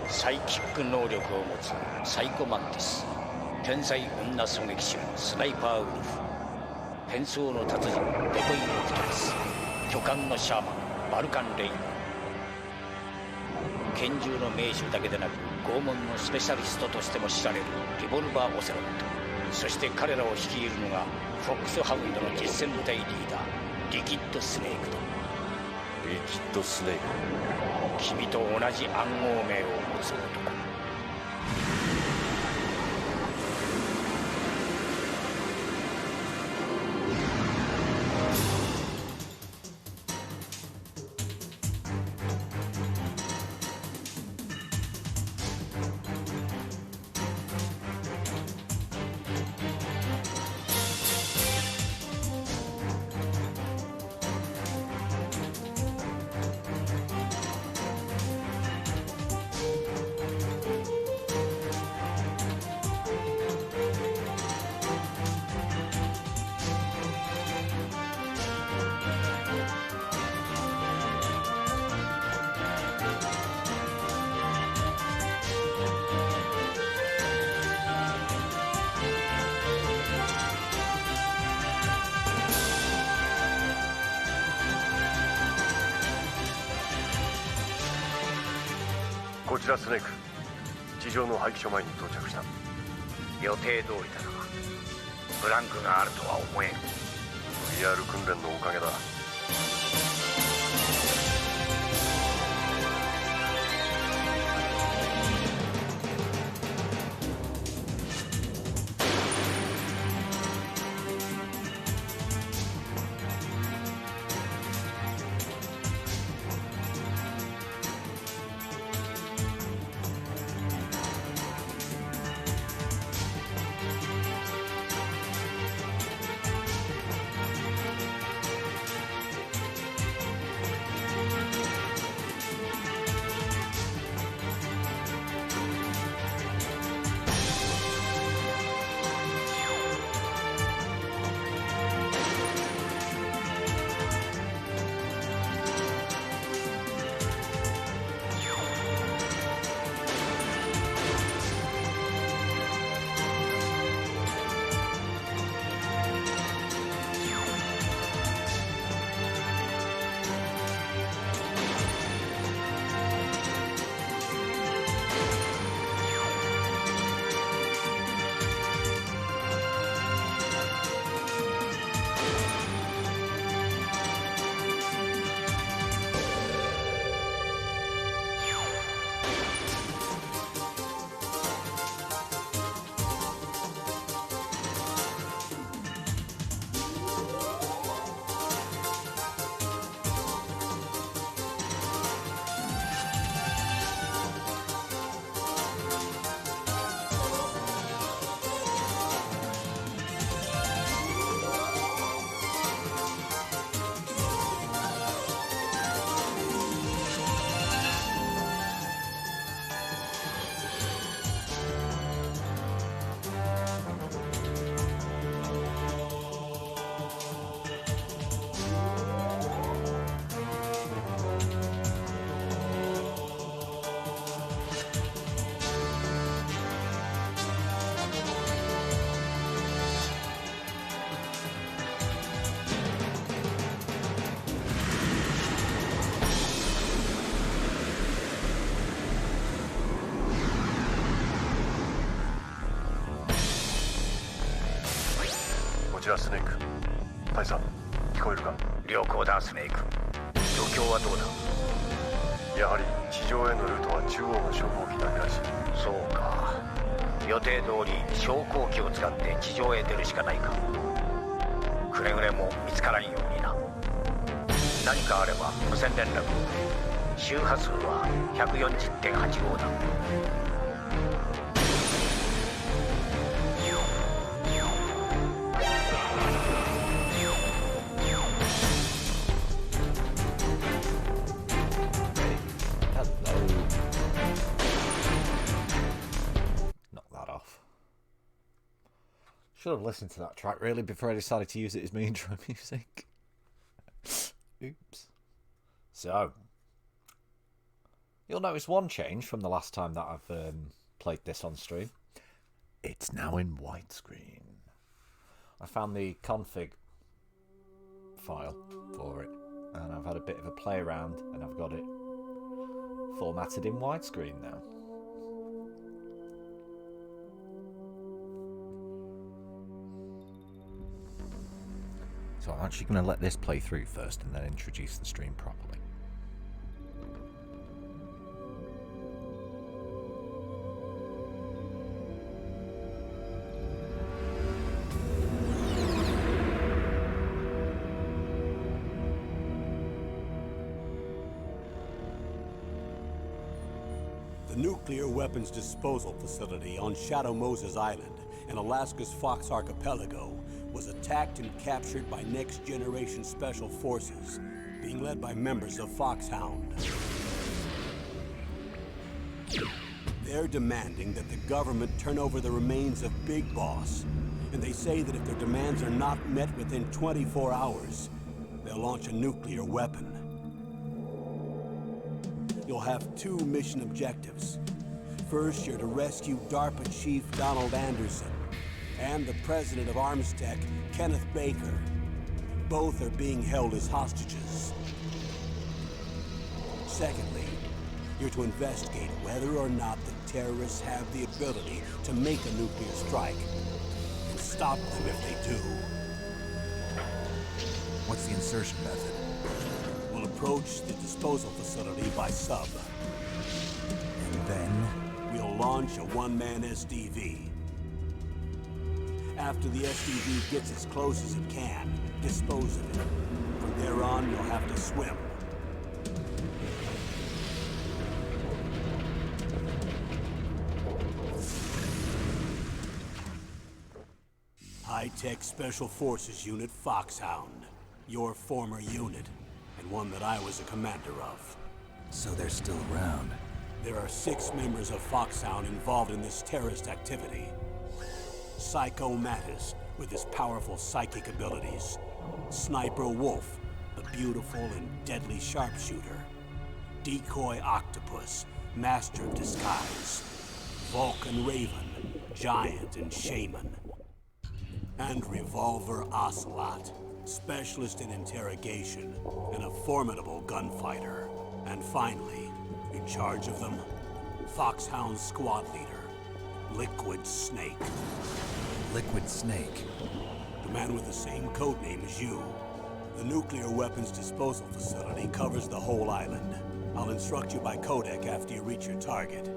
サイキック能力を持つサイコマンティス、天才女狙撃手スナイパーウルフ、変装の達人デコイノクトパス、巨漢のシャーマンバルカンレイン、拳銃の名手だけでなく拷問のスペシャリストとしても知られるリボルバー・オセロット、そして彼らを率いるのがフォックスハウンドの実戦部隊リーダーリキッド・スネークだ。リキッド・スネーク、君と同じ暗号名を持つ男。こちらスネーク、地上の廃棄所前に到着した。予定通りだな。ブランクがあるとは思えん。 VR 訓練のおかげだ。こちらスネーク、大佐聞こえるか？良好だスネーク。状況はどうだ？やはり地上へのルートは中央の昇降機だけらしい。そうか、予定通り昇降機を使って地上へ出るしかないか。くれぐれも見つからんようにな。何かあれば無線連絡を。周波数は 140.85 だ。Should have listened to that track really before I decided to use it as my intro music. Oops. So, You'll notice one change from the last time that I've played this on stream. It's now in widescreen. I found the config file for it, and I've had a bit of a play around, and I've got it formatted in widescreen now. So I'm actually going to let this play through first and then introduce the stream properly. The nuclear weapons disposal facility on Shadow Moses Island in Alaska's Fox Archipelago was attacked and captured by next-generation special forces, being led by members of Foxhound. They're demanding that the government turn over the remains of Big Boss, and they say that if their demands are not met within 24 hours, they'll launch a nuclear weapon. You'll have two mission objectives. First, you're to rescue DARPA Chief Donald Anderson and the president of Armstech, Kenneth Baker. Both are being held as hostages. Secondly, you're to investigate whether or not the terrorists have the ability to make a nuclear strike, and stop them if they do. What's the insertion method? We'll approach the disposal facility by sub. And then? We'll launch a one-man SDV. After the SDV gets as close as it can, dispose of it. From there on, you'll have to swim. High-Tech Special Forces Unit Foxhound. Your former unit, and one that I was a commander of. So they're still around. There are 6 members of Foxhound involved in this terrorist activity. Psycho Mattis, with his powerful psychic abilities. Sniper Wolf, the beautiful and deadly sharpshooter. Decoy Octopus, master of disguise. Vulcan Raven, giant and shaman. And Revolver Ocelot, specialist in interrogation and a formidable gunfighter. And finally, in charge of them, Foxhound squad leader, Liquid Snake. Liquid Snake? The man with the same codename as you. The nuclear weapons disposal facility covers the whole island. I'll instruct you by codec after you reach your target.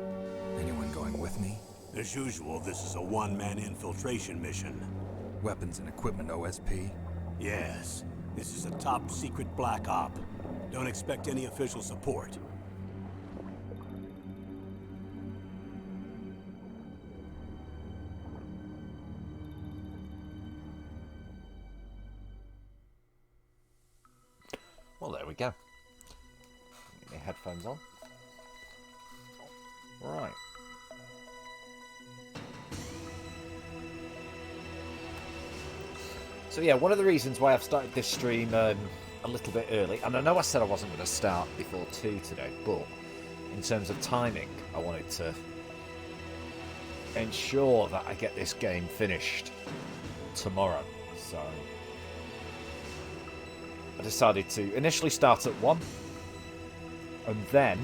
Anyone going with me? As usual, this is a one-man infiltration mission. Weapons and equipment OSP? Yes. This is a top-secret black op. Don't expect any official support. Well, there we go. Get your headphones on. Right. So yeah, one of the reasons why I've started this stream a little bit early, and I know I said I wasn't going to start before 2 today, but in terms of timing, I wanted to ensure that I get this game finished tomorrow. So I decided to initially start at 1, and then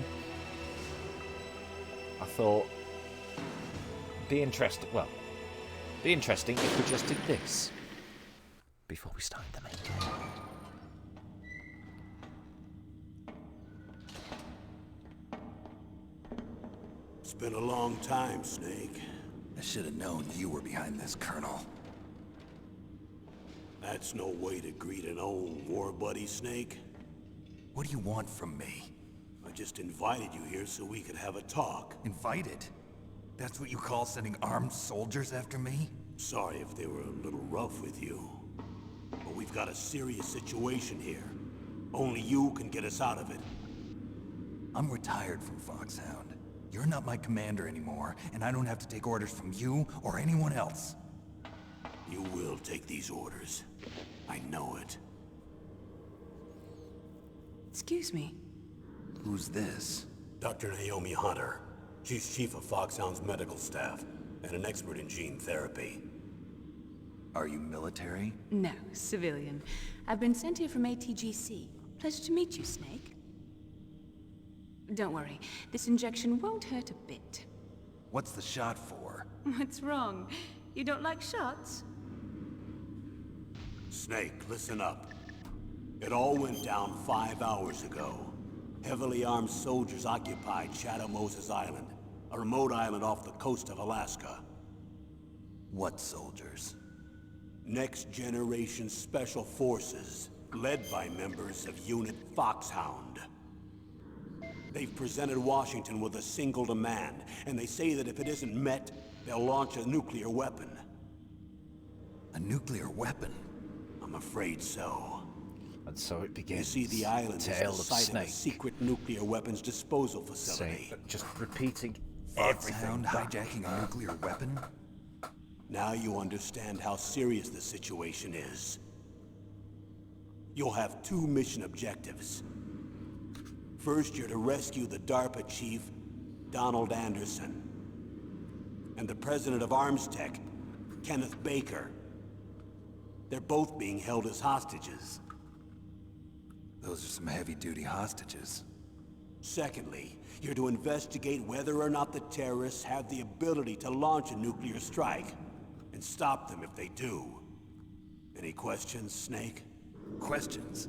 I thought be interesting if we just did this before we started the main game. It's been a long time, Snake. I should have known you were behind this, Colonel. That's no way to greet an old war buddy, Snake. What do you want from me? I just invited you here so we could have a talk. Invited? That's what you call sending armed soldiers after me? Sorry if they were a little rough with you. But we've got a serious situation here. Only you can get us out of it. I'm retired from Foxhound. You're not my commander anymore, and I don't have to take orders from you or anyone else. You will take these orders. I know it. Excuse me. Who's this? Dr. Naomi Hunter. She's chief of Foxhound's medical staff and an expert in gene therapy. Are you military? No, civilian. I've been sent here from ATGC. Pleasure to meet you, Snake. Don't worry, this injection won't hurt a bit. What's the shot for? What's wrong? You don't like shots? Snake, listen up. It all went down 5 hours ago. Heavily armed soldiers occupied Shadow Moses Island, a remote island off the coast of Alaska. What soldiers? Next Generation Special Forces, led by members of Unit Foxhound. They've presented Washington with a single demand, and they say that if it isn't met, they'll launch a nuclear weapon. A nuclear weapon? I'm afraid so. And so it You begins. see, the island is the Tale of site of a Snake. secret nuclear weapons disposal facility. Just repeating Foxhound everything. hijacking a nuclear weapon? Now you understand how serious the situation is. You'll have 2 mission objectives. First, you're to rescue the DARPA chief, Donald Anderson, and the president of Arms Tech, Kenneth Baker. They're both being held as hostages. Those are some heavy-duty hostages. Secondly, you're to investigate whether or not the terrorists have the ability to launch a nuclear strike, and stop them if they do. Any questions, Snake? Questions?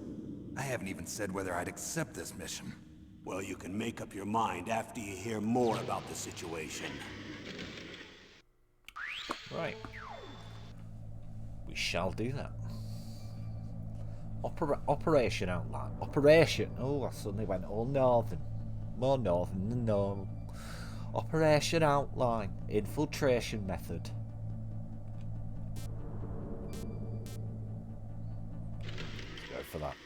I haven't even said whether I'd accept this mission. Well, you can make up your mind after you hear more about the situation. Right. We shall do that. Operation outline. Operation. Oh, I suddenly went all northern. More northern than normal. Operation outline. Infiltration method. Let's go for that.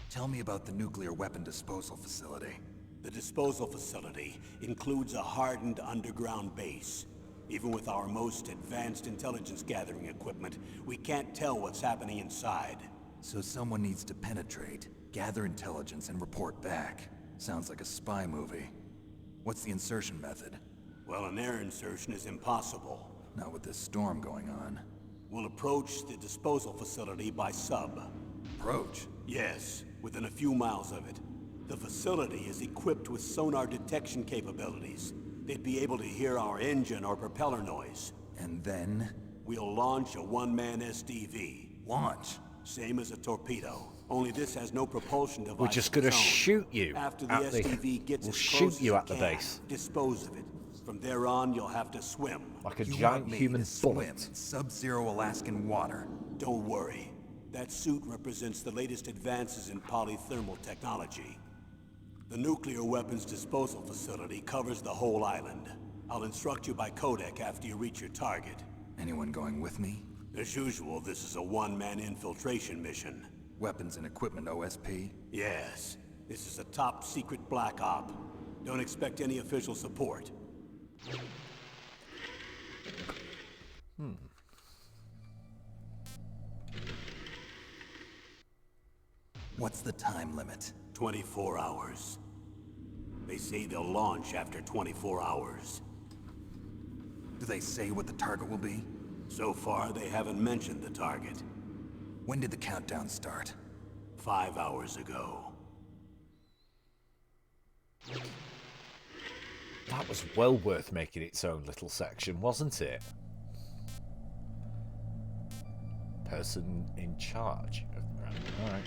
Tell me about the nuclear weapon disposal facility. The disposal facility includes a hardened underground base. Even with our most advanced intelligence gathering equipment, we can't tell what's happening inside. So someone needs to penetrate, gather intelligence, and report back. Sounds like a spy movie. What's the insertion method? Well, an air insertion is impossible. Not with this storm going on. We'll approach the disposal facility by sub. Approach? Yes, within a few miles of it. The facility is equipped with sonar detection capabilities. They'd be able to hear our engine or propeller noise. And then? We'll launch a one-man SDV. Launch? Same as a torpedo. Only this has no propulsion device. We're just of its gonna own. shoot you After the at the- SDV gets we'll as shoot close you as at the it can, base. dispose of it. From there on, you'll have to swim. Like a You giant want me human to swim bullet. in sub-zero Alaskan water? Don't worry. That suit represents the latest advances in polythermal technology. The nuclear weapons disposal facility covers the whole island. I'll instruct you by codec after you reach your target. Anyone going with me? As usual, this is a one-man infiltration mission. Weapons and equipment OSP? Yes, this is a top-secret black op. Don't expect any official support. What's the time limit? 24 hours. They say they'll launch after 24 hours. Do they say what the target will be? So far, they haven't mentioned the target. When did the countdown start? 5 hours ago. That was well worth making its own little section, wasn't it? Person in charge. Alright.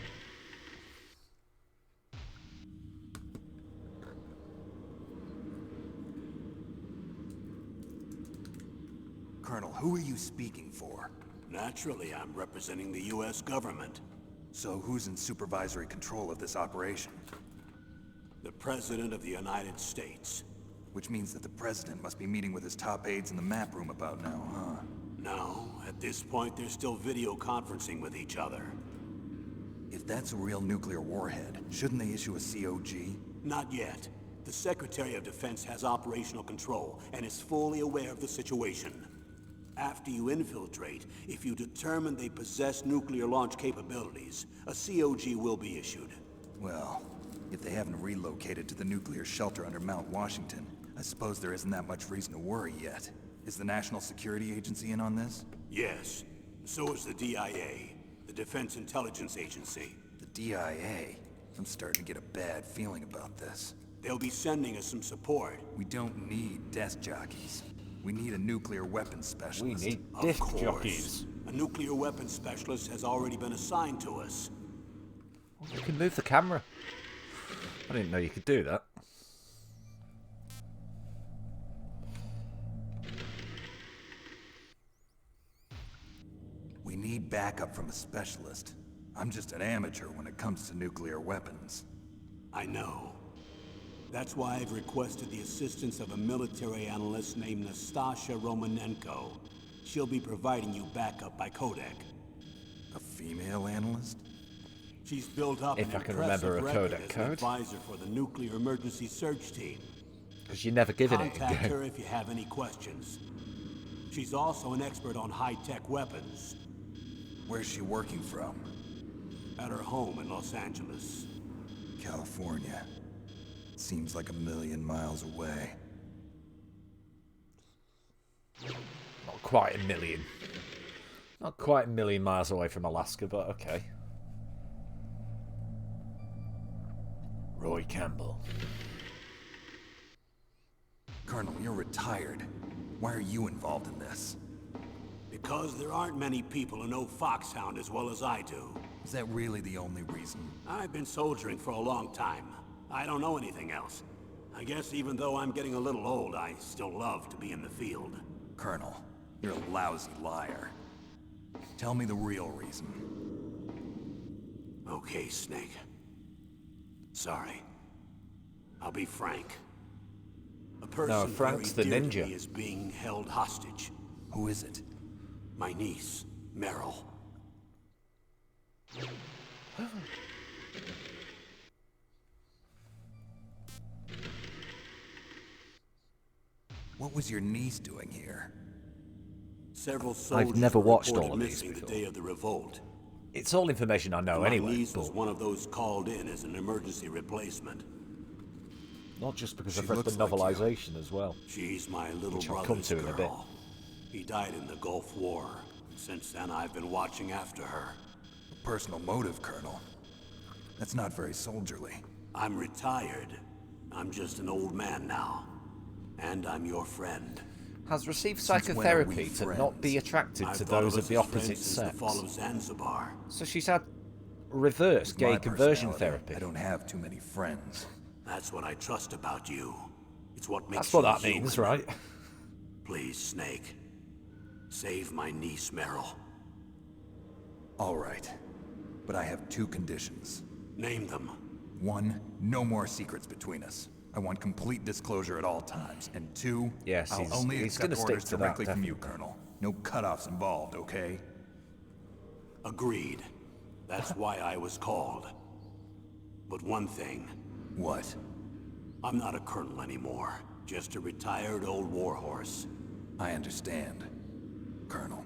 Colonel, who are you speaking for? Naturally, I'm representing the U.S. government. So who's in supervisory control of this operation? The President of the United States. Which means that the President must be meeting with his top aides in the map room about now, huh? No, at this point, they're still video conferencing with each other. If that's a real nuclear warhead, shouldn't they issue a COG? Not yet. The Secretary of Defense has operational control and is fully aware of the situation. After you infiltrate, if you determine they possess nuclear launch capabilities, a COG will be issued. Well, If they haven't relocated to the nuclear shelter under Mount Washington, I suppose there isn't that much reason to worry yet. Is the National Security Agency in on this? Yes. So is the DIA, the Defense Intelligence Agency. The DIA? I'm starting to get a bad feeling about this. They'll be sending us some support. We don't need desk jockeys. We need a nuclear weapons We specialist. need Of disc course. jockeys. A nuclear weapons specialist has already been assigned to us. You can move the camera. I didn't know you could do that. We need backup from a specialist. I'm just an amateur when it comes to nuclear weapons. I know. That's why I've requested the assistance of a military analyst named Nastasha Romanenko. She'll be providing you backup by Kodak. A female analyst? She's built up If an I can impressive remember a record Kodak as an code. advisor for the nuclear emergency search team. Because you're never giving it Contact again. her if you have any questions. She's also an expert on high-tech weapons. Where's she working from? At her home in Los Angeles. California. Seems like 1,000,000 miles away. Not quite a million. Not quite 1,000,000 miles away from Alaska, but okay. Roy Campbell. Colonel, you're retired. Why are you involved in this? Because there aren't many people who know Foxhound as well as I do. Is that really the only reason? I've been soldiering for a long time. I don't know anything else. I guess even though I'm getting a little old, I still love to be in the field. Colonel, you're a lousy liar. Tell me the real reason. Okay, Snake. Sorry. I'll be frank. A person Frank's very the dear to ninja. me is being held hostage. Who is it? My niece, Meryl. What was your niece doing here? Several soldiers never were watched reported all of these missing the before. day of the revolt. It's all information I know My anyway, niece was but one of those called in as an emergency replacement. not just because She I've read the looks like you. novelization as well. She's my little Which I'll come brother's to in a bit. girl. He died in the Gulf War. Since then, I've been watching after her. A personal motive, Colonel. That's not very soldierly. I'm retired. I'm just an old man now. And I'm your friend. Has received Since when are we psychotherapy to not be friends? attracted I've to thought those us of the as friends opposite since the sex. fall of Zanzibar. So she's had reverse With gay my conversion personality, therapy. I don't have too many friends. That's what I trust about you. It's what makes That's what you that means, human. right? Please, Snake. Save my niece, Meryl. All right. But I have two conditions. Name them. One, no more secrets between us. I want complete disclosure at all times. And two, Yes, I'll he's only gonna accept stick orders to that, directly from you, definitely. Colonel. No cutoffs involved, okay? Agreed. That's why I was called. But one thing, What? I'm not a colonel anymore. Just a retired old warhorse. I understand, Colonel.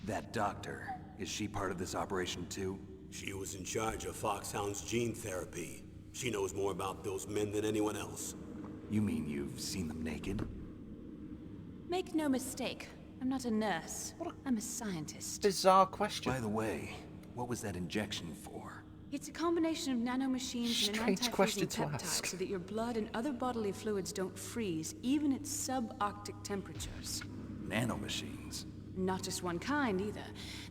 That doctor, is she part of this operation too? She was in charge of Foxhound's gene therapy. She knows more about those men than anyone else. You mean you've seen them naked? Make no mistake, I'm not a nurse. I'm a scientist. Bizarre question. By the way, what was that injection for? It's a combination of nanomachines and an Strange question anti-freezing to peptide ask. so that your blood and other bodily fluids don't freeze, even at subarctic temperatures. Nanomachines. Not just one kind, either.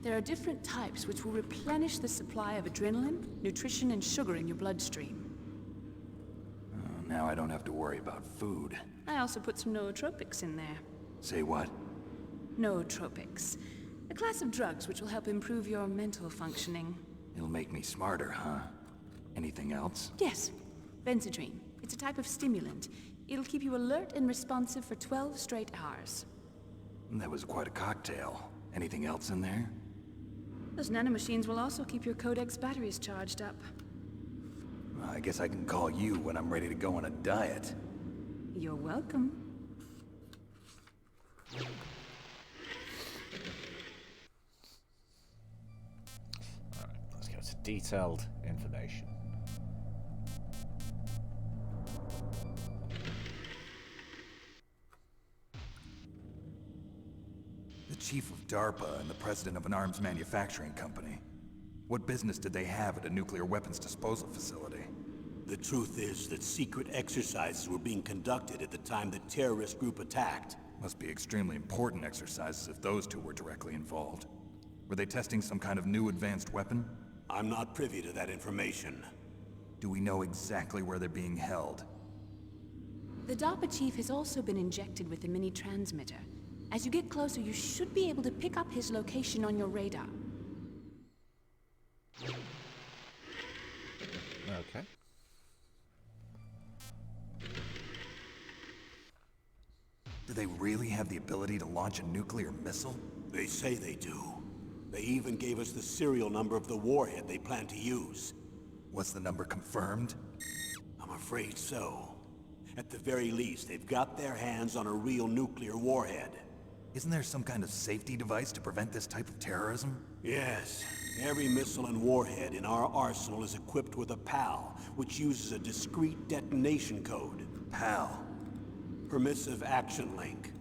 There are different types which will replenish the supply of adrenaline, nutrition, and sugar in your bloodstream. Oh, now I don't have to worry about food. I also put some nootropics in there. Say what? Nootropics. A class of drugs which will help improve your mental functioning. It'll make me smarter, huh? Anything else? Yes, Benzedrine. It's a type of stimulant. It'll keep you alert and responsive for 12 straight hours. That was quite a cocktail. Anything else in there? Those nanomachines will also keep your Codex batteries charged up. Well, I guess I can call you when I'm ready to go on a diet. You're welcome. detailed information. The chief of DARPA and the president of an arms manufacturing company. What business did they have at a nuclear weapons disposal facility? The truth is that secret exercises were being conducted at the time the terrorist group attacked. Must be extremely important exercises if those two were directly involved. Were they testing some kind of new advanced weapon? I'm not privy to that information. Do we know exactly where they're being held? The DARPA chief has also been injected with a mini-transmitter. As you get closer, you should be able to pick up his location on your radar. Okay. Do they really have the ability to launch a nuclear missile? They say they do. They even gave us the serial number of the warhead they plan to use. Was the number confirmed? I'm afraid so. At the very least, they've got their hands on a real nuclear warhead. Isn't there some kind of safety device to prevent this type of terrorism? Yes. Every missile and warhead in our arsenal is equipped with a PAL, which uses a discrete detonation code. PAL. Permissive Action Link.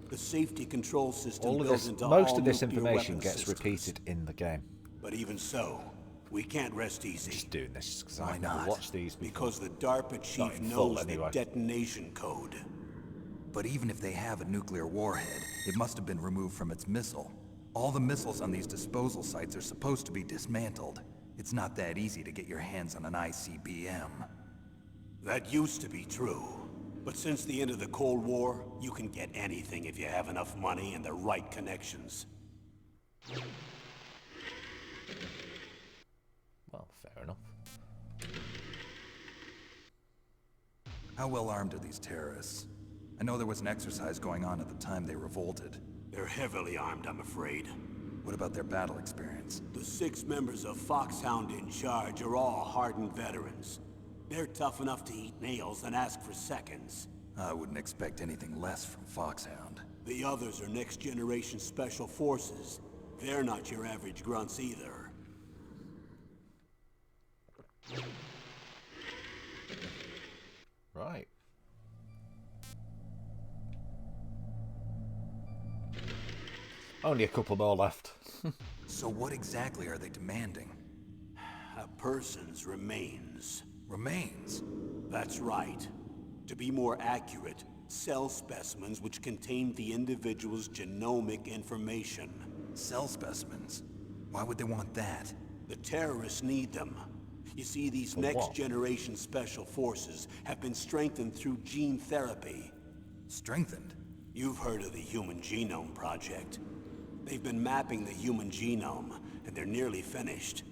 The safety control system All of built this, into most all of this nuclear information weapons gets systems. repeated in the game. But even so, we can't rest easy. Just doing this because Why I've never not? watched these before. Because the DARPA chief Not in full, knows anyway. the detonation code. But even if they have a nuclear warhead, it must have been removed from its missile. All the missiles on these disposal sites are supposed to be dismantled. It's not that easy to get your hands on an ICBM. That used to be true. But since the end of the Cold War, you can get anything if you have enough money and the right connections. Well, fair enough. How well armed are these terrorists? I know there was an exercise going on at the time they revolted. They're heavily armed, I'm afraid. What about their battle experience? The 6 members of Foxhound in charge are all hardened veterans. They're tough enough to eat nails and ask for seconds. I wouldn't expect anything less from Foxhound. The others are next-generation special forces. They're not your average grunts either. Right. Only a couple more left. So what exactly are they demanding? A person's remains. Remains? That's right. To be more accurate, cell specimens which contain the individual's genomic information. Cell specimens? Why would they want that? The terrorists need them. You see, these For what? next-generation special forces have been strengthened through gene therapy. Strengthened? You've heard of the Human Genome Project. They've been mapping the human genome, and they're nearly finished.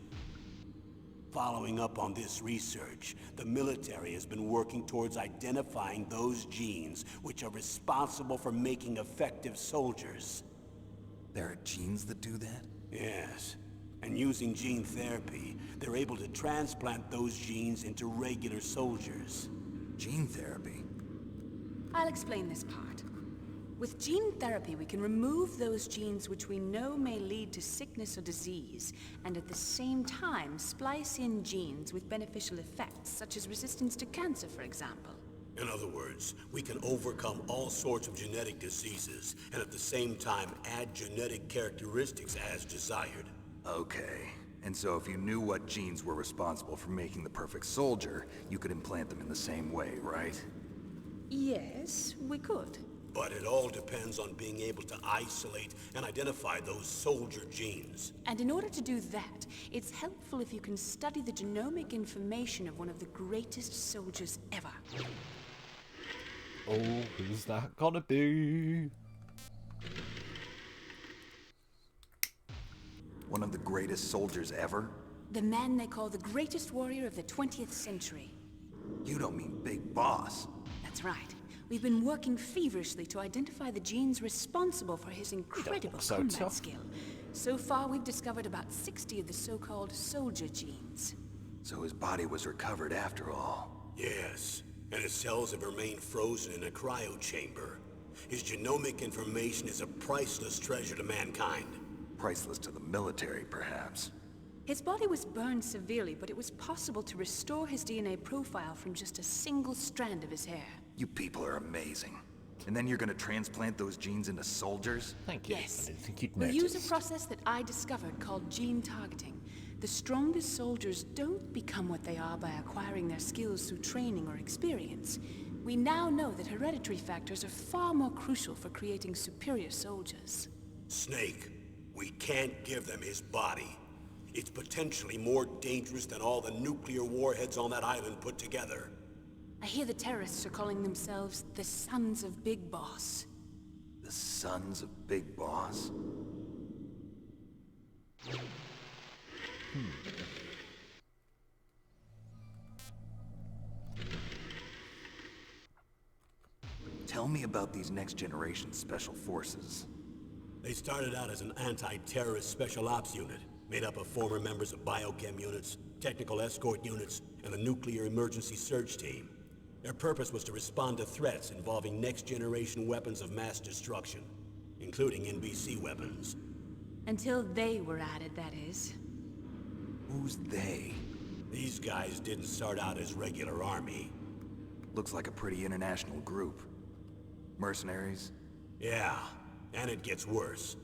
Following up on this research, the military has been working towards identifying those genes which are responsible for making effective soldiers. There are genes that do that? Yes. And using gene therapy, they're able to transplant those genes into regular soldiers. Gene therapy? I'll explain this part. With gene therapy, we can remove those genes which we know may lead to sickness or disease, and at the same time splice in genes with beneficial effects, such as resistance to cancer, for example. In other words, we can overcome all sorts of genetic diseases, and at the same time add genetic characteristics as desired. Okay. And so if you knew what genes were responsible for making the perfect soldier, you could implant them in the same way, right? Yes, we could. But it all depends on being able to isolate and identify those soldier genes. And in order to do that, it's helpful if you can study the genomic information of one of the greatest soldiers ever. Oh, who's that gonna be? One of the greatest soldiers ever? The man they call the greatest warrior of the 20th century. You don't mean Big Boss. That's right. We've been working feverishly to identify the genes responsible for his incredible so combat tough. skill. So far, we've discovered about 60 of the so-called soldier genes. So his body was recovered after all. Yes, and his cells have remained frozen in a cryo chamber. His genomic information is a priceless treasure to mankind. Priceless to the military, perhaps. His body was burned severely, but it was possible to restore his DNA profile from just a single strand of his hair. You people are amazing. And then you're gonna transplant those genes into soldiers? Thank you. Yes. I didn't think you'd We'll notice. use a process that I discovered called gene targeting. The strongest soldiers don't become what they are by acquiring their skills through training or experience. We now know that hereditary factors are far more crucial for creating superior soldiers. Snake, we can't give them his body. It's potentially more dangerous than all the nuclear warheads on that island put together. I hear the terrorists are calling themselves the Sons of Big Boss. The Sons of Big Boss? Tell me about these next-generation special forces. They started out as an anti-terrorist special ops unit, made up of former members of biochem units, technical escort units, and the nuclear emergency search team. Their purpose was to respond to threats involving next-generation weapons of mass destruction, including NBC weapons. Until they were added, that is. Who's they? These guys didn't start out as regular army. Looks like a pretty international group. Mercenaries? Yeah, and it gets worse.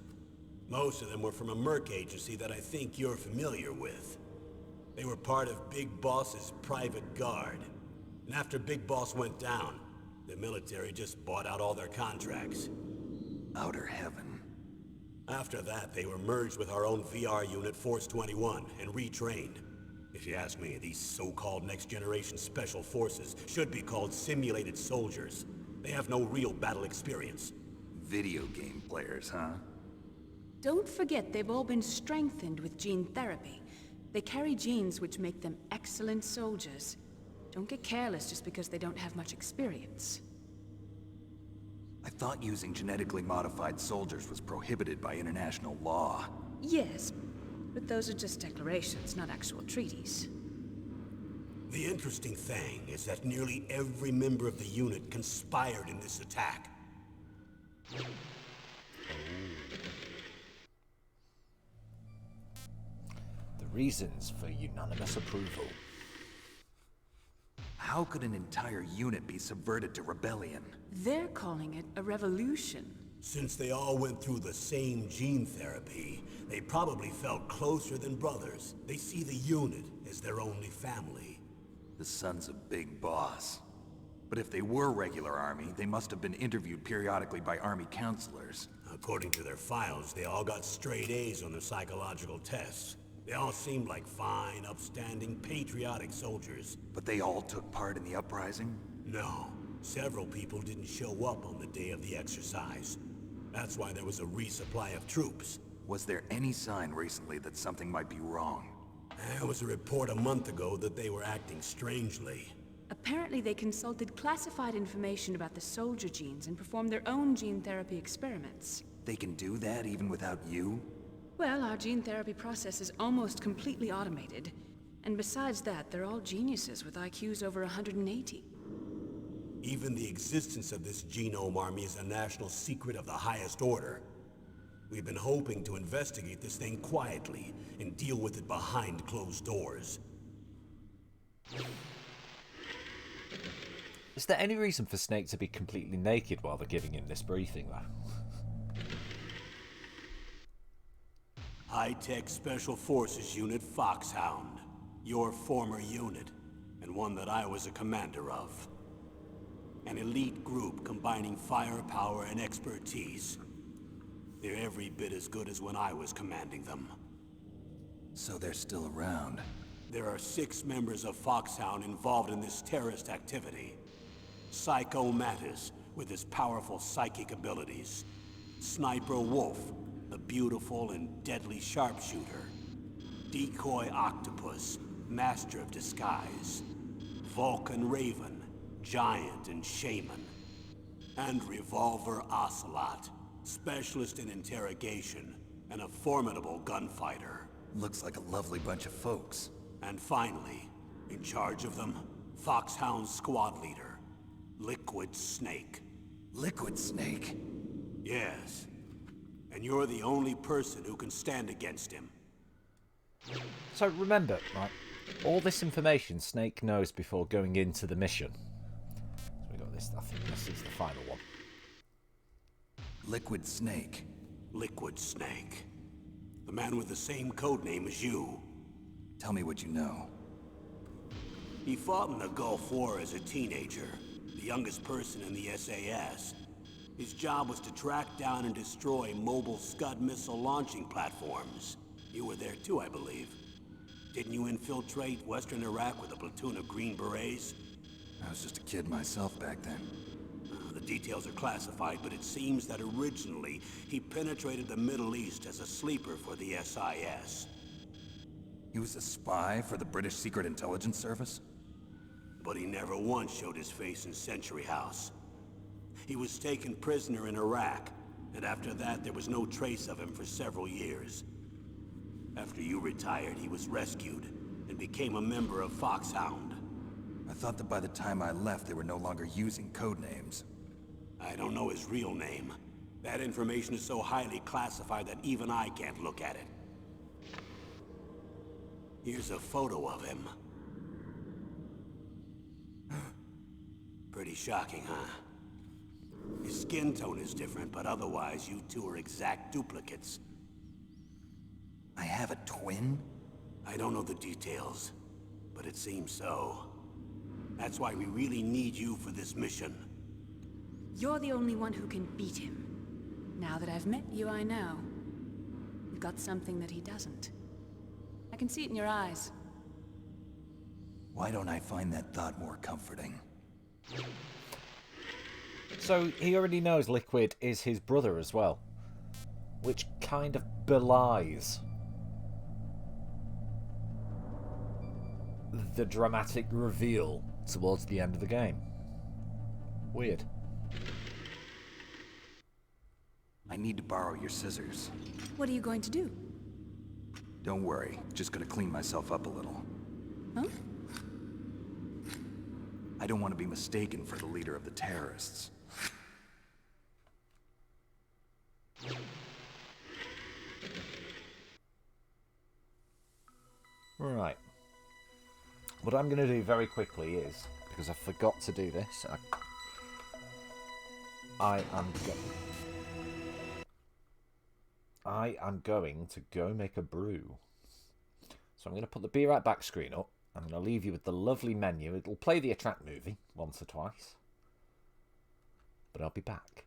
Most of them were from a merc agency that I think you're familiar with. They were part of Big Boss's private guard. And after Big Boss went down, the military just bought out all their contracts. Outer heaven. After that, they were merged with our own VR unit, Force 21, and retrained. If you ask me, these so-called next-generation special forces should be called simulated soldiers. They have no real battle experience. Video game players, huh? Don't forget they've all been strengthened with gene therapy. They carry genes which make them excellent soldiers. Don't get careless just because they don't have much experience. I thought using genetically modified soldiers was prohibited by international law. Yes, but those are just declarations, not actual treaties. The interesting thing is that nearly every member of the unit conspired in this attack. The reasons for unanimous approval. How could an entire unit be subverted to rebellion? They're calling it a revolution. Since they all went through the same gene therapy, they probably felt closer than brothers. They see the unit as their only family. The Sons of Big Boss. But if they were regular army, they must have been interviewed periodically by army counselors. According to their files, they all got straight A's on their psychological tests. They all seemed like fine, upstanding, patriotic soldiers. But they all took part in the uprising? No, several people didn't show up on the day of the exercise. That's why there was a resupply of troops. Was there any sign recently that something might be wrong? There was a report a month ago that they were acting strangely. Apparently they consulted classified information about the soldier genes and performed their own gene therapy experiments. They can do that even without you? Well, our gene therapy process is almost completely automated. And besides that, they're all geniuses with IQs over 180. Even the existence of this genome army is a national secret of the highest order. We've been hoping to investigate this thing quietly and deal with it behind closed doors. Is there any reason for Snake to be completely naked while they're giving him this briefing, though? High-Tech Special Forces Unit Foxhound. Your former unit, and one that I was a commander of. An elite group combining firepower and expertise. They're every bit as good as when I was commanding them. So they're still around. There are 6 members of Foxhound involved in this terrorist activity. Psycho Mattis, with his powerful psychic abilities. Sniper Wolf, the beautiful and deadly sharpshooter. Decoy Octopus, master of disguise. Vulcan Raven, giant and shaman. And Revolver Ocelot, specialist in interrogation and a formidable gunfighter. Looks like a lovely bunch of folks. And finally, in charge of them, Foxhound's squad leader, Liquid Snake. Liquid Snake? Yes. And you're the only person who can stand against him. So remember, right, all this information Snake knows before going into the mission. So we got this, I think this is the final one. Liquid Snake. Liquid Snake. The man with the same code name as you. Tell me what you know. He fought in the Gulf War as a teenager, the youngest person in the SAS. His job was to track down and destroy mobile Scud missile launching platforms. You were there too, I believe. Didn't you infiltrate Western Iraq with a platoon of Green Berets? I was just a kid myself back then. The details are classified, but it seems that originally he penetrated the Middle East as a sleeper for the SIS. He was a spy for the British Secret Intelligence Service? But he never once showed his face in Century House. He was taken prisoner in Iraq, and after that there was no trace of him for several years. After you retired, he was rescued and became a member of Foxhound. I thought that by the time I left, they were no longer using code names. I don't know his real name. That information is so highly classified that even I can't look at it. Here's a photo of him. Pretty shocking, huh? His skin tone is different, but otherwise you two are exact duplicates. I have a twin? I don't know the details, but it seems so. That's why we really need you for this mission. You're the only one who can beat him. Now that I've met you, I know. You've got something that he doesn't. I can see it in your eyes. Why don't I find that thought more comforting? So he already knows Liquid is his brother as well, which kind of belies the dramatic reveal towards the end of the game. Weird. I need to borrow your scissors. What are you going to do? Don't worry, just gonna clean myself up a little. Huh? I don't want to be mistaken for the leader of the terrorists. Right. What I'm going to do very quickly is, because I forgot to do this, I am going to go make a brew. So I'm going to put the Be Right Back screen up. I'm going to leave you with the lovely menu. It'll play the Attract movie once or twice. But I'll be back.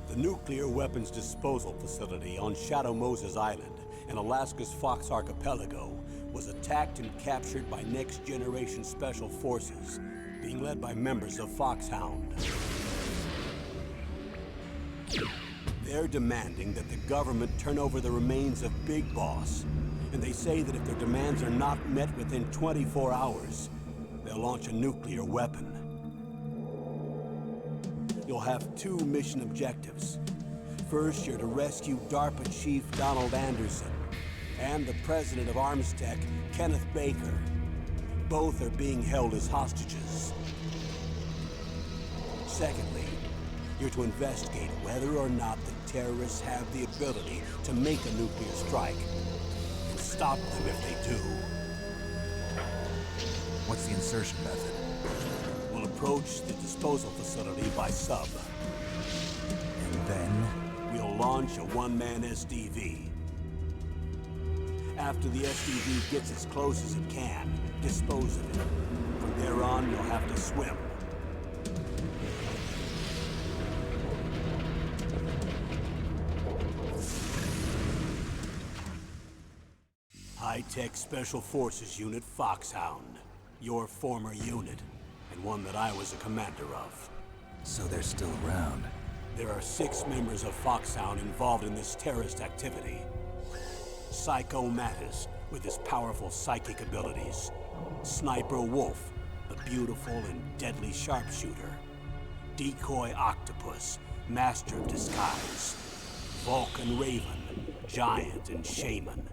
The nuclear weapons disposal facility on Shadow Moses Island in Alaska's Fox Archipelago was attacked and captured by next-generation special forces, being led by members of Foxhound. They're demanding that the government turn over the remains of Big Boss, and they say that if their demands are not met within 24 hours, they'll launch a nuclear weapon. You'll have two mission objectives. First, you're to rescue DARPA Chief Donald Anderson and the president of Armstech, Kenneth Baker. Both are being held as hostages. Secondly, you're to investigate whether or not the terrorists have the ability to make a nuclear strike, and stop them if they do. What's the insertion method? We'll approach the disposal facility by sub. And then? We'll launch a one-man SDV. After the SDV gets as close as it can, dispose of it. From there on, you'll have to swim. High-tech Special Forces Unit Foxhound. Your former unit, and one that I was a commander of. So they're still around. There are 6 members of Foxhound involved in this terrorist activity. Psycho Mattis, with his powerful psychic abilities. Sniper Wolf, the beautiful and deadly sharpshooter. Decoy Octopus, master of disguise. Vulcan Raven, giant and shaman.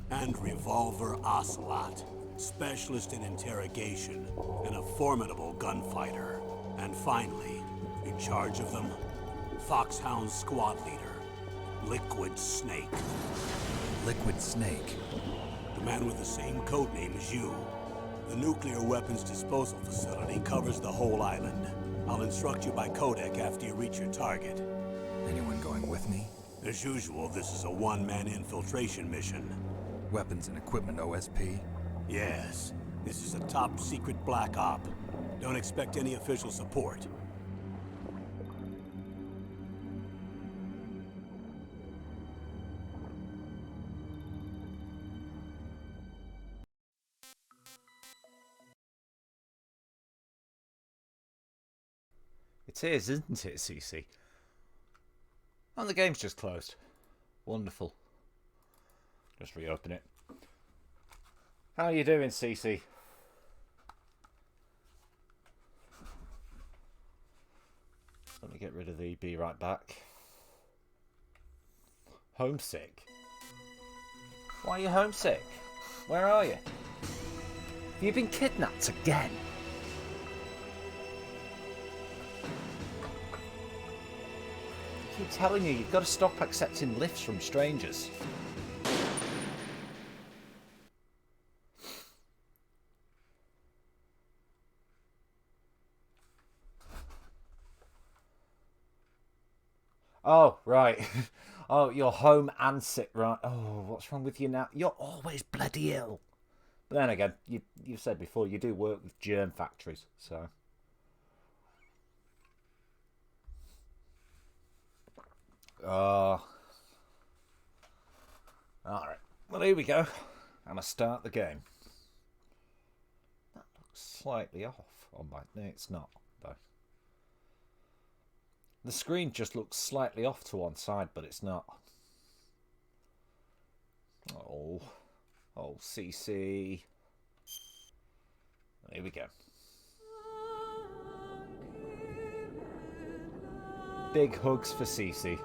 And Revolver Ocelot, specialist in interrogation and a formidable gunfighter. And finally, in charge of them, Foxhound's squad leader, Liquid Snake. Liquid Snake? The man with the same codename as you. The nuclear weapons disposal facility covers the whole island. I'll instruct you by codec after you reach your target. Anyone going with me? As usual, this is a one-man infiltration mission. Weapons and equipment OSP? Yes. This is a top-secret black op. Don't expect any official support. It is, isn't it, CC? Oh, the game's just closed. Wonderful. Just reopen it. How are you doing, CC? Let me get rid of the be right back. Homesick? Why are you homesick? Where are you? Have you been kidnapped again? I keep telling you, you've got to stop accepting lifts from strangers. Oh, right. Oh, you're home and sick, right? Oh, what's wrong with you now? You're always bloody ill. But then again, you've said before, you do work with germ factories, so... Oh. Alright. Well, here we go. I'm going to start the game. That looks slightly off on my... No, it's not, though. The screen just looks slightly off to one side, but it's not. Oh. Oh, CC. Here we go. Big hugs for CC.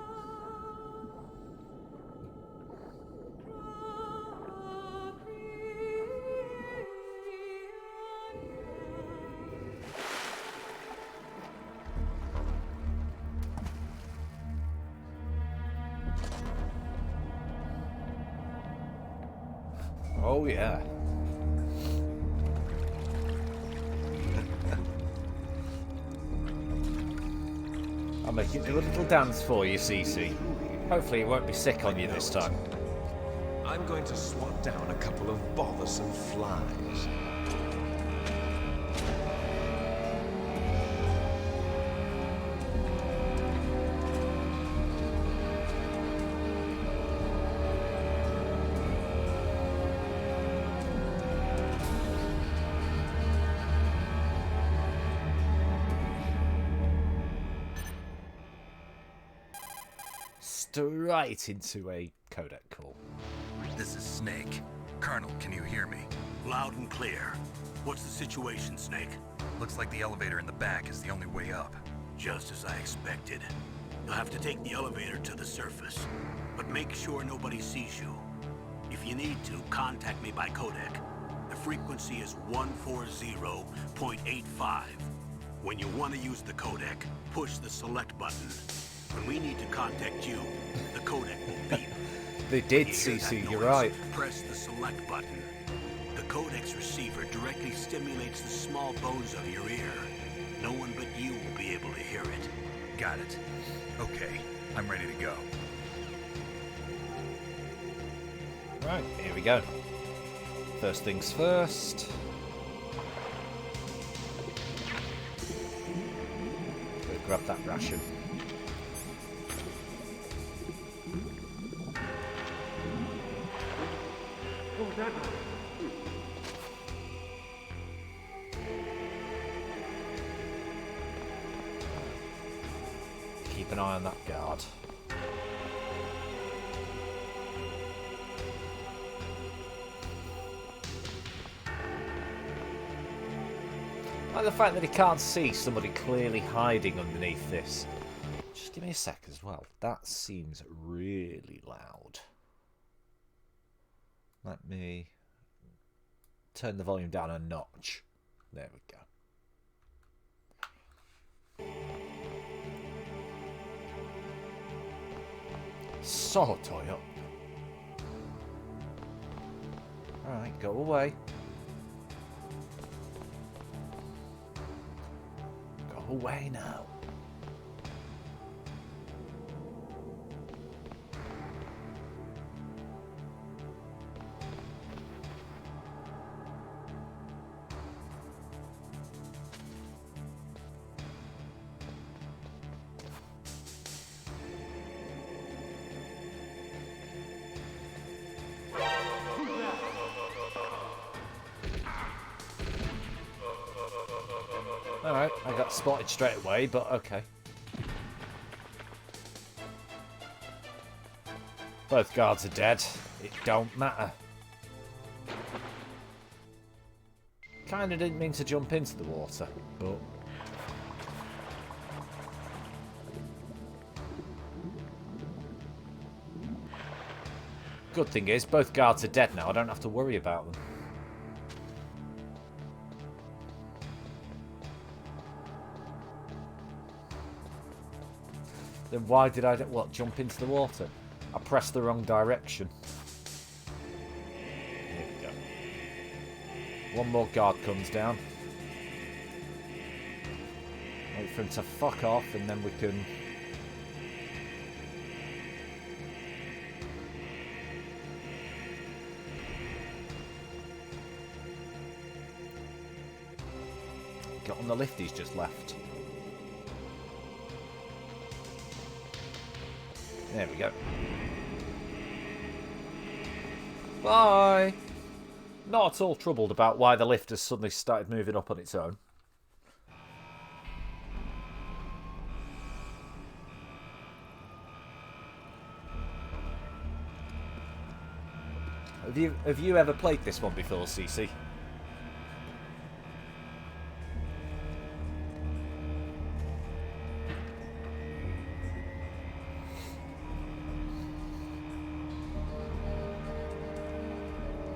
Oh, yeah. I'll make you do a little dance for you, CC. Hopefully it won't be sick on you this time. I'm going to swat down a couple of bothersome flies. Straight into a codec call. This is Snake. Colonel, can you hear me? Loud and clear. What's the situation, Snake? Looks like the elevator in the back is the only way up. Just as I expected. You'll have to take the elevator to the surface. But make sure nobody sees you. If you need to, contact me by codec. The frequency is 140.85. When you want to use the codec, push the select button. When we need to contact you, the codec will beep. They did, When you hear that CC, you're noise, right. Press the select button. The codec's receiver directly stimulates the small bones of your ear. No one but you will be able to hear it. Got it. Okay, I'm ready to go. Right, here we go. First things first. Go grab that ration. Keep an eye on that guard. Like the fact that he can't see somebody clearly hiding underneath this. Just give me a sec as well. That seems really loud. Let me turn the volume down a notch. There we go. Sort up. Alright, go away. Go away now. Alright, I got spotted straight away, but okay. Both guards are dead. It don't matter. Kinda didn't mean to jump into the water, but... Good thing is, both guards are dead now. I don't have to worry about them. Then why did I, what, jump into the water? I pressed the wrong direction. Here we go. One more guard comes down. Wait for him to fuck off and then we can... Get on the lift he's just left. There we go. Bye! Not at all troubled about why the lift has suddenly started moving up on its own. Have you ever played this one before, CC?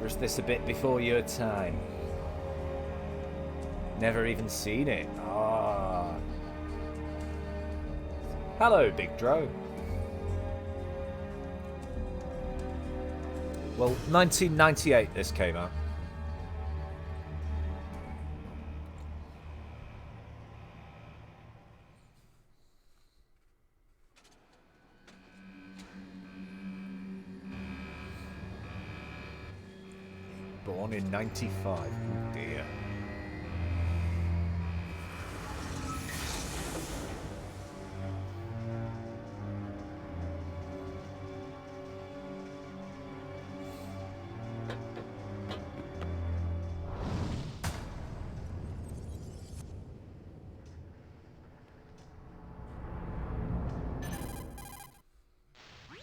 Or is this a bit before your time? Never even seen it. Ah. Hello, Big Dro. Well, 1998 this came out. Born in 95. Oh dear.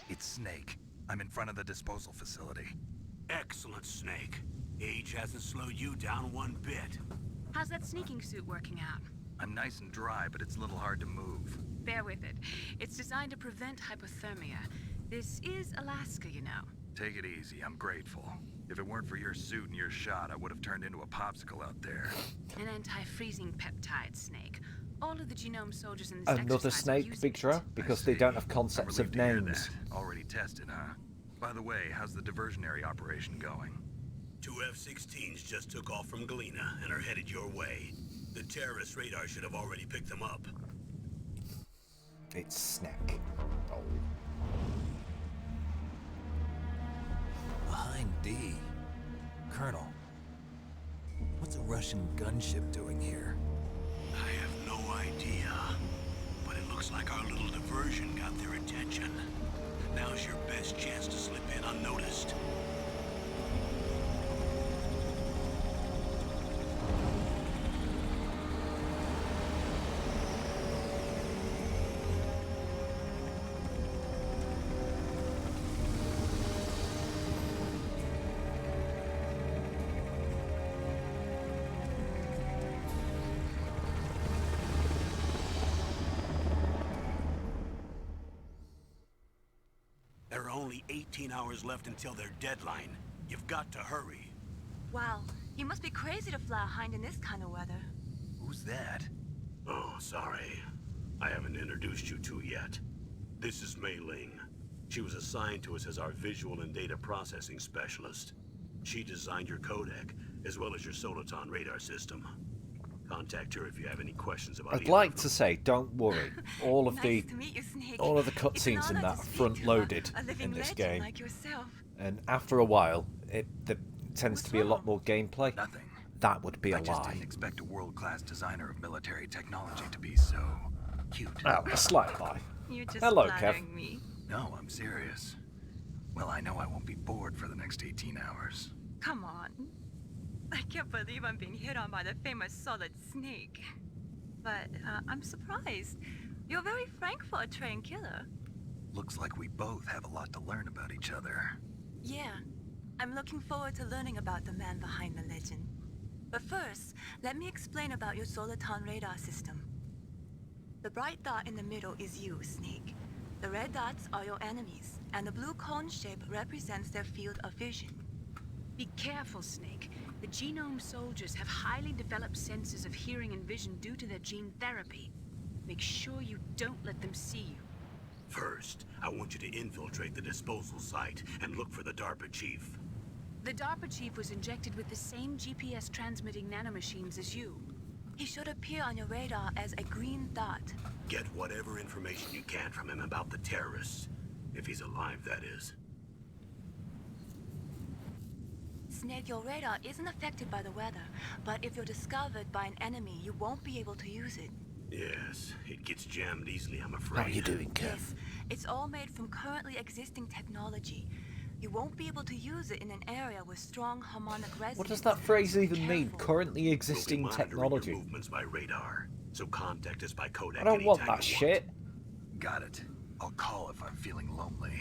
It's Snake. I'm in front of the disposal facility. Excellent, Snake. Age hasn't slowed you down one bit. How's that sneaking suit working out? I'm nice and dry, but it's a little hard to move. Bear with it. It's designed to prevent hypothermia. This is Alaska, you know. Take it easy, I'm grateful. If it weren't for your suit and your shot, I would have turned into a popsicle out there. An anti-freezing peptide, Snake. All of the genome soldiers in this Another exercise are snake, using Big Joe, it. because I they don't see. have concepts I'm of relieved to hear names. that. Already tested, huh? By the way, how's the diversionary operation going? 2 F-16s just took off from Galena and are headed your way. The terrorist radar should have already picked them up. It's Snake. Oh. Behind D. Colonel, what's a Russian gunship doing here? I have no idea, but it looks like our little diversion got their attention. Now's your best chance to slip in unnoticed. There are only 18 hours left until their deadline. You've got to hurry. Wow, you must be crazy to fly a hind in this kind of weather. Who's that? Oh, sorry. I haven't introduced you to yet. This is Mei Ling. She was assigned to us as our visual and data processing specialist. She designed your codec, as well as your Soliton radar system. Contact her if you have any questions about I'd like to say, don't worry. All of Nice the to meet you, Snake. all of the It's an cutscenes in honor that to speak front to loaded a living in this legend game, like yourself. and after a while, there tends What's to be a lot wrong? more gameplay. Nothing. That would be a I just lie. didn't expect a world-class designer of military technology to be so cute. Oh, a slight lie. You're just Hello, Kev. flattering me. No, I'm serious. Well, I know I won't be bored for the next 18 hours. Come on. I can't believe I'm being hit on by the famous Solid Snake. But I'm surprised. You're very frank for a trained killer. Looks like we both have a lot to learn about each other. Yeah, I'm looking forward to learning about the man behind the legend. But first, let me explain about your Soliton radar system. The bright dot in the middle is you, Snake. The red dots are your enemies, and the blue cone shape represents their field of vision. Be careful, Snake. The genome soldiers have highly developed senses of hearing and vision due to their gene therapy. Make sure you don't let them see you. First, I want you to infiltrate the disposal site and look for the DARPA chief. The DARPA chief was injected with the same GPS transmitting nanomachines as you. He should appear on your radar as a green dot. Get whatever information you can from him about the terrorists. If he's alive, that is. Snake, your radar isn't affected by the weather, but if you're discovered by an enemy, you won't be able to use it. Yes, it gets jammed easily, I'm afraid. How are you doing, Kev? Yes, it's all made from currently existing technology. You won't be able to use it in an area with strong harmonic resonance. What does that phrase even mean? Careful. Currently We'll be existing monitoring technology. your movements by radar, so contact us by codec I don't want anytime that you shit. Got it. I'll call if I'm feeling lonely.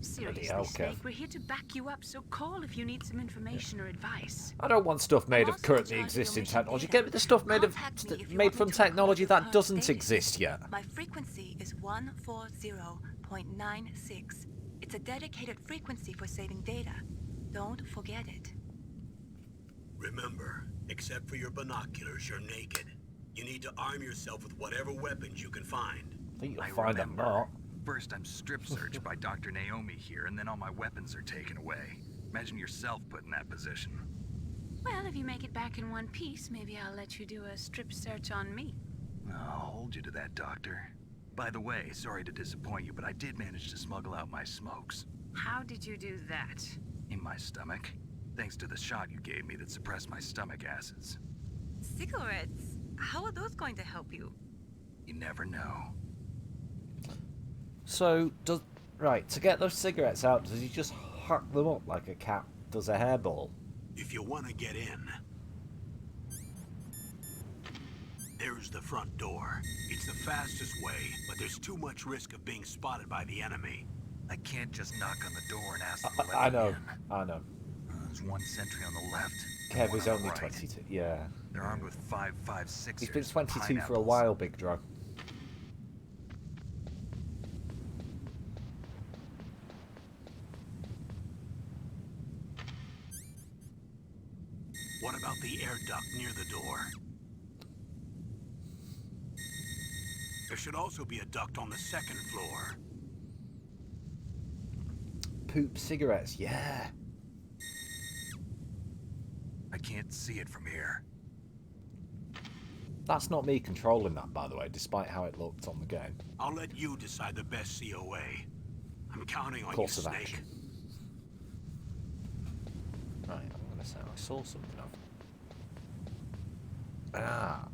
Seriously, hell, Snake, Kev. we're here to back you up, so call if you need some information or advice. I don't want stuff made I'm of also currently in charge of your existing mission technology. data. Get me the stuff made of Contact me if you made want me from to record technology your that current doesn't status. exist yet. My frequency is 140.96. It's a dedicated frequency for saving data. Don't forget it. Remember, except for your binoculars, you're naked. You need to arm yourself with whatever weapons you can find. I think you'll I find I'm remember. not. First, I'm strip searched by Dr. Naomi here, and then all my weapons are taken away. Imagine yourself put in that position. Well, if you make it back in one piece, maybe I'll let you do a strip search on me. I'll hold you to that, Doctor. By the way, sorry to disappoint you, but I did manage to smuggle out my smokes. How did you do that? In my stomach. Thanks to the shot you gave me that suppressed my stomach acids. Cigarettes? How are those going to help you? You never know. So, to get those cigarettes out, does he just hack them up like a cat does a hairball? If you want to get in, there's the front door. It's the fastest way, but there's too much risk of being spotted by the enemy. I can't just knock on the door and ask them to let I me know, in. I know. There's one sentry on the left. and Kev one is on the only right. 22. Yeah. They're armed with 5.56. He's been 22 for a while, Big Drug. What about the air duct near the door? There should also be a duct on the second floor. Poop cigarettes, yeah. I can't see it from here. That's not me controlling that, by the way, despite how it looked on the game. I'll let you decide the best COA. I'm counting on you, Course of Snake. action. Right, I'm gonna say I saw something of. Ah.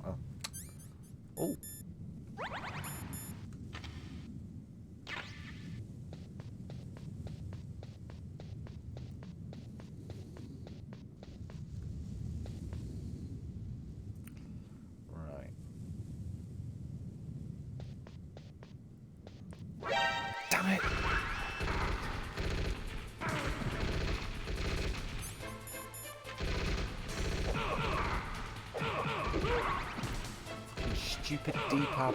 Oh. Right. Damn it! Stupid D-pad.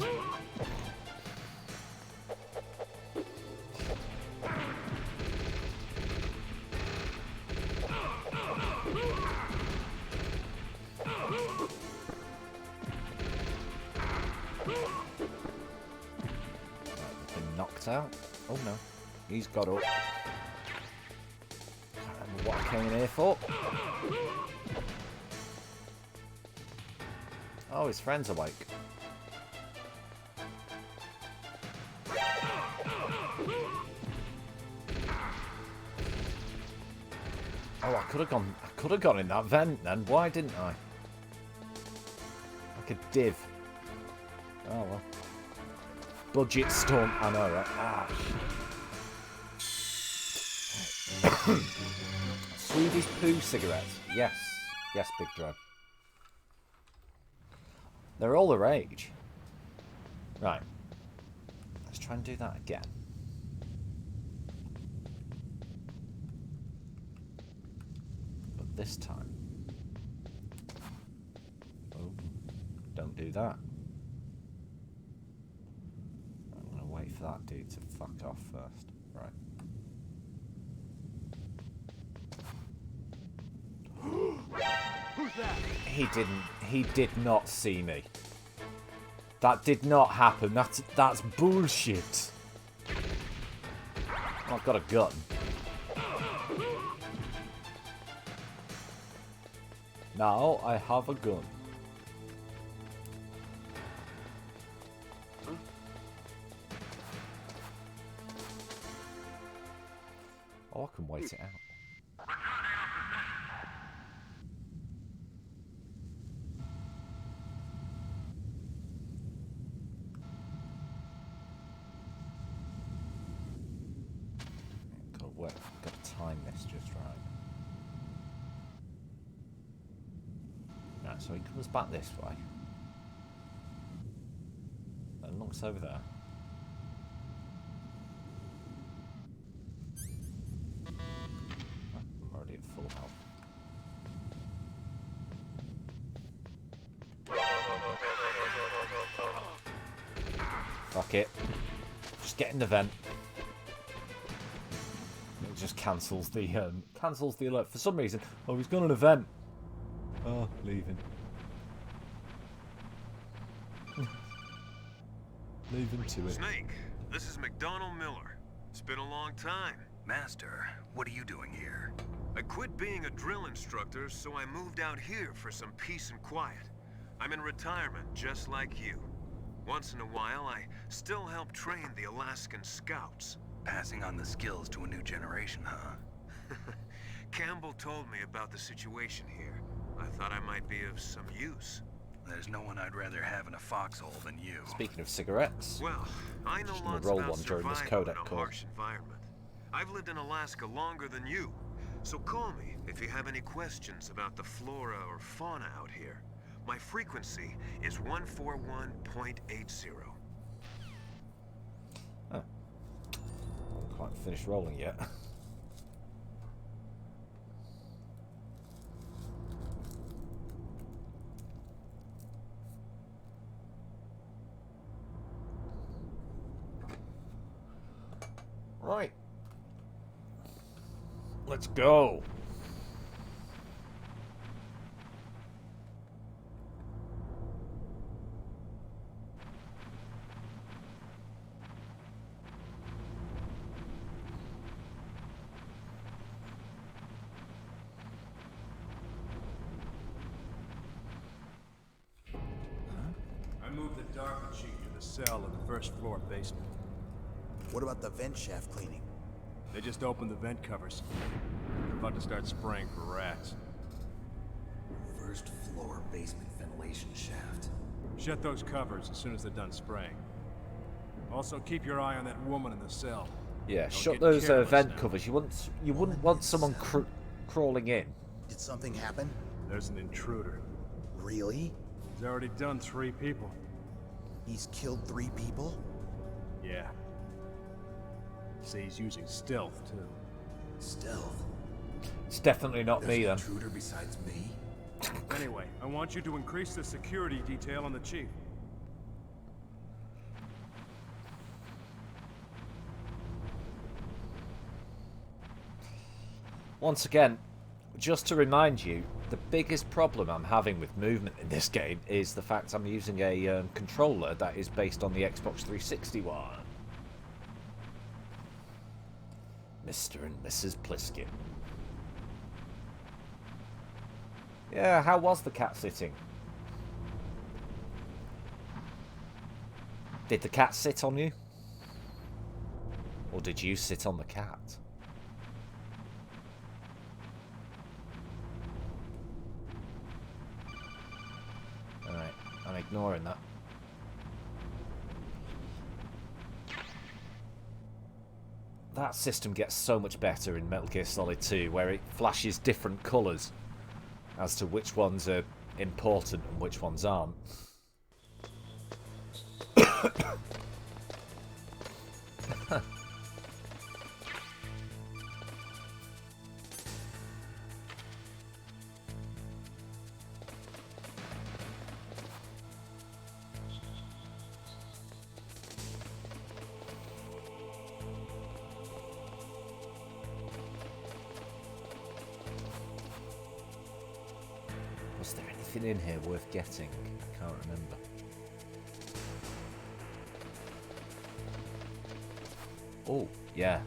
Been knocked out. Oh no, he's got up. Can't remember what I came in here for. Oh, his friend's awake. Oh, I could have gone in that vent then. Why didn't I? Like a div. Oh well. Budget storm. I know, right? Ah. Swedish poo cigarettes. Yes. Yes, Big Dro. They're all the rage. Right. Let's try and do that again. But this time. Oh, don't do that. I'm going to wait for that dude to fuck off first. Right. Who's that? He did not see me. That did not happen. That's bullshit. Oh, I've got a gun. Now I have a gun. Oh, I can wait it out. Got to time this just right. Right, so he comes back this way. And looks over there. I'm already at full health. Fuck it. Just get in the vent. It just cancels the alert for some reason. Oh, he's gone an event. Oh, leaving. Leaving to it. Snake, this is McDonald Miller. It's been a long time. Master, what are you doing here? I quit being a drill instructor, so I moved out here for some peace and quiet. I'm in retirement, just like you. Once in a while, I still help train the Alaskan Scouts. Passing on the skills to a new generation, huh? Campbell told me about the situation here. I thought I might be of some use. There's no one I'd rather have in a foxhole than you. Speaking of cigarettes. Well, I know Just gonna lots roll about one during this survival codec in a call. harsh environment. I've lived in Alaska longer than you, so call me if you have any questions about the flora or fauna out here. My frequency is 141.80. Oh. I haven't quite finished rolling yet. Right. Let's go. Dark Chief to the cell in the first floor basement. What about the vent shaft cleaning? They just opened the vent covers. They're about to start spraying for rats. First floor basement ventilation shaft. Shut those covers as soon as they're done spraying. Also, keep your eye on that woman in the cell. Yeah, Don't shut get those careless vent now. covers. You wouldn't want someone crawling in. Did something happen? There's an intruder. Really? He's already done 3 people. He's killed 3 people? Yeah. Say he's using stealth, too. Stealth? It's definitely not There's me an then. intruder besides me? Anyway, I want you to increase the security detail on the Chief. Once again, just to remind you, the biggest problem I'm having with movement in this game is the fact I'm using a controller that is based on the Xbox 360 one. Mr. and Mrs. Pliskin. Yeah, how was the cat sitting? Did the cat sit on you? Or did you sit on the cat? Alright, I'm ignoring that. That system gets so much better in Metal Gear Solid 2, where it flashes different colours as to which ones are important and which ones aren't. Was there anything in here worth getting? I can't remember. Oh, yeah.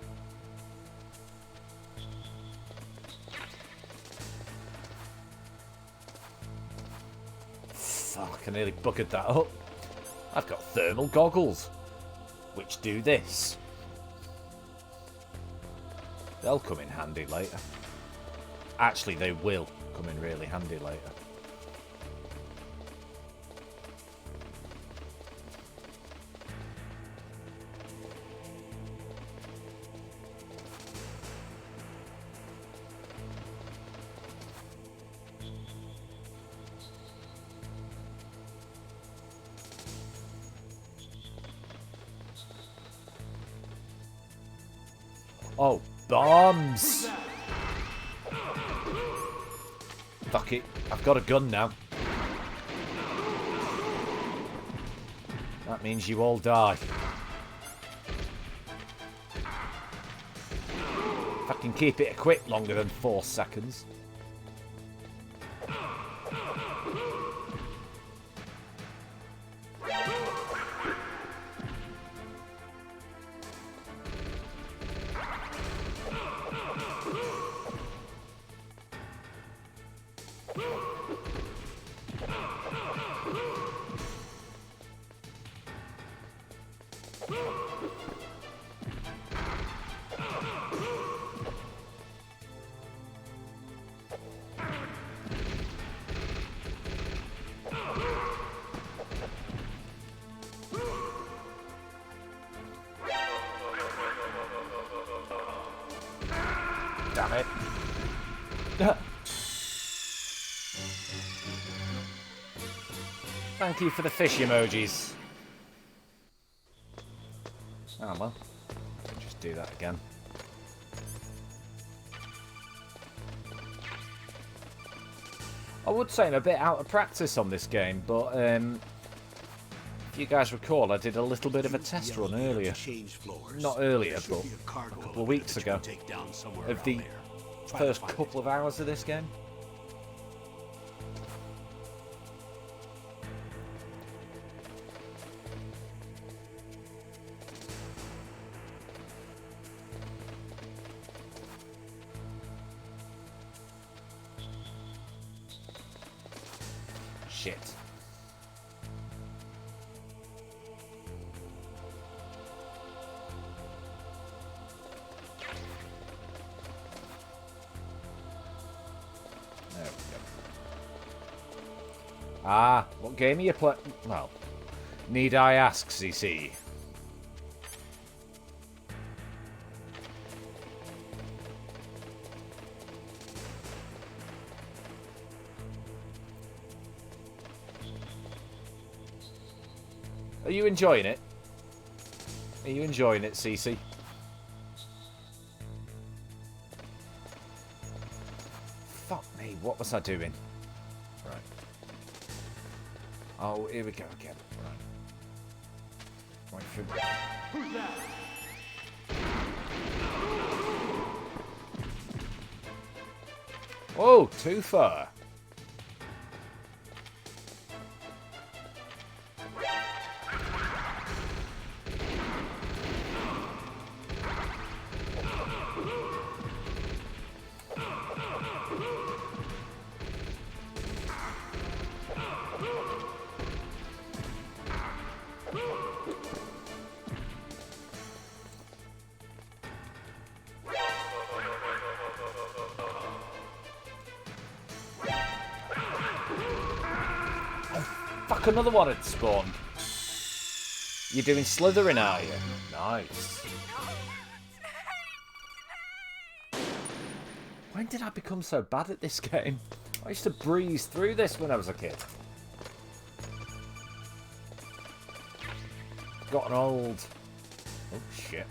Fuck, I nearly buggered that up. I've got thermal goggles, which do this. They'll come in handy later. Actually, they will come in really handy later. Oh, bombs! Fuck it, I've got a gun now. That means you all die. If I can keep it equipped longer than 4 seconds. Damn it. Thank you for the fish emojis. Oh well, I'll just do that again. I would say I'm a bit out of practice on this game, but if you guys recall, I did a little bit of a test run earlier. Not earlier, but a couple of weeks ago. Of the first couple of hours of this game. Shit. Ah, what game are you playing? Well, need I ask, CC? Are you enjoying it? Are you enjoying it, CC? Fuck me, what was I doing? Right. Oh, here we go again. Right. Wait for... Who's that? Oh, too far. Fuck, another one had spawned. You're doing slithering, are you? Nice. When did I become so bad at this game? I used to breeze through this when I was a kid. Gotten old. Oh, shit.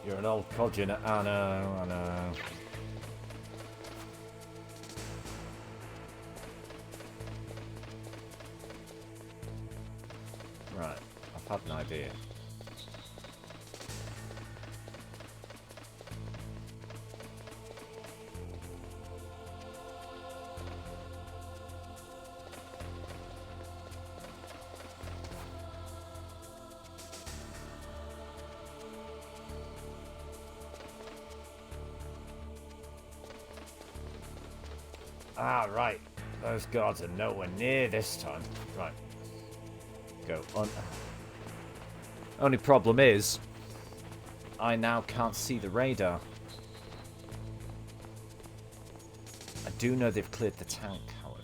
You're an old codger. I know, I know. Right, I've had an idea. Ah, right. Those guards are nowhere near this time. Right. Go on. Only problem is, I now can't see the radar. I do know they've cleared the tank, however.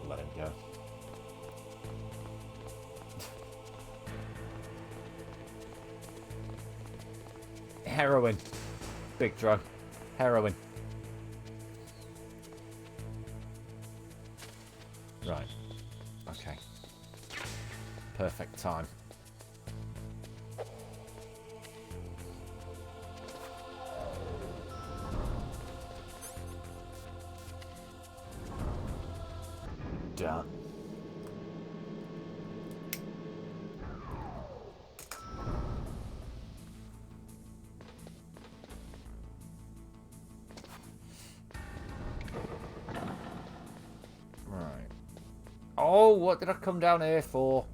Let him go. Heroin. Big drug. Heroin. Right. Okay. Perfect time. Done. Right. Oh, what did I come down here for?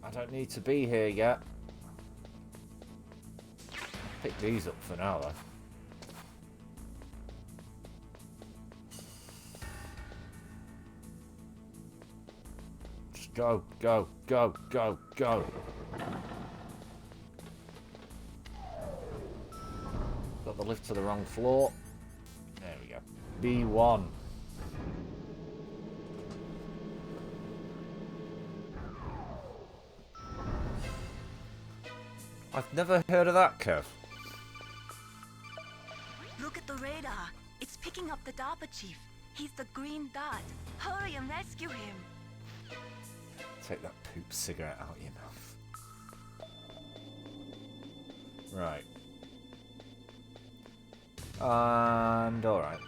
I don't need to be here yet. Pick these up for now, though. Just go, go, go, go, go. Got the lift to the wrong floor. There we go. B1. I've never heard of that, Kev. Look at the radar. It's picking up the DARPA chief. He's the green dot. Hurry and rescue him. Take that poop cigarette out of your mouth. Right. And alright.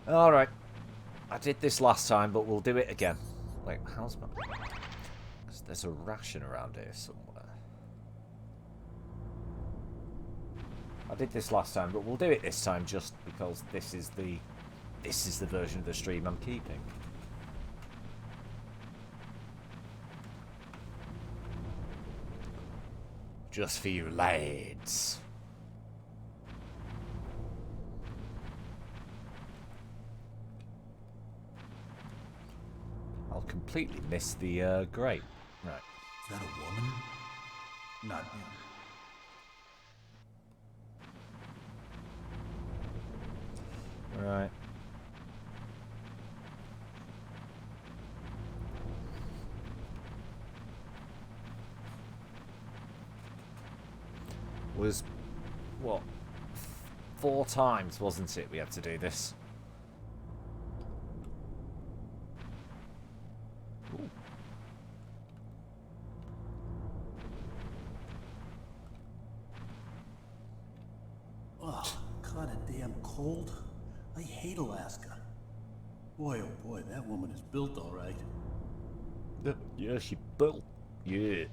Alright. I did this last time, but we'll do it again. Wait, how's my... 'Cause there's a ration around here somewhere. I did this last time, but we'll do it this time just because this is the version of the stream I'm keeping. Just for you lads. I'll completely miss the grate. Right. Is that a woman? Not him. Right. Was what 4 times, wasn't it? We had to do this. Ooh. Oh, kinda damn cold. I hate Alaska. Boy, oh boy, that woman is built all right. Yeah, she built. Yeah.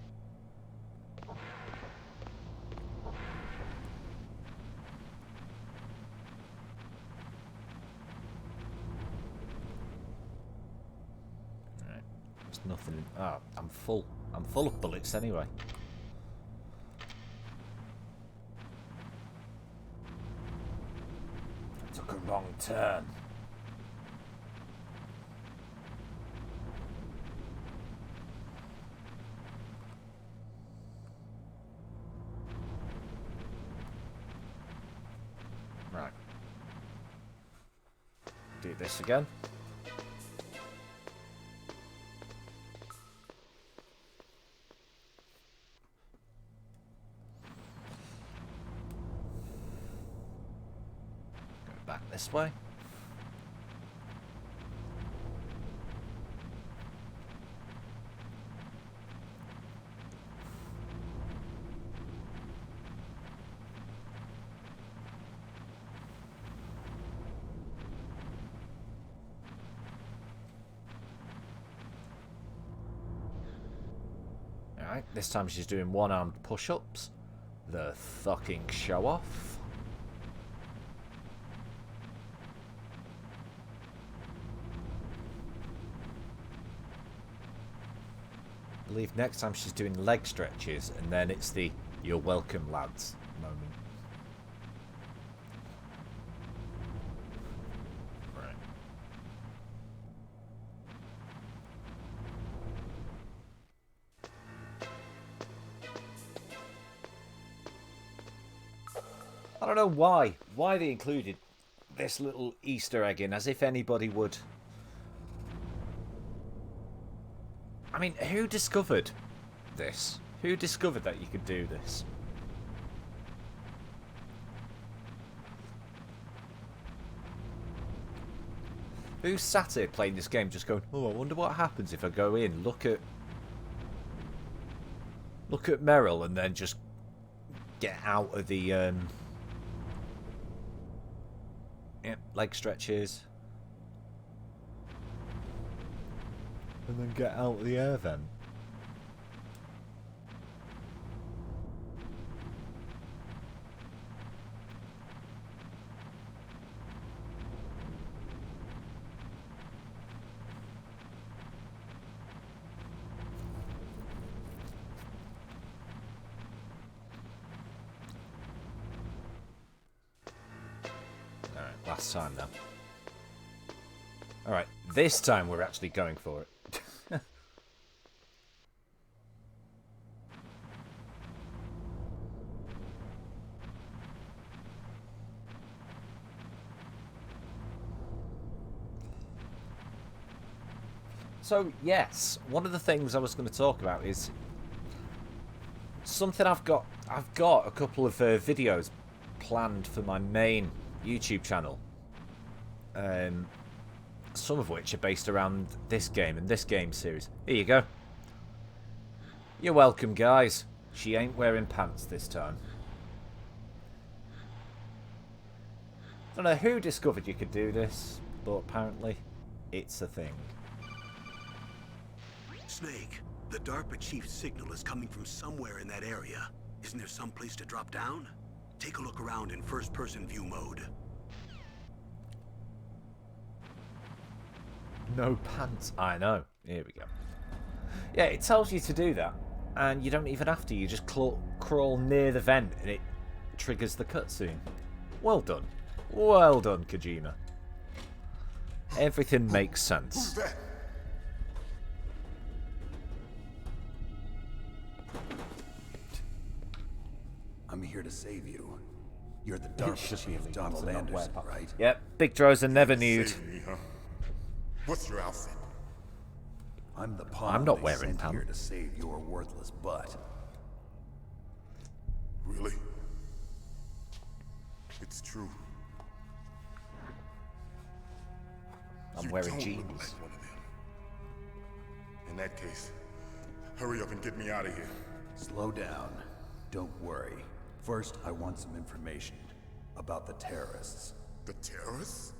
Right. There's nothing. Ah, I'm full. I'm full of bullets anyway. I took a wrong turn. Right. Do this again. Go back this way. Alright, this time she's doing one-armed push-ups. The fucking show-off. I believe next time she's doing leg stretches, and then it's the "you're welcome, lads" moment. Right. I don't know why they included this little Easter egg in, as if anybody would. I mean, who discovered this? Who discovered that you could do this? Who sat here playing this game just going, oh, I wonder what happens if I go in, look at Meryl, and then just get out of the leg stretches. And then get out of the air vent. Alright, last time now. Alright, this time we're actually going for it. So yes, one of the things I was going to talk about is something I've got a couple of videos planned for my main YouTube channel. Some of which are based around this game and this game series. Here you go. You're welcome, guys. She ain't wearing pants this time. I don't know who discovered you could do this. but apparently it's a thing. Snake, the DARPA chief's signal is coming from somewhere in that area. Isn't there some place to drop down? Take a look around in first-person view mode. No pants. I know. Here we go. Yeah, it tells you to do that. And you don't even have to. You just crawl near the vent and it triggers the cutscene. Well done. Well done, Kojima. Everything makes sense. Who's that? I'm here to save you. You're the DARPA chief, Donald Anderson, right? Yep, big drones are never nude. Save me, huh? What's your outfit? I'm the pawn I'm not they wearing sent pants. here to save your worthless butt. Really? It's true. I'm You wearing don't jeans. look like one of them. In that case, hurry up and get me out of here. Slow down. Don't worry. First, I want some information about the terrorists. The terrorists?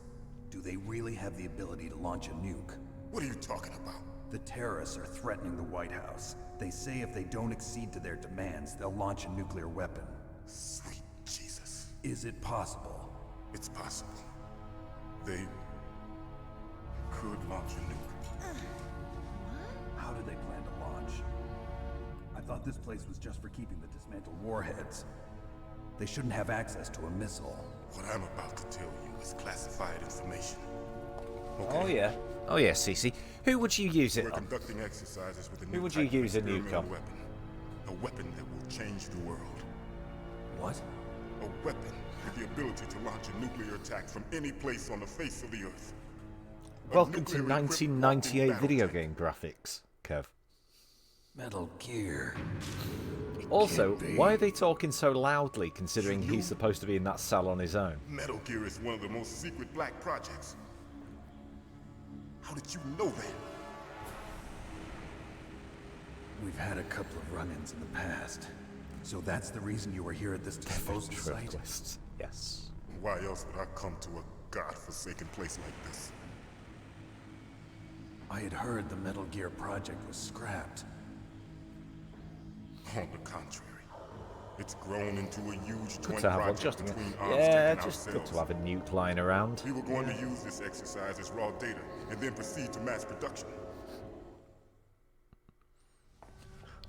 Do they really have the ability to launch a nuke? What are you talking about? The terrorists are threatening the White House. They say if they don't accede to their demands, they'll launch a nuclear weapon. Sweet Jesus. Is it possible? It's possible. They could launch a nuke. How do they plan to launch? I thought this place was just for keeping the dismantled warheads. They shouldn't have access to a missile. What I'm about to tell you is classified information. Okay? Oh yeah. Oh yeah, Cece. Who would you use We're it on? conducting exercises with a Who new would you type of use a nuke experimental on? weapon. A weapon that will change the world. What? A weapon with the ability to launch a nuclear attack from any place on the face of the Earth. A Welcome to nuclear-equipped 1998 walking video battle game graphics, Kev. Metal Gear. Also, why are they talking so loudly considering he's supposed to be in that cell on his own? tank. Metal Gear is one of the most secret black projects. How did you know that? We've had a couple of run-ins in the past. So that's the reason you were here at this disposal site? Twists. Yes. Why else would I come to a godforsaken place like this? I had heard the Metal Gear project was scrapped. On the contrary, it's grown into a huge Good joint to have one, project just between yeah, Armstrong and just good ourselves. to have a nuke lying around. We were going to use this exercise as raw data and then proceed to mass production.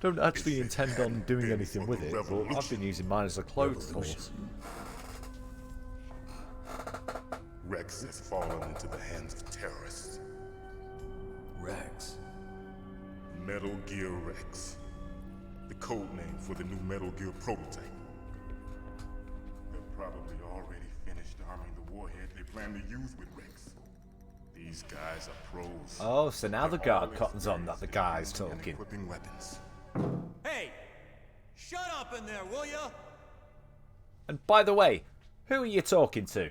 Don't actually If it intend on hadn't doing been anything for with the it, but I've revolution. been using mine as a clothes horse. Rex has fallen into the hands of terrorists. Rex. Metal Gear Rex. The code name for the new Metal Gear prototype. They're probably already finished arming the warhead they plan to use with Rex. These guys are pros. Oh, so now the They're guard all cotton's on that the guy's experienced in talking. equipping weapons. Hey! Shut up in there, will ya? And by the way, who are you talking to?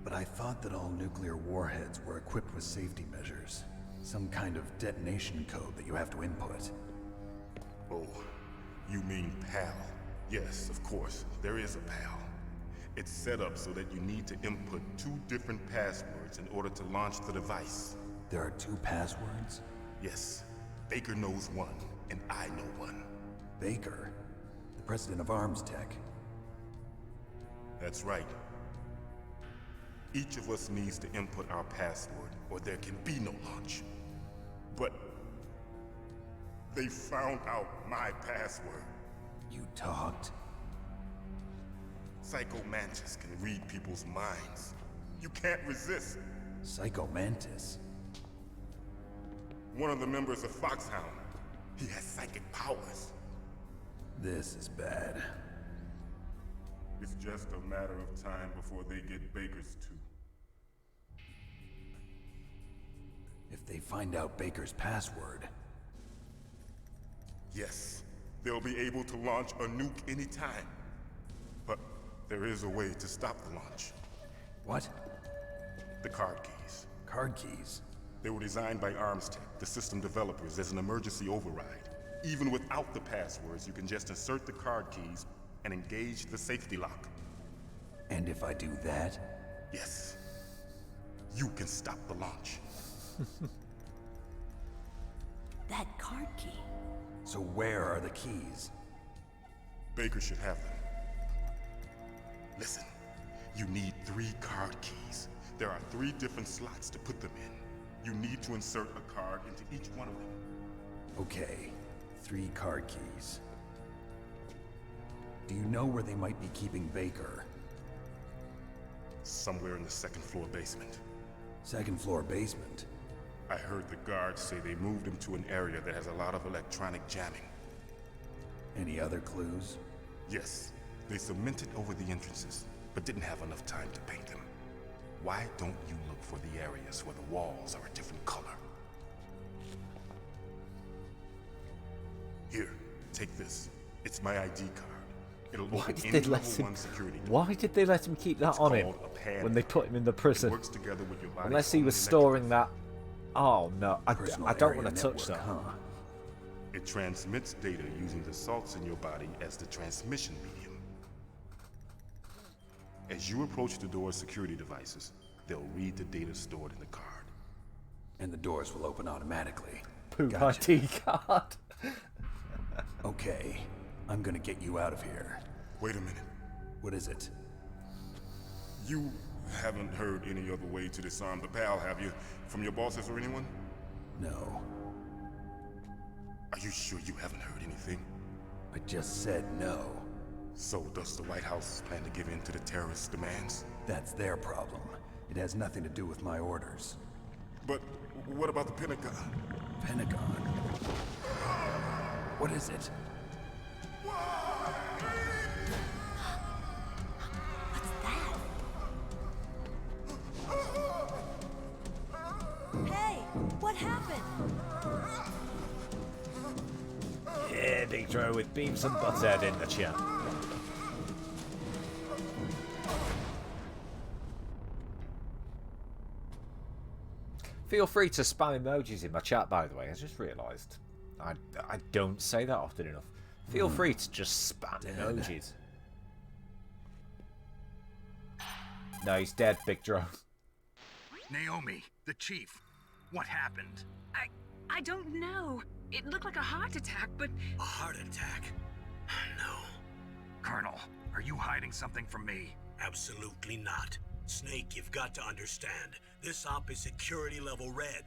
But I thought that all nuclear warheads were equipped with safety measures. Some kind of detonation code that you have to input. Oh, you mean PAL? Yes, of course, there is a PAL. It's set up so that you need to input 2 different passwords in order to launch the device. There are 2 passwords? Yes, Baker knows one, and I know one. Baker, the president of Arms Tech. That's right. Each of us needs to input our password, or there can be no launch. But they found out my password. You talked? Psycho Mantis can read people's minds. You can't resist. Psycho Mantis? One of the members of Foxhound. He has psychic powers. This is bad. It's just a matter of time before they get Baker's too. If they find out Baker's password... Yes, they'll be able to launch a nuke anytime. But there is a way to stop the launch. What? The card keys. Card keys? They were designed by Arms Tech, the system developers, as an emergency override. Even without the passwords, you can just insert the card keys and engage the safety lock. And if I do that? Yes. You can stop the launch. That card key. So where are the keys? Baker should have them. Listen, you need 3 card keys. There are 3 different slots to put them in. You need to insert a card into each one of them. Okay, 3 card keys. Do you know where they might be keeping Baker? Somewhere in the 2nd floor basement. 2nd floor basement? I heard the guards say they moved him to an area that has a lot of electronic jamming. Any other clues? Yes, they cemented over the entrances, but didn't have enough time to paint them. Why don't you look for the areas where the walls are a different color? Here, take this. It's my ID card. It'll open any level 1 security door. Why did they let him keep that on him when they put him in the prison? It works together with your body's Unless he own was storing that. Oh no, I don't want to touch that. Huh? It transmits data using the salts in your body as the transmission medium. As you approach the door's security devices, they'll read the data stored in the card. And the doors will open automatically. Poop Gotcha. ID card. Okay, I'm gonna get you out of here. Wait a minute. What is it? You haven't heard any other way to disarm the PAL, have you? From your bosses or anyone? No. Are you sure you haven't heard anything? I just said no. So does the White House plan to give in to the terrorists' demands? That's their problem. It has nothing to do with my orders. But what about the Pentagon? Pentagon? What is it? What's that? Hey, what happened? Yeah, Big Joe with Beavis and Butthead in the chat. Feel free to spam emojis in my chat, by the way. I just realised. I don't say that often enough. Feel free to just spam emojis. No, he's dead, Big Joe. Naomi, the chief. What happened? I don't know. It looked like a heart attack, but... A heart attack? No. Colonel, are you hiding something from me? Absolutely not. Snake, you've got to understand. This op is security level red.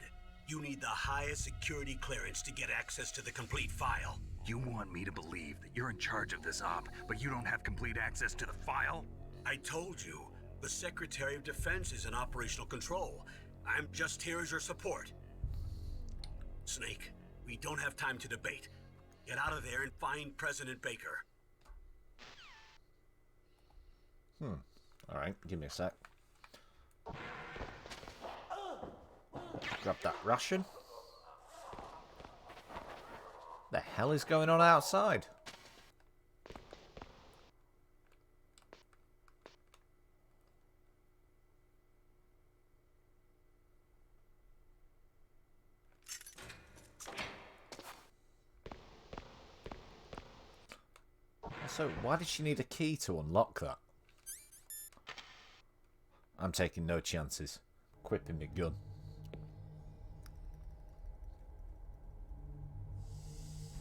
You need the highest security clearance to get access to the complete file. You want me to believe that you're in charge of this op, but you don't have complete access to the file? I told you, the Secretary of Defense is in operational control. I'm just here as your support. Snake, we don't have time to debate. Get out of there and find President Baker. Alright, give me a sec. Grab that ration. The hell is going on outside? So, why did she need a key to unlock that? I'm taking no chances. Equipping my gun.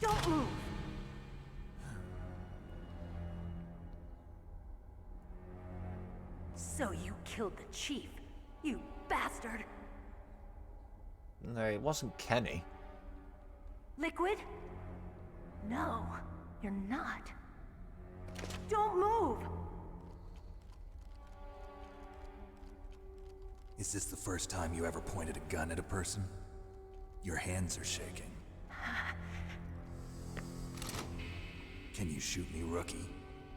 Don't move! So you killed the chief, you bastard! No, it wasn't Kenny. Liquid? No, you're not. Don't move! Is this the first time you ever pointed a gun at a person? Your hands are shaking. Can you shoot me, rookie?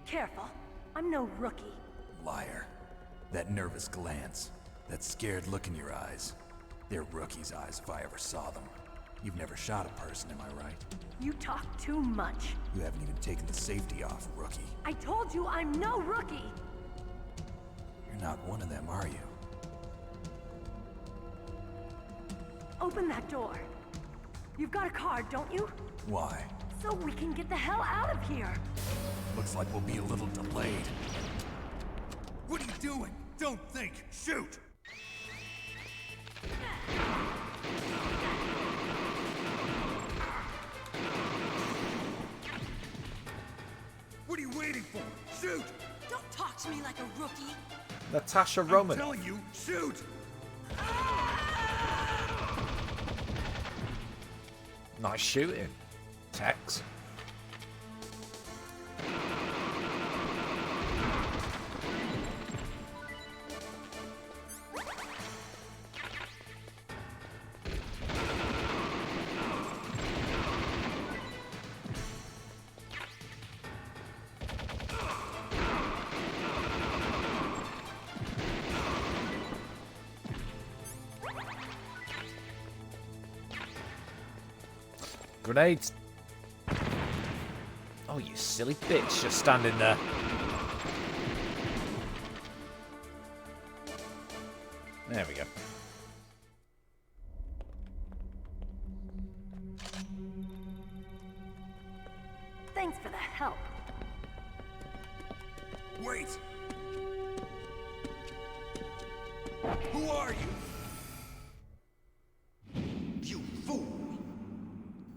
Careful, I'm no rookie. Liar. That nervous glance, that scared look in your eyes. They're rookie's eyes if I ever saw them. You've never shot a person, am I right? You talk too much. You haven't even taken the safety off, rookie. I told you I'm no rookie! You're not one of them, are you? Open that door. You've got a card, don't you? Why? So we can get the hell out of here. Looks like we'll be a little delayed. What are you doing? Don't think! Shoot! What are you waiting for? Shoot! Don't talk to me like a rookie. Natasha Roman. I'm telling you, shoot! Nice shooting, Tex. Grenades. Oh, you silly bitch, just standing there. There we go. Thanks for the help. Wait! Who are you? You fool!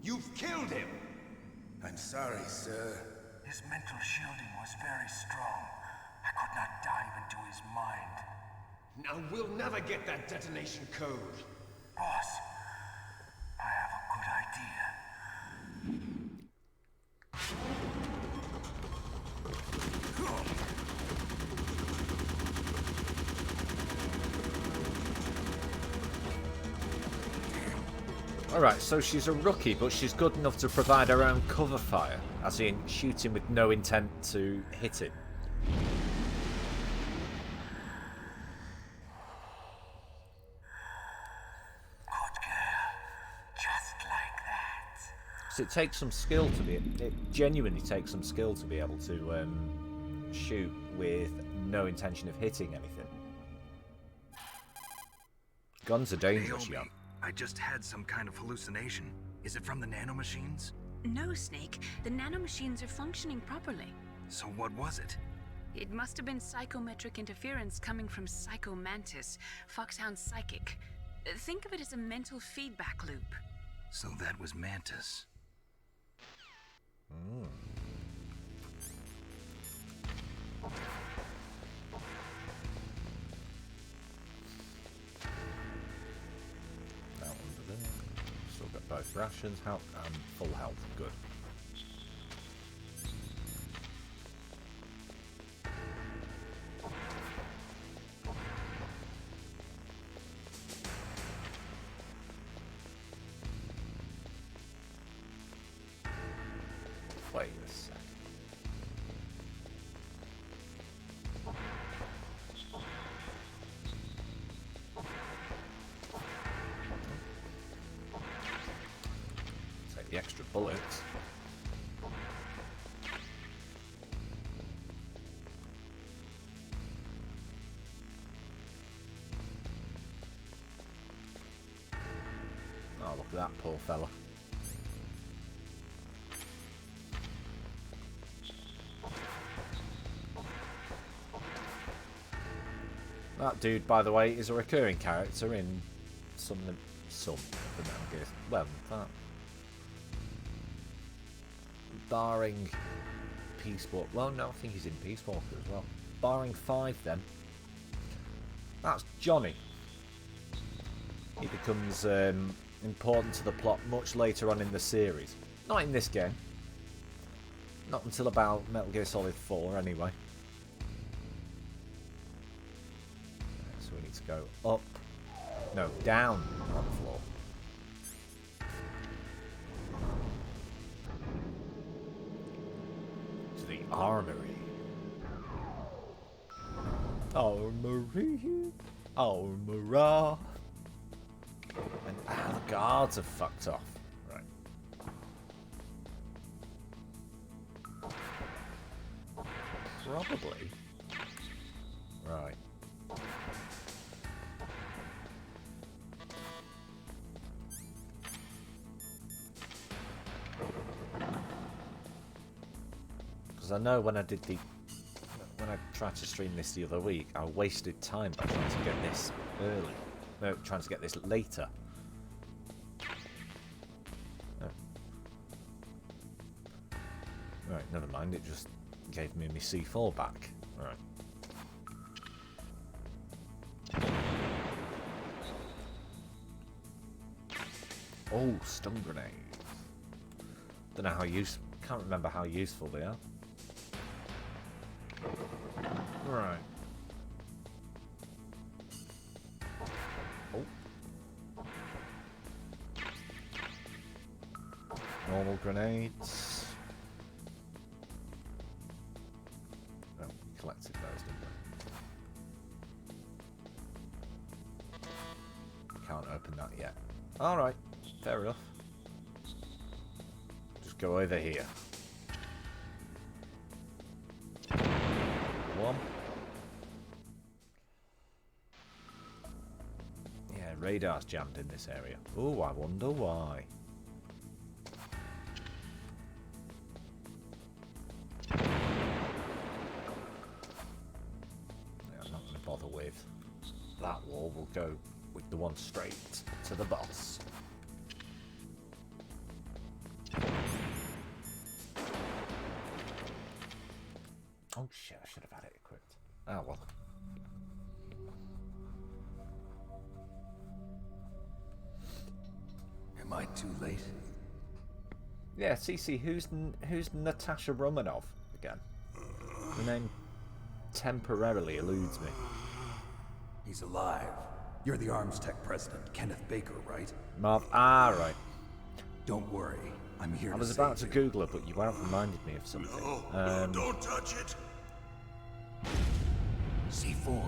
You've killed him! I'm sorry, sir. His mental shielding was very strong. I could not dive into his mind. Now we'll never get that detonation code. Boss, I have a good idea. Alright, so she's a rookie, but she's good enough to provide her own cover fire, as in shooting with no intent to hit it. Good girl. Just like that. So it takes some skill to be... It genuinely takes some skill to be able to shoot with no intention of hitting anything. Guns are dangerous, Naomi, I just had some kind of hallucination. Is it from the nanomachines? No, Snake. The nanomachines are functioning properly. So what was it? It must have been psychometric interference coming from Psycho Mantis, Foxhound's psychic. Think of it as a mental feedback loop. So that was Mantis. Still got both rations, health, and full health. Good. Wait a sec. Take the extra bullets. Oh, look at that poor fella. That dude, by the way, is a recurring character in some of the Metal Gear. Well, that barring Peace Walker. Well, no, I think he's in Peace Walker as well. Barring 5, then that's Johnny. He becomes important to the plot much later on in the series. Not in this game. Not until about Metal Gear Solid 4, anyway. So we need to go up. No, down on the floor. To the armory. Armory. Armora. And the guards have fucked off. Right. Probably. Right. Because I know when I tried to stream this the other week, I wasted time by trying to get this early. No, trying to get this later. Oh. Right, never mind. It just gave me my C4 back. Right. Oh, stun grenades. Don't know how useful. Can't remember how useful they are. Right. Oh. Normal grenades. Oh, collected those, didn't we? Can't open that yet. Alright, fair enough. Just go over here. One. Yeah, radar's jammed in this area. Oh, I wonder why. Yeah, I'm not going to bother with that wall. We'll go with the one straight to the boss. Oh shit, I should have had it equipped. Oh well. Am I too late? Yeah, CC, who's Natasha Romanov again? The name temporarily eludes me. He's alive. You're the Arms Tech president, Kenneth Baker, right? Marv, right. Don't worry, I'm here to I was save about to you. Google it, but you haven't reminded me of something. No, don't touch it. C4.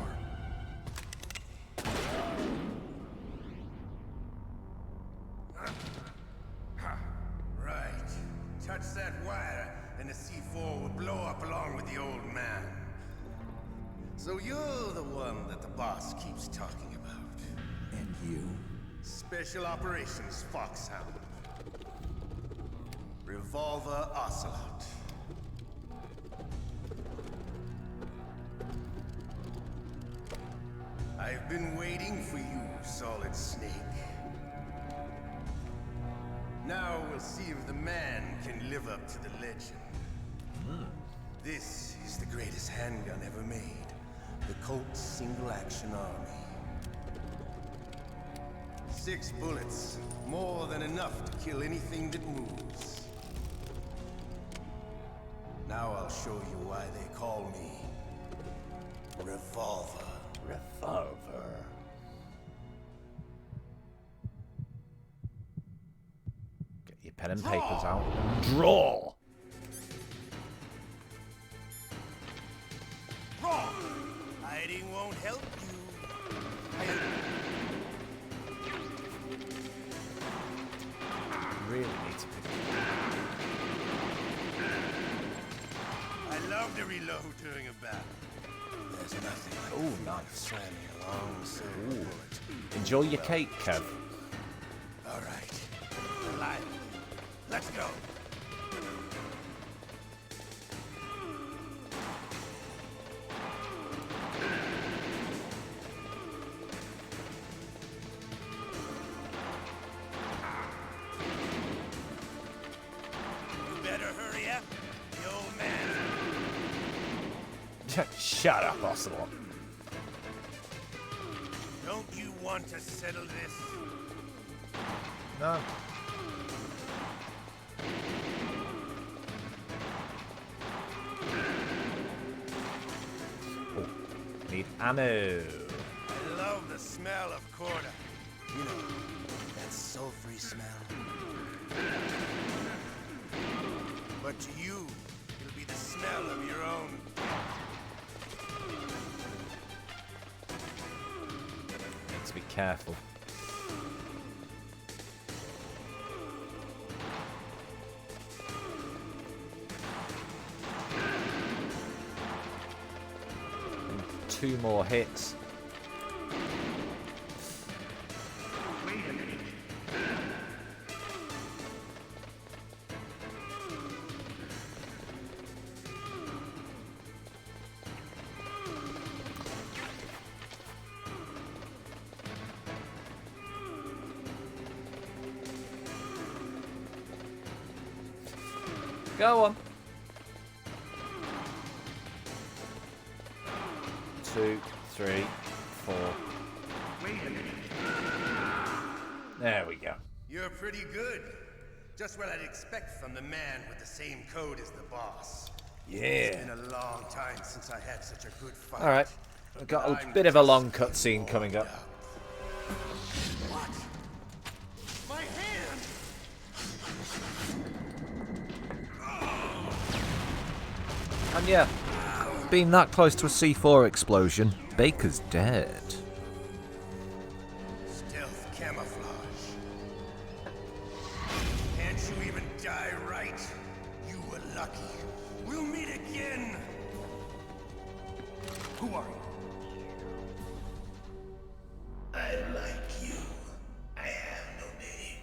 Right. Touch that wire, and the C4 will blow up along with the old man. So you're the one that the boss keeps talking about. And you? Special Operations Foxhound. Revolver Ocelot. I've been waiting for you, Solid Snake. Now we'll see if the man can live up to the legend. This is the greatest handgun ever made. The Colt Single Action Army. 6 bullets, more than enough to kill anything that moves. Now I'll show you why they call me Revolver. Revolver. Get your pen and papers out and draw. Hiding won't help you. Really need to pick it I love to reload during a battle. There's nothing like nice. slamming a long silver bullet. Enjoy your cake, Kev. All right. Alive. Let's go. You better hurry up. The old man. Shut up, Ocelot. Don't you want to settle this? No. Oh, need ammo. I love the smell of quarter. You know, that sulfury smell. But to you, it'll be the smell of your own. Need to be careful. And 2 more hits. Wait a minute. Go on. 2, 3, 4. Wait a minute. There we go. You're pretty good. Just what I'd expect from the man with the same code as the boss. Yeah. It's been a long time since I had such a good fight. All right. We've got a bit of a long cutscene coming up. What? My hand! And yeah, being that close to a C4 explosion, Baker's dead. Stealth camouflage. Can't you even die right? You were lucky. We'll meet again. Who are you? I like you. I have no name.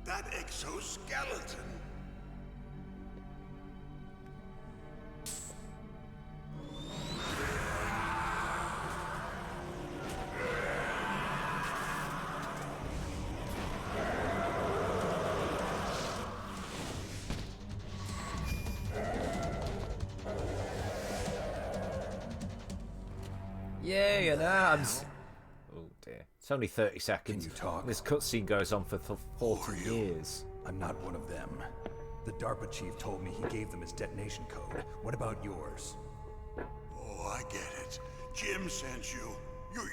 That exoskeleton. Yeah, you know, oh dear. It's only 30 seconds. Can you talk? This cutscene goes on for 40 years. I'm not one of them. The DARPA chief told me he gave them his detonation code. What about yours? Oh, I get it. Jim sent you.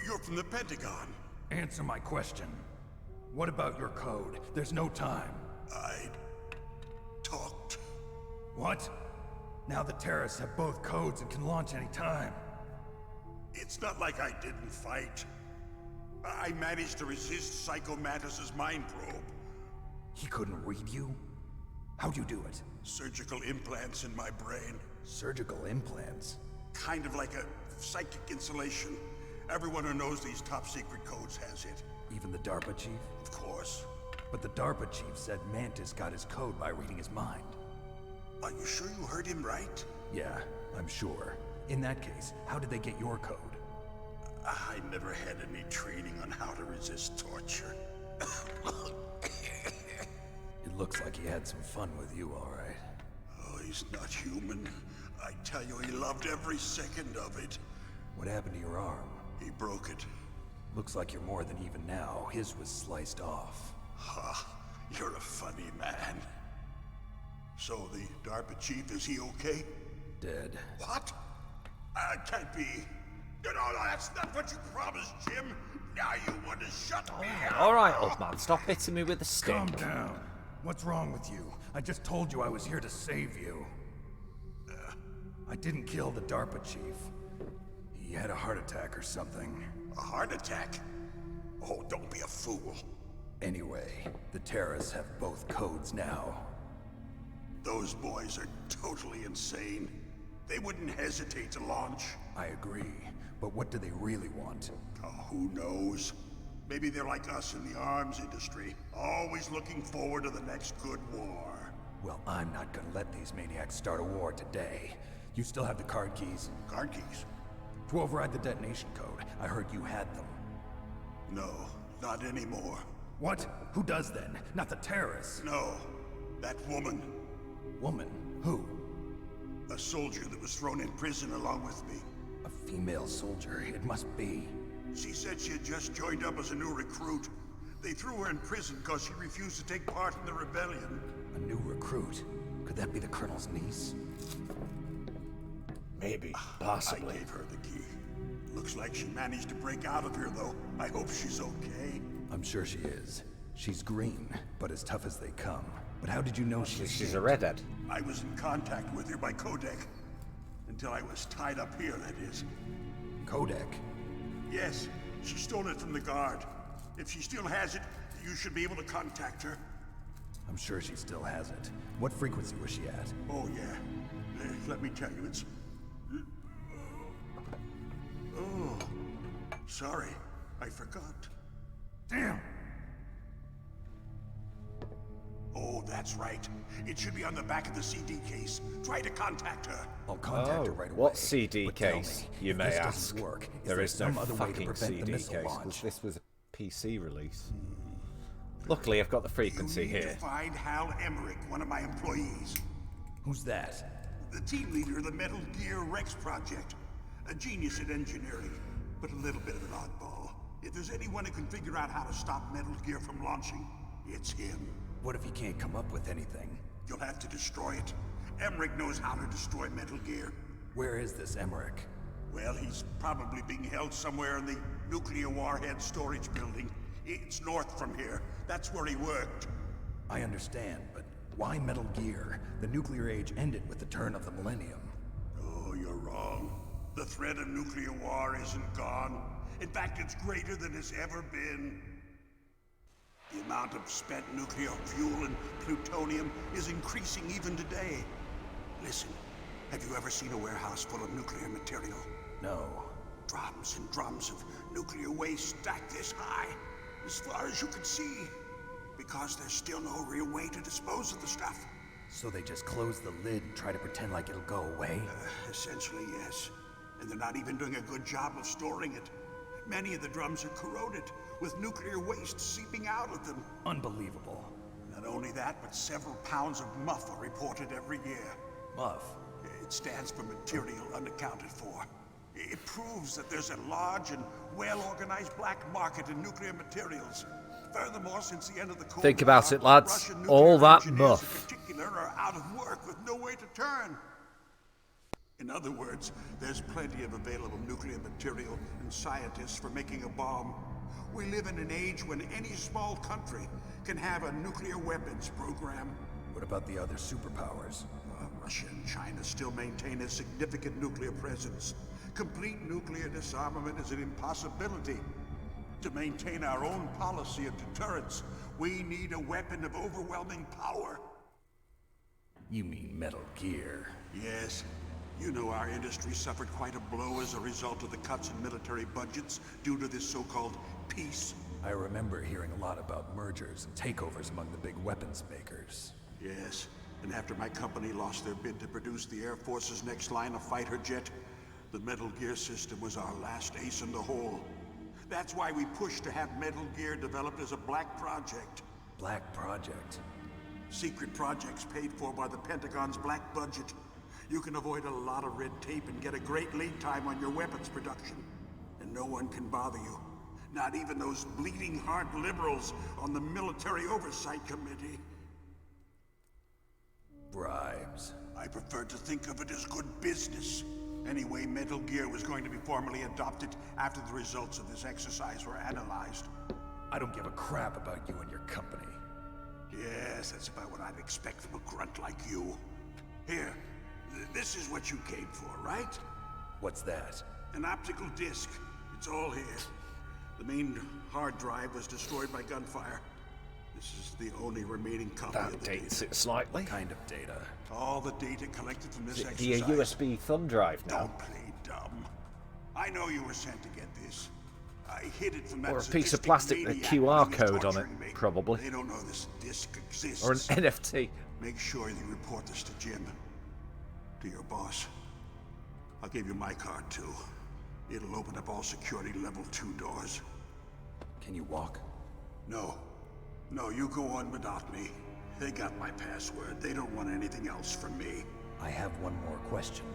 You're from the Pentagon. Answer my question. What about your code? There's no time. I talked. What? Now the terrorists have both codes and can launch any time. It's not like I didn't fight. I managed to resist Psycho Mantis's mind probe. He couldn't read you? How'd you do it? Surgical implants in my brain. Surgical implants? Kind of like a psychic insulation. Everyone who knows these top secret codes has it. Even the DARPA chief? Of course. But the DARPA chief said Mantis got his code by reading his mind. Are you sure you heard him right? Yeah, I'm sure. In that case, how did they get your code? I never had any training on how to resist torture. It looks like he had some fun with you, all right. Oh, he's not human. I tell you, he loved every second of it. What happened to your arm? He broke it. Looks like you're more than even now. His was sliced off. Ha, you're a funny man. So the DARPA chief, is he okay? Dead. What? Can't be. No, that's not what you promised, Jim. Now you want to shut me up. All right, old man, stop hitting me with a stick. Calm down. What's wrong with you? I just told you I was here to save you. I didn't kill the DARPA chief. He had a heart attack or something. A heart attack? Oh, don't be a fool. Anyway, the terrorists have both codes now. Those boys are totally insane. They wouldn't hesitate to launch. I agree, but what do they really want? Oh, who knows? Maybe they're like us in the arms industry, always looking forward to the next good war. Well, I'm not gonna let these maniacs start a war today. You still have the card keys? Card keys? To override the detonation code. I heard you had them. No, not anymore. What? Who does then? Not the terrorists? No, that woman. Woman? Who? A soldier that was thrown in prison along with me. A female soldier, it must be. She said she had just joined up as a new recruit. They threw her in prison because she refused to take part in the rebellion. A new recruit? Could that be the Colonel's niece? Maybe. Possibly. I gave her the key. Looks like she managed to break out of here, though. I hope she's okay. I'm sure she is. She's green, but as tough as they come. But how did you know she's a redhead? I was in contact with her by codec. Until I was tied up here, that is. Codec? Yes, she stole it from the guard. If she still has it, you should be able to contact her. I'm sure she still has it. What frequency was she at? Oh, yeah. Let me tell you, it's... Oh, sorry. I forgot. Damn! Oh, that's right. It should be on the back of the CD case. Try to contact her. I'll contact her right away. What CD case, you may this ask? Doesn't work, There is no some other way to fucking prevent CD the case, missile because launch? this was a PC release. Luckily, I've got the frequency You need here. to find Hal Emmerich, one of my employees. Who's that? The team leader of the Metal Gear Rex project. A genius at engineering, but a little bit of an oddball. If there's anyone who can figure out how to stop Metal Gear from launching, it's him. What if he can't come up with anything? You'll have to destroy it. Emmerich knows how to destroy Metal Gear. Where is this Emmerich? Well, he's probably being held somewhere in the nuclear warhead storage building. It's north from here. That's where he worked. I understand, but why Metal Gear? The nuclear age ended with the turn of the millennium. Oh, you're wrong. The threat of nuclear war isn't gone. In fact, it's greater than it's ever been. The amount of spent nuclear fuel and plutonium is increasing even today. Listen, have you ever seen a warehouse full of nuclear material? No. Drums and drums of nuclear waste stacked this high, as far as you can see. Because there's still no real way to dispose of the stuff. So they just close the lid and try to pretend like it'll go away? Essentially, yes. And they're not even doing a good job of storing it. Many of the drums are corroded, with nuclear waste seeping out of them. Unbelievable. Not only that, but several pounds of muff are reported every year. Muff? It stands for material unaccounted for. It proves that there's a large and well-organized black market in nuclear materials. Furthermore, since the end of the Cold Think about War, it, lads. Russian All nuclear that engineers muff. in particular are out of work with no way to turn. In other words, there's plenty of available nuclear material and scientists for making a bomb. We live in an age when any small country can have a nuclear weapons program. What about the other superpowers? Russia and China still maintain a significant nuclear presence. Complete nuclear disarmament is an impossibility. To maintain our own policy of deterrence, we need a weapon of overwhelming power. You mean Metal Gear? Yes. You know our industry suffered quite a blow as a result of the cuts in military budgets due to this so-called peace. I remember hearing a lot about mergers and takeovers among the big weapons makers. Yes, and after my company lost their bid to produce the Air Force's next line of fighter jet, the Metal Gear system was our last ace in the hole. That's why we pushed to have Metal Gear developed as a black project. Black project? Secret projects paid for by the Pentagon's black budget. You can avoid a lot of red tape and get a great lead time on your weapons production. And no one can bother you. Not even those bleeding heart liberals on the Military Oversight Committee. Bribes. I prefer to think of it as good business. Anyway, Metal Gear was going to be formally adopted after the results of this exercise were analyzed. I don't give a crap about you and your company. Yes, that's about what I'd expect from a grunt like you. Here, this is what you came for, right? What's that? An optical disc. It's all here. The main hard drive was destroyed by gunfire. This is the only remaining copy of the dates data. it slightly. What kind of data? All the data collected from this Is it exercise. via USB thumb drive now? Don't play dumb. I know you were sent to get this. I hid it from that Or a piece of sadistic plastic with a maniac QR who was code on it, torturing me. probably. They don't know this disc exists. Or an NFT. Make sure you report this to Jim. To your boss. I'll give you my card too. It'll open up all security level 2 doors. Can you walk? No. No, you go on without me. They got my password. They don't want anything else from me. I have one more question.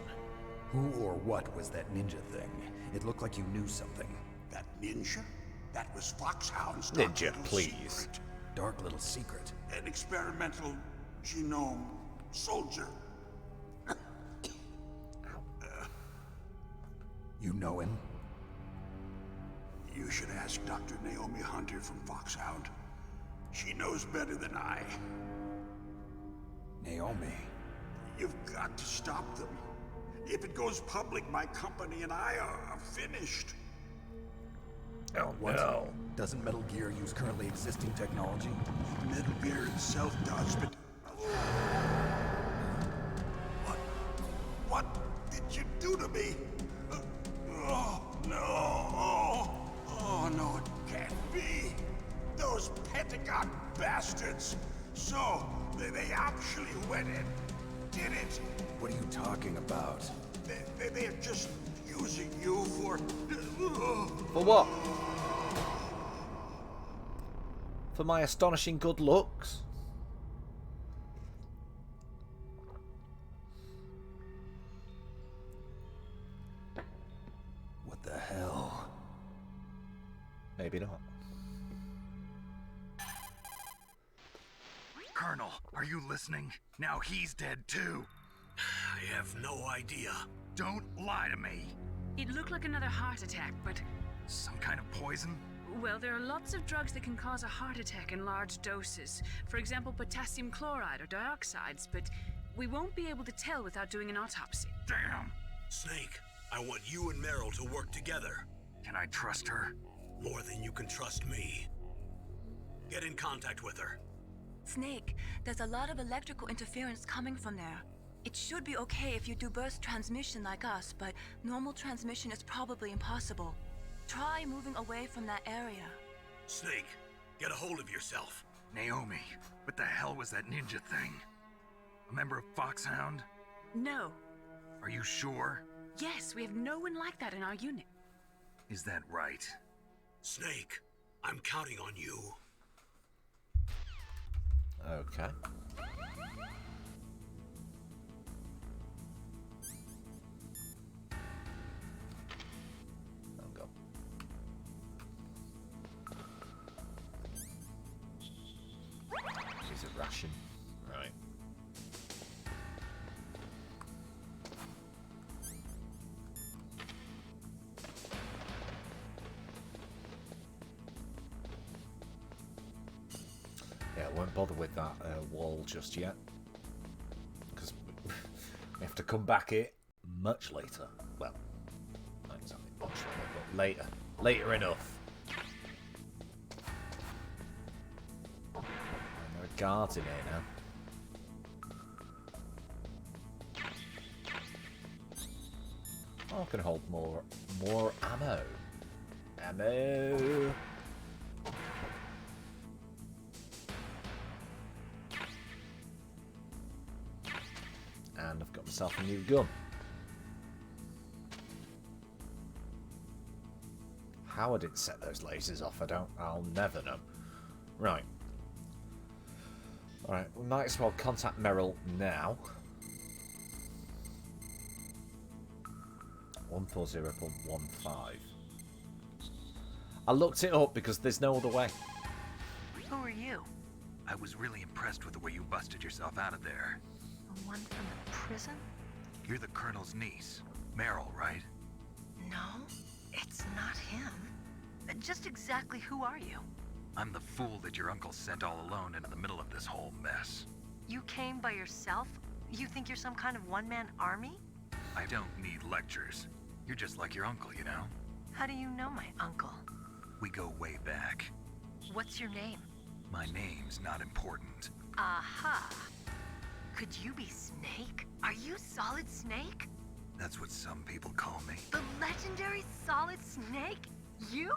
Who or what was that ninja thing? It looked like you knew something. That ninja? That was Foxhound's Ninja, dark little please. secret. Dark little secret. An experimental genome soldier. You know him? You should ask Dr. Naomi Hunter from Foxhound. She knows better than I. Naomi? You've got to stop them. If it goes public, my company and I are finished. Oh What? no. Doesn't Metal Gear use currently existing technology? Metal Gear itself does, but... What did you do to me? Oh, no. Oh, no, it can't be. Those Pentagon bastards. So, they actually went and did it. What are you talking about? They're just using you for... For what? for my astonishing good looks. What the hell? Maybe not. Colonel, are you listening? Now he's dead too. I have no idea. Don't lie to me. It looked like another heart attack, but... Some kind of poison? Well, there are lots of drugs that can cause a heart attack in large doses. For example, potassium chloride or dioxides, but we won't be able to tell without doing an autopsy. Damn! Snake, I want you and Meryl to work together. Can I trust her? More than you can trust me. Get in contact with her. Snake, there's a lot of electrical interference coming from there. It should be okay if you do burst transmission like us, but normal transmission is probably impossible. Try moving away from that area. Snake, get a hold of yourself. Naomi, what the hell was that ninja thing? A member of Foxhound? No. Are you sure? Yes, we have no one like that in our unit. Is that right? Snake, I'm counting on you. Okay. Oh god. Is it ration? Right. Yeah, I won't bother with that wall just yet, because we have to come back here much later. Well, not exactly much later, but later. Later enough. And there are guards in here now. Oh, I can hold more ammo. Ammo. And I've got myself a new gun. How I didn't set those lasers off, I'll never know. Right. Alright, we might as well contact Meryl now. 140.15. I looked it up because there's no other way. Who are you? I was really impressed with the way you busted yourself out of there. The one from the prison? You're the Colonel's niece, Meryl, right? No, it's not him. Just exactly who are you? I'm the fool that your uncle sent all alone into the middle of this whole mess. You came by yourself? You think you're some kind of one-man army? I don't need lectures. You're just like your uncle, you know? How do you know my uncle? We go way back. What's your name? My name's not important. Aha! Could you be Snake? Are you Solid Snake? That's what some people call me. The legendary Solid Snake? You?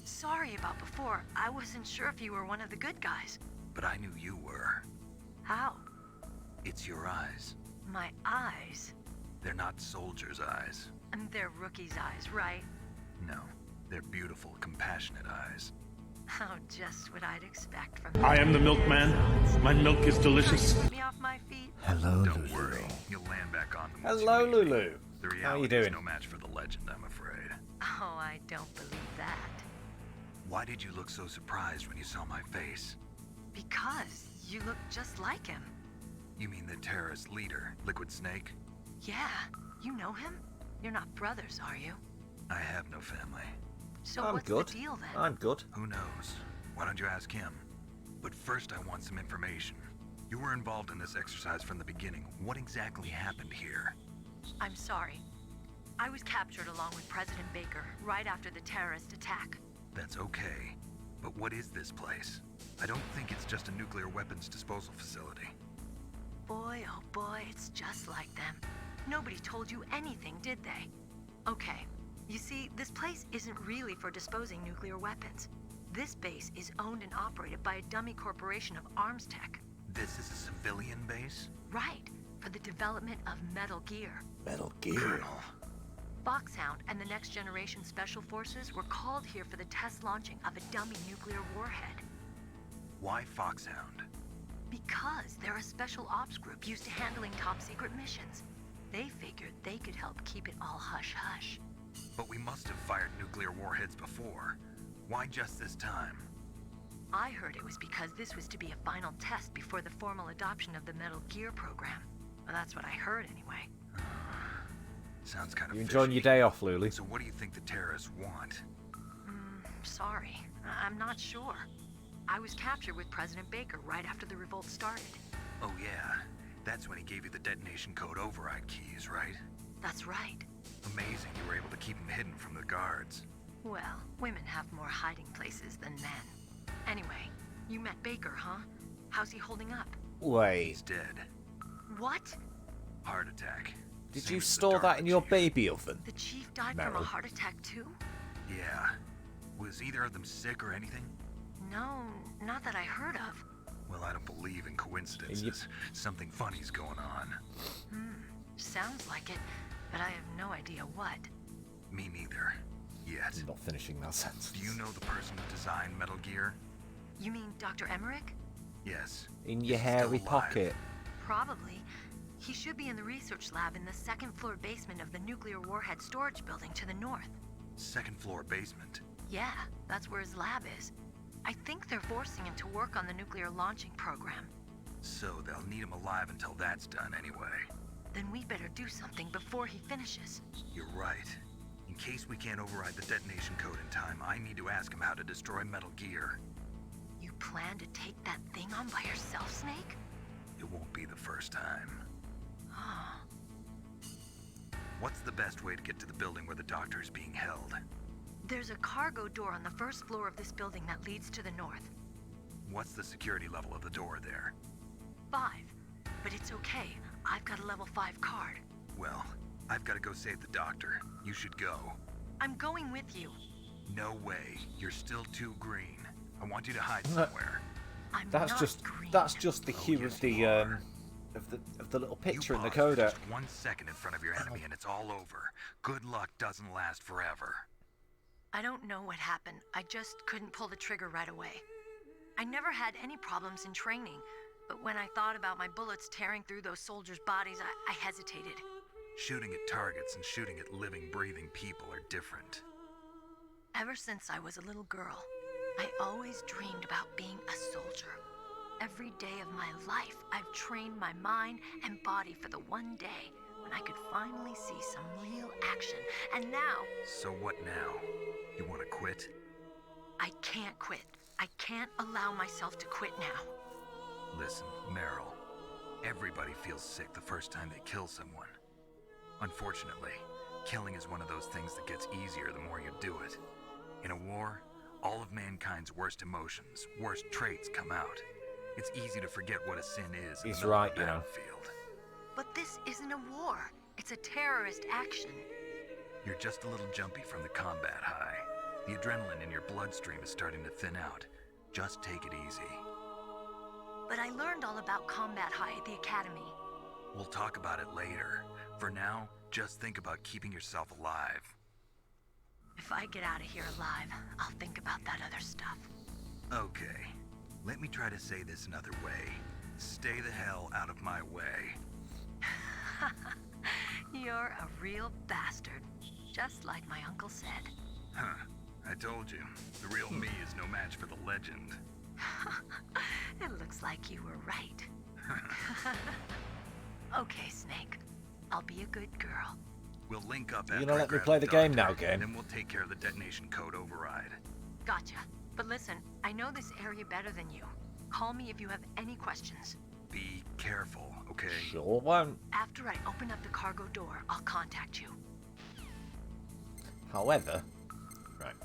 Sorry about before. I wasn't sure if you were one of the good guys. But I knew you were. How? It's your eyes. My eyes? They're not soldiers' eyes. They're rookies' eyes, right? No, they're beautiful, compassionate eyes. Oh, just what I'd expect from I am the milkman. My milk is delicious. Get me off my feet. Hello, Don't Lulu. worry, you'll land back on them. Hello, Lulu. The How are you reality doing? is no match for the legend, I'm afraid. Oh, I don't believe that. Why did you look so surprised when you saw my face? Because you look just like him. You mean the terrorist leader, Liquid Snake? Yeah, you know him? You're not brothers, are you? I have no family. So I'm what's good. the deal then? I'm good. Who knows? Why don't you ask him? But first I want some information. You were involved in this exercise from the beginning. What exactly happened here? I'm sorry. I was captured along with President Baker right after the terrorist attack. That's okay. But what is this place? I don't think it's just a nuclear weapons disposal facility. Boy, oh boy, it's just like them. Nobody told you anything, did they? Okay, you see, this place isn't really for disposing nuclear weapons. This base is owned and operated by a dummy corporation of arms tech. This is a civilian base? Right, for the development of Metal Gear. Metal Gear. Colonel, Foxhound and the Next Generation Special Forces were called here for the test launching of a dummy nuclear warhead. Why Foxhound? Because they're a special ops group used to handling top-secret missions. They figured they could help keep it all hush-hush. But we must have fired nuclear warheads before. Why just this time? I heard it was because this was to be a final test before the formal adoption of the Metal Gear program. Well, that's what I heard anyway. Sounds kind of You enjoying your day off, Luli? So what do you think the terrorists want? Sorry. I'm not sure. I was captured with President Baker right after the revolt started. Oh yeah, that's when he gave you the detonation code override keys, right? That's right. Amazing you were able to keep them hidden from the guards. Well, women have more hiding places than men. Anyway, you met Baker, huh? How's he holding up? Wait. He's dead. What? Heart attack. Did Same you as the store that in your Chief. baby oven? The chief died from a heart attack too? Yeah. Was either of them sick or anything? No, not that I heard of. Well, I don't believe in coincidences. Something funny's going on. Sounds like it, but I have no idea what. Me neither. Yet. I'm not finishing that sentence. Do you know the person who designed Metal Gear? You mean Dr. Emmerich? Yes. In your Is he hairy still alive? pocket. Probably. He should be in the research lab in the second floor basement of the nuclear warhead storage building to the north. Second floor basement. Yeah, that's where his lab is. I think they're forcing him to work on the nuclear launching program. So they'll need him alive until that's done anyway. Then we better do something before he finishes. You're right. In case we can't override the detonation code in time, I need to ask him how to destroy Metal Gear. You plan to take that thing on by yourself, Snake? It won't be the first time. What's the best way to get to the building where the doctor is being held? There's a cargo door on the first floor of this building that leads to the north. What's the security level of the door there? 5. But it's okay. I've got a level 5 card. Well, I've got to go save the doctor. You should go. I'm going with you. No way. You're still too green. I want you to hide somewhere. That's just the hue of the little picture in the coda. Just 1 second in front of your enemy and it's all over. Good luck doesn't last forever. I don't know what happened. I just couldn't pull the trigger right away. I never had any problems in training, but when I thought about my bullets tearing through those soldiers' bodies, I hesitated. Shooting at targets and shooting at living, breathing people are different. Ever since I was a little girl, I always dreamed about being a soldier. Every day of my life, I've trained my mind and body for the one day when I could finally see some real action. And now... So what now? You want to quit? I can't quit. I can't allow myself to quit now. Listen, Meryl. Everybody feels sick the first time they kill someone. Unfortunately, killing is one of those things that gets easier the more you do it. In a war, all of mankind's worst emotions, worst traits come out. It's easy to forget what a sin is in the middle of the battlefield. But this isn't a war. It's a terrorist action. You're just a little jumpy from the combat high. The adrenaline in your bloodstream is starting to thin out. Just take it easy. But I learned all about combat high at the academy. We'll talk about it later. For now, just think about keeping yourself alive. If I get out of here alive, I'll think about that other stuff. Okay. Let me try to say this another way. Stay the hell out of my way. You're a real bastard. Just like my uncle said. Huh. I told you. The real me is no match for the legend. It looks like you were right. Okay, Snake. I'll be a good girl. We'll link up You after gonna I let me grab play the game doctor, now, game? And then we'll take care of the detonation code override. Gotcha. But listen, I know this area better than you. Call me if you have any questions. Be careful, okay? Sure won't. After I open up the cargo door, I'll contact you. However... Right.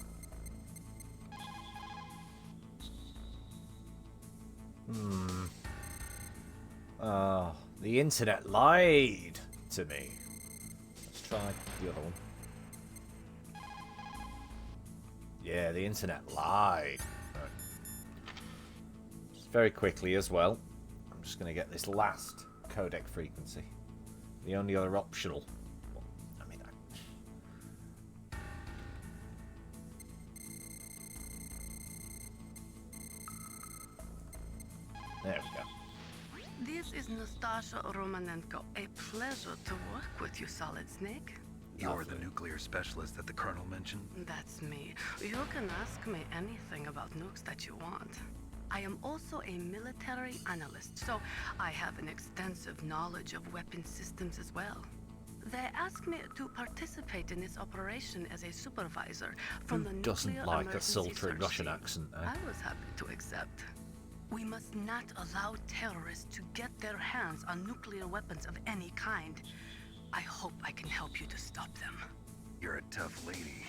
The internet lied to me. Let's try the other one. Yeah, the internet lied. Right. Just very quickly as well, I'm just going to get this last codec frequency. The only other optional. I mean, This is Nastasha Romanenko. A pleasure to work with you, Solid Snake. You're the nuclear specialist that the Colonel mentioned? That's me. You can ask me anything about nukes that you want. I am also a military analyst, so I have an extensive knowledge of weapon systems as well. They asked me to participate in this operation as a supervisor from the Who doesn't nuclear like a emergency sultry search Russian team. accent, eh? I was happy to accept. We must not allow terrorists to get their hands on nuclear weapons of any kind. I hope I can help you to stop them. You're a tough lady.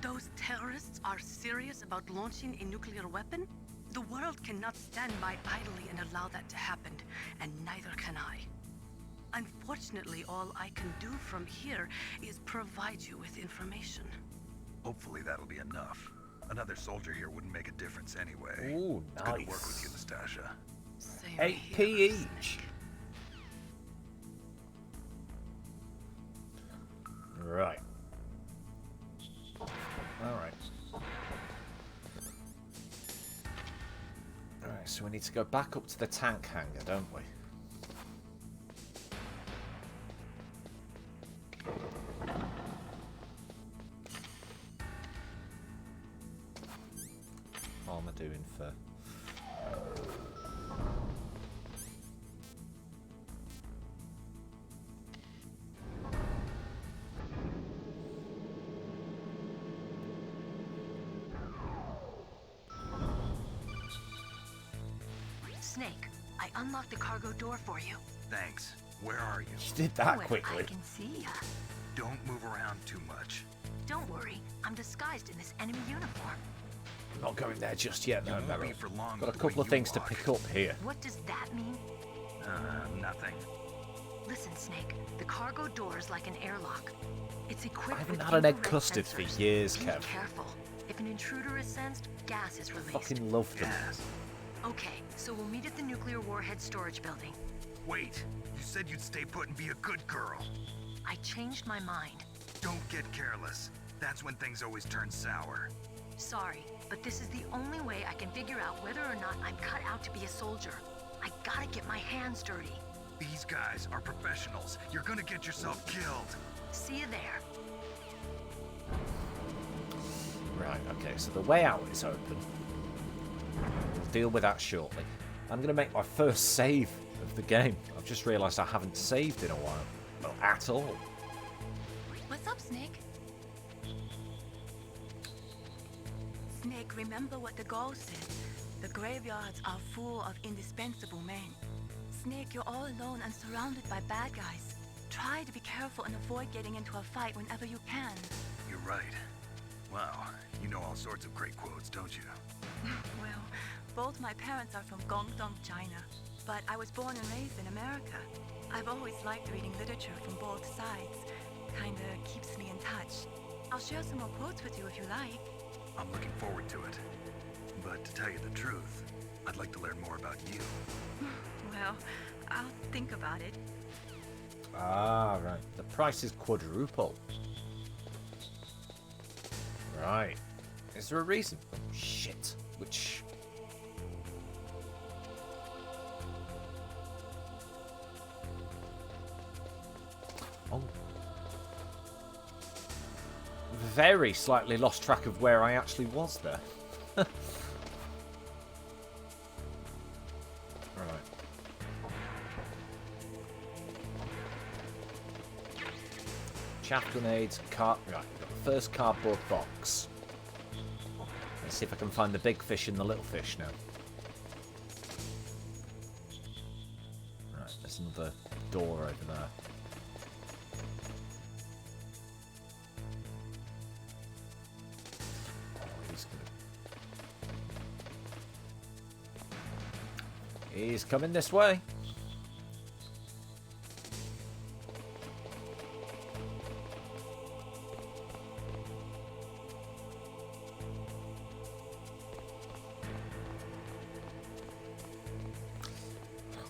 Those terrorists are serious about launching a nuclear weapon? The world cannot stand by idly and allow that to happen, and neither can I. Unfortunately, all I can do from here is provide you with information. Hopefully that'll be enough. Another soldier here wouldn't make a difference anyway. Ooh, It's good to nice. work with you, Nastasha. 8p each. Right. Alright. Alright, so we need to go back up to the tank hangar, don't we? What am I doing for... Snake, I unlocked the cargo door for you. Thanks. Where are you? You did that Oh, and quickly. I can see ya. Don't move around too much. Don't worry, I'm disguised in this enemy uniform. I'm not going there just yet, You though, won't Meryl. be for long Got a with the couple way of you things to walk. pick up here. What does that mean? Nothing. Listen, Snake, the cargo door is like an airlock. It's equipped I haven't with had an egg infrared custard for sensors. years, Be Kev. careful. If an intruder is sensed, gas is released. Fucking love them. Okay, so we'll meet at the nuclear warhead storage building. Wait, you said you'd stay put and be a good girl. I changed my mind. Don't get careless. That's when things always turn sour. Sorry, but this is the only way I can figure out whether or not I'm cut out to be a soldier. I gotta get my hands dirty. These guys are professionals. You're gonna get yourself killed. See you there. Right, okay, so the way out is open. We'll deal with that shortly. I'm going to make my first save of the game. I've just realised I haven't saved in a while. Well, at all. What's up, Snake? Snake, remember what the Gaul said. The graveyards are full of indispensable men. Snake, you're all alone and surrounded by bad guys. Try to be careful and avoid getting into a fight whenever you can. You're right. Wow, you know all sorts of great quotes, don't you? Well, both my parents are from Guangdong, China, but I was born and raised in America. I've always liked reading literature from both sides. Kinda keeps me in touch. I'll share some more quotes with you if you like. I'm looking forward to it. But to tell you the truth, I'd like to learn more about you. Well, I'll think about it. Ah, right. The price is quadruple. Right. Is there a reason? Oh, shit. Which... Oh. Very slightly lost track of where I actually was there. Right. Chaff grenades, right, we've got the first cardboard box. Let's see if I can find the big fish and the little fish now. Right, there's another door over there. He's coming this way.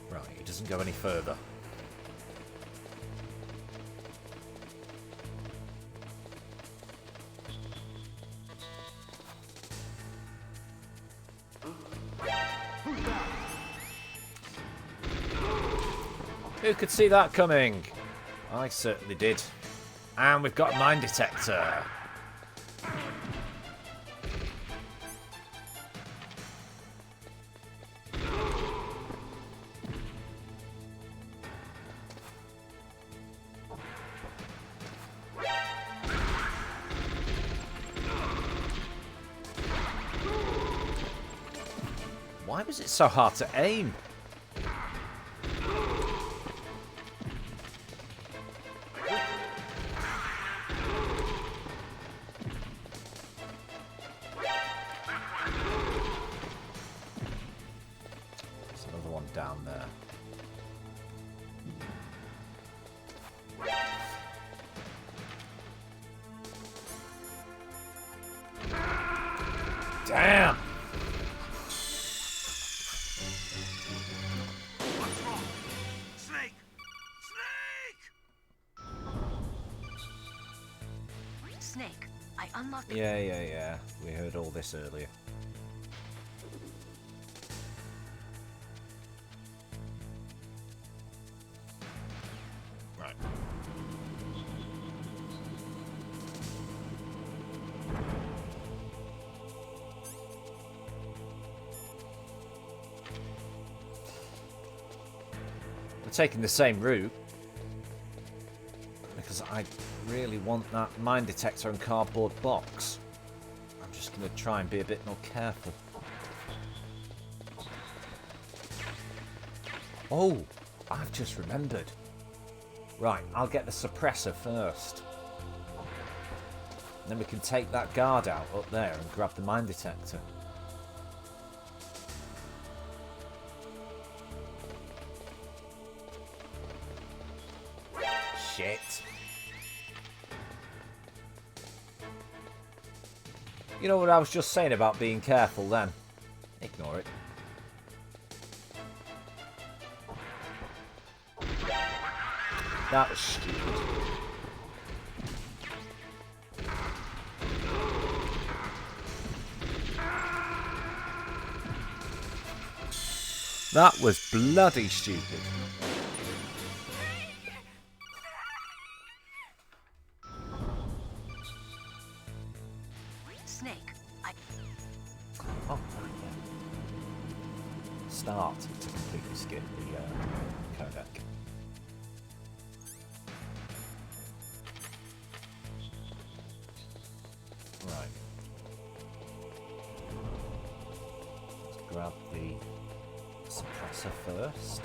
Right, he doesn't go any further. Who could see that coming? I certainly did. And we've got a mine detector. Why was it so hard to aim? There's another one down there. Damn! Snake, I unlocked... Yeah. We heard all this earlier. Right. We're taking the same route. Because I really want that mine detector and cardboard box. I'm just going to try and be a bit more careful. Oh, I've just remembered. Right, I'll get the suppressor first. And then we can take that guard out up there and grab the mine detector. Shit. You know what I was just saying about being careful then? Ignore it. That was stupid. That was bloody stupid. Snake, Oh, right, yeah. Start to completely skip the codec. Right. Let's grab the suppressor first.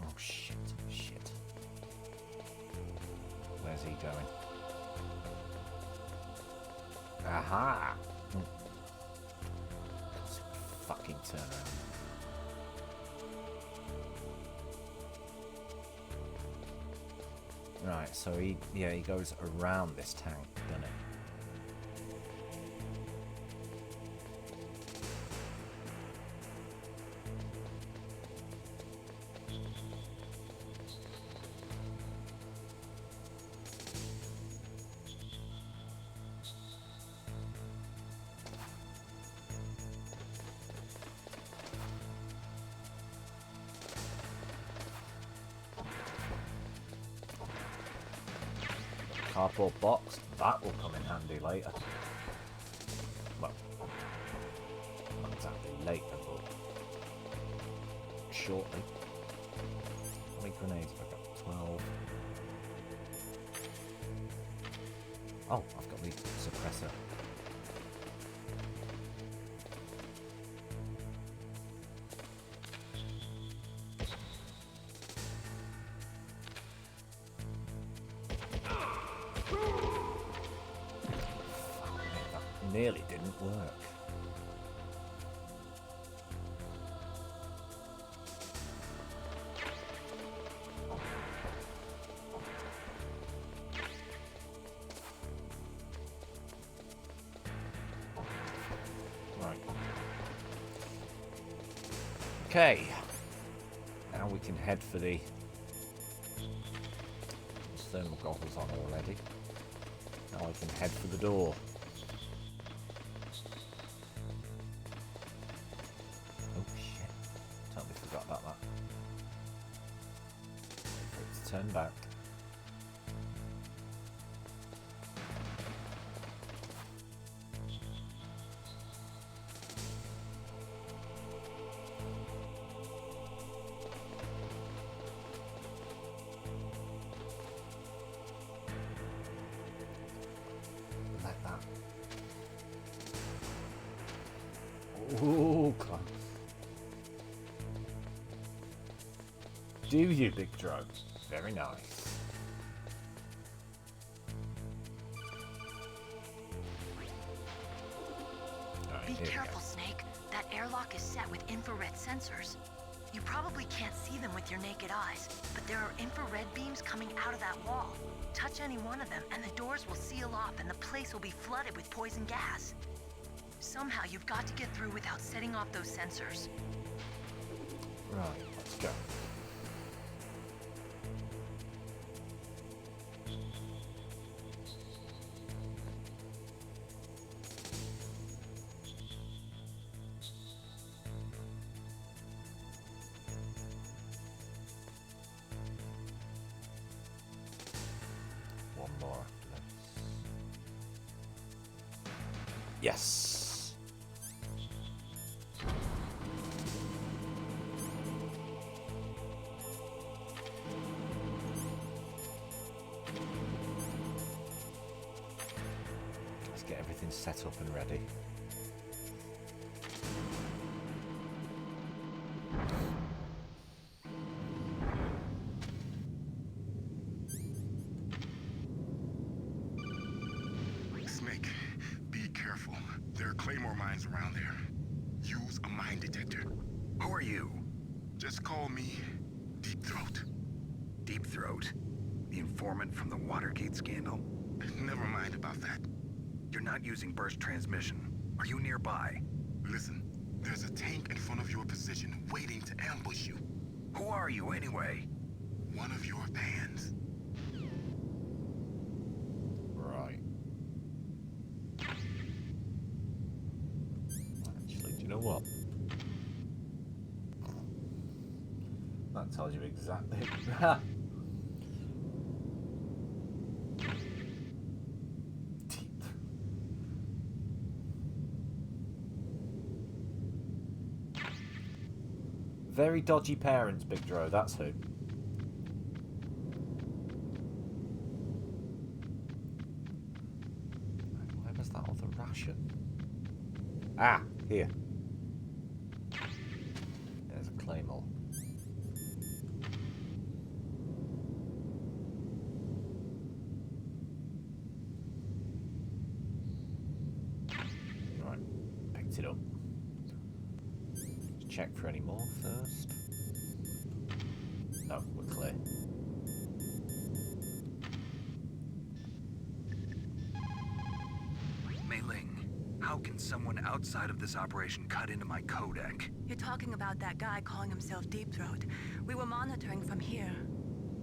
Oh shit, shit. Where's he going? Aha! Fucking turn around. Right, so he goes around this tank, doesn't it? Cardboard box, that will come in handy later. Well, not exactly later, but shortly. How many grenades have I got? 12. Oh, I've got the suppressor. Nearly didn't work. Right. Okay. Now Now we can head for the thermal goggles on already. Now I can head for the door. Oh shit. Totally forgot about that. Let's turn back. Ooh, close. Do you, Big Dro? Very nice. Be careful, Snake. That airlock is set with infrared sensors. You probably can't see them with your naked eyes, but there are infrared beams coming out of that wall. Touch any one of them, and the doors will seal off, and the place will be flooded with poison gas. Somehow you've got to get through without setting off those sensors. Right, let's go. One more after this. Yes. Get everything set up and ready. Snake, be careful. There are claymore mines around there. Use a mine detector. Who are you? Just call me Deep Throat. Deep Throat? The informant from the Watergate scandal? Never mind about that. You're not using burst transmission. Are you nearby? Listen, there's a tank in front of your position waiting to ambush you. Who are you anyway? One of your bands. Right. Actually, do you know what? That tells you exactly. Very dodgy parents, Big Dro, that's who. Where was that other ration? Ah, here. There's a claymore. Right, picked it up. Check for any more first. No, we're clear. Mei Ling, how can someone outside of this operation cut into my codec? You're talking about that guy calling himself Deep Throat. We were monitoring from here.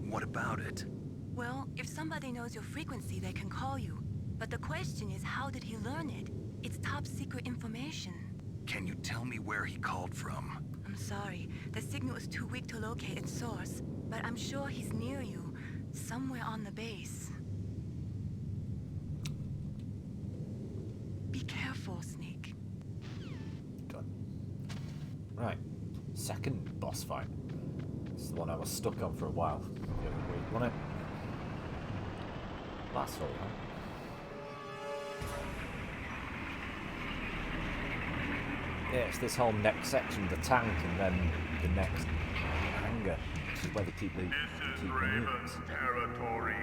What about it? Well, if somebody knows your frequency, they can call you. But the question is, how did he learn it? It's top secret information. Can you tell me where he called from? I'm sorry. The signal is too weak to locate its source. But I'm sure he's near you. Somewhere on the base. Be careful, Snake. Done. Right. Second boss fight. This is the one I was stuck on for a while. The other week, wasn't it? That's all right. Yeah, it's this whole next section, the tank, and then the next hangar, which is where they keep the units. Territory.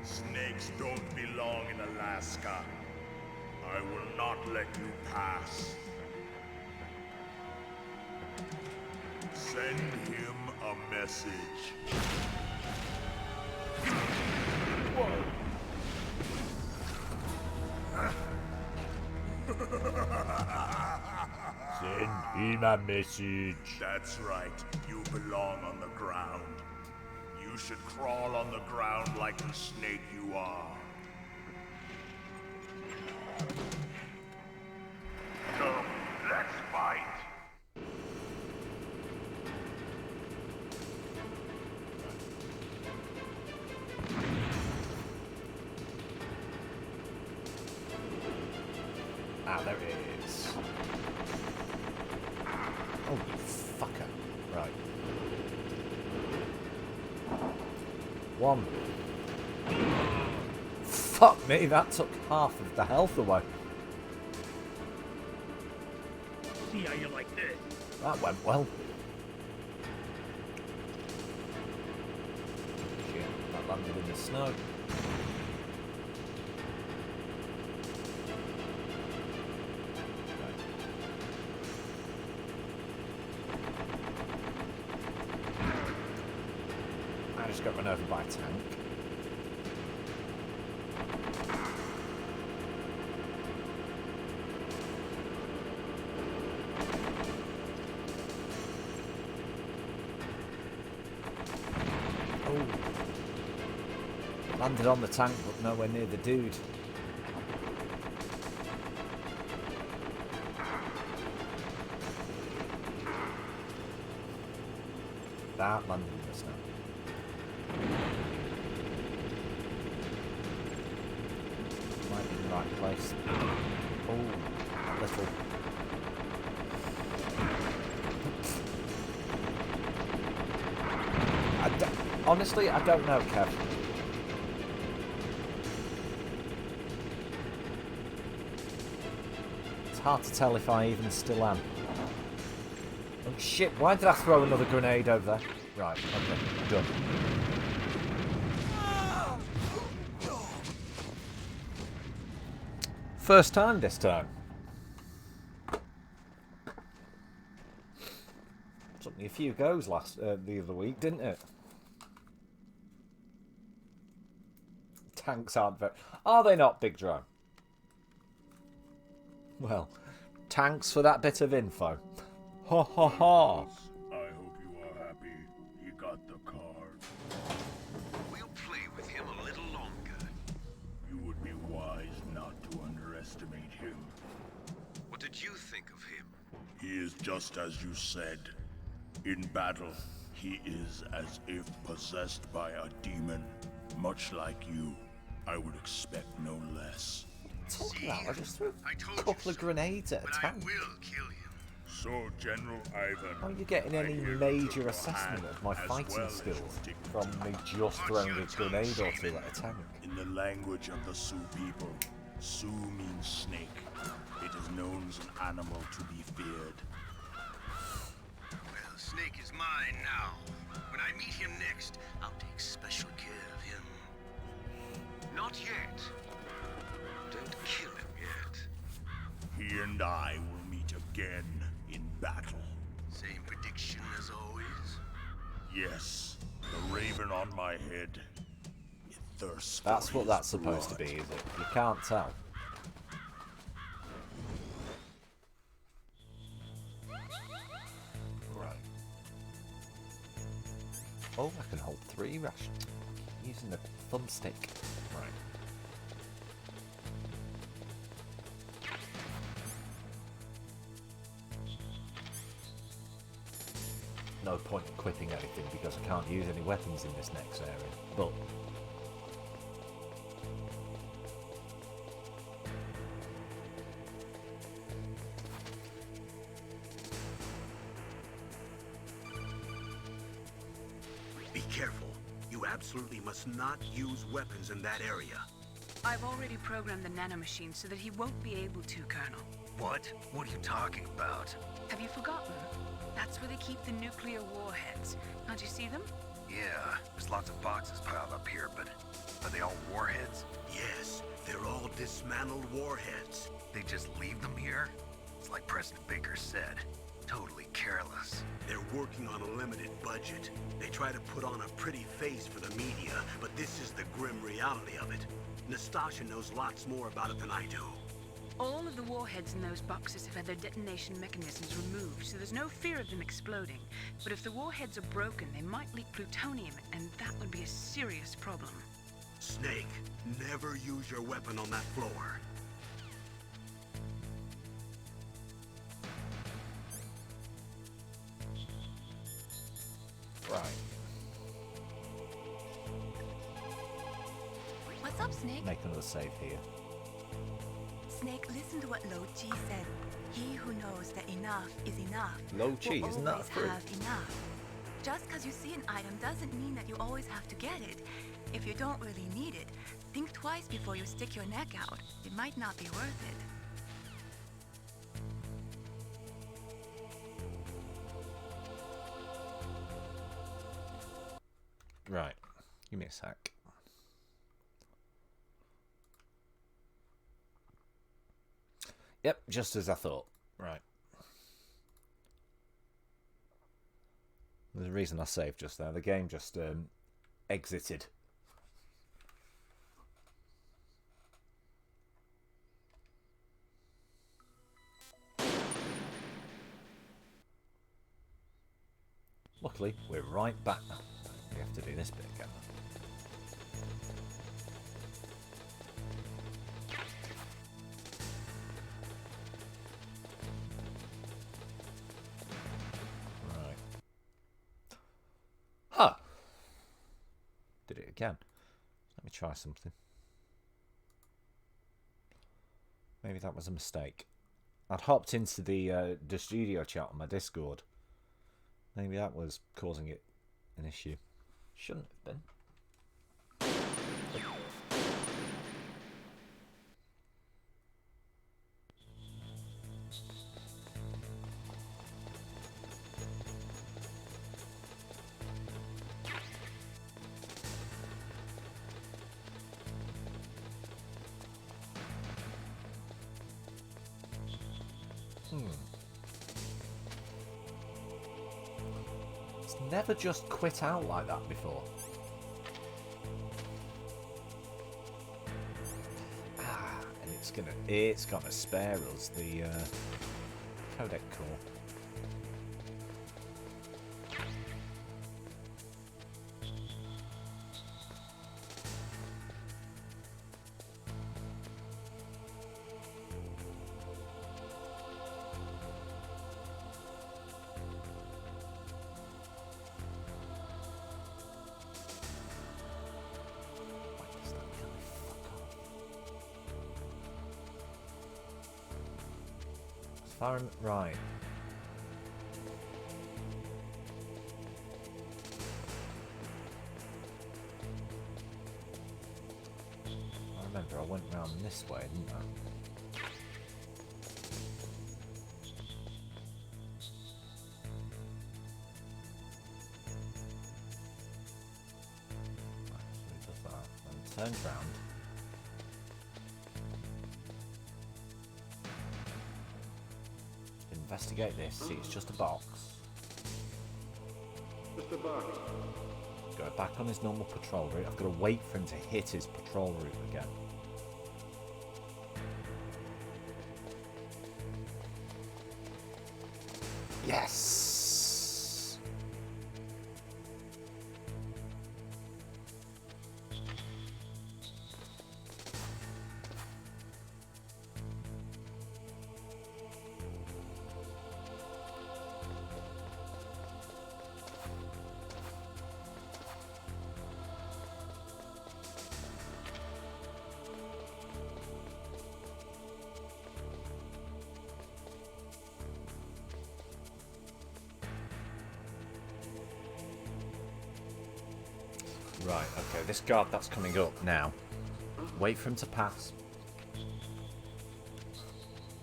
Snakes don't belong in Alaska. I will not let you pass. Send him a message. Whoa. my message. That's right. You belong on the ground. You should crawl on the ground like the snake you are. Come, let's fight. Ah, there it is. Oh, you fucker. Right. One. Fuck me, that took half of the health away. See how you like this? That went well. Shit, that landed in the snow. I just got run over by a tank. Oh. Landed on the tank, but nowhere near the dude. That landed in the snow. Might be in the right place. Oh, little. Honestly, I don't know, Kev. It's hard to tell if I even still am. Oh shit, why did I throw another grenade over there? Right, okay, done. First time this time. Took me a few goes the other week, didn't it? Tanks aren't very... Are they not, Big Drone? Well, thanks for that bit of info. Ha ha ha. I hope you are happy. He got the card. We'll play with him a little longer. You would be wise not to underestimate him. What did you think of him? He is just as you said. In battle, he is as if possessed by a demon. Much like you, I would expect no less. Talking about, I just threw a couple of grenades at a tank. So, General Ivan, Are you getting any major assessment of my fighting skills from me just throwing a grenade or two at a tank? In the language of the Sioux people, Sioux means snake. It is known as an animal to be feared. Well, Snake is mine now. When I meet him next, I'll take special care of him. Not yet. Don't kill him yet. He and I will meet again in battle. Same prediction as always? Yes, the raven on my head. It thirsts for That's what his that's supposed to blood. be, is it? You can't tell. Right. Oh, I can hold 3 rations using the thumbstick. Right. No point equipping anything because I can't use any weapons in this next area. But Be careful. You absolutely must not use weapons in that area. I've already programmed the nanomachine so that he won't be able to, Colonel. What? What are you talking about? Have you forgotten? That's where they keep the nuclear warheads. Can't you see them? Yeah, there's lots of boxes piled up here, but are they all warheads? Yes, they're all dismantled warheads. They just leave them here? It's like President Baker said. Totally careless. They're working on a limited budget. They try to put on a pretty face for the media, but this is the grim reality of it. Nastasha knows lots more about it than I do. All of the warheads in those boxes have had their detonation mechanisms removed, so there's no fear of them exploding. But if the warheads are broken, they might leak plutonium, and that would be a serious problem. Snake, never use your weapon on that floor. Right. What's up, Snake? Make another save here. Snake, listen to what Lo Chi said. He who knows that enough is enough Lo Chi, will isn't that a always fruit? have enough. Just because you see an item doesn't mean that you always have to get it. If you don't really need it, think twice before you stick your neck out. It might not be worth it. Right. Give me a sec. Yep, just as I thought. Right. There's a reason I saved just there. The game just exited. Luckily, we're right back now. We have to do this bit again. Right. Huh. Did it again. Let me try something. Maybe that was a mistake. I'd hopped into the studio chat on my Discord. Maybe that was causing it an issue. Shouldn't have been. It's never just quit out like that before. And it's gonna spare us the codec core. Right. I remember I went round this way, didn't I? Right, so we does that, then turns round. Investigate this. See, it's just a box. Just a box. Go back on his normal patrol route. I've got to wait for him to hit his patrol route again. Yes! Right, okay, this guard that's coming up now. Wait for him to pass.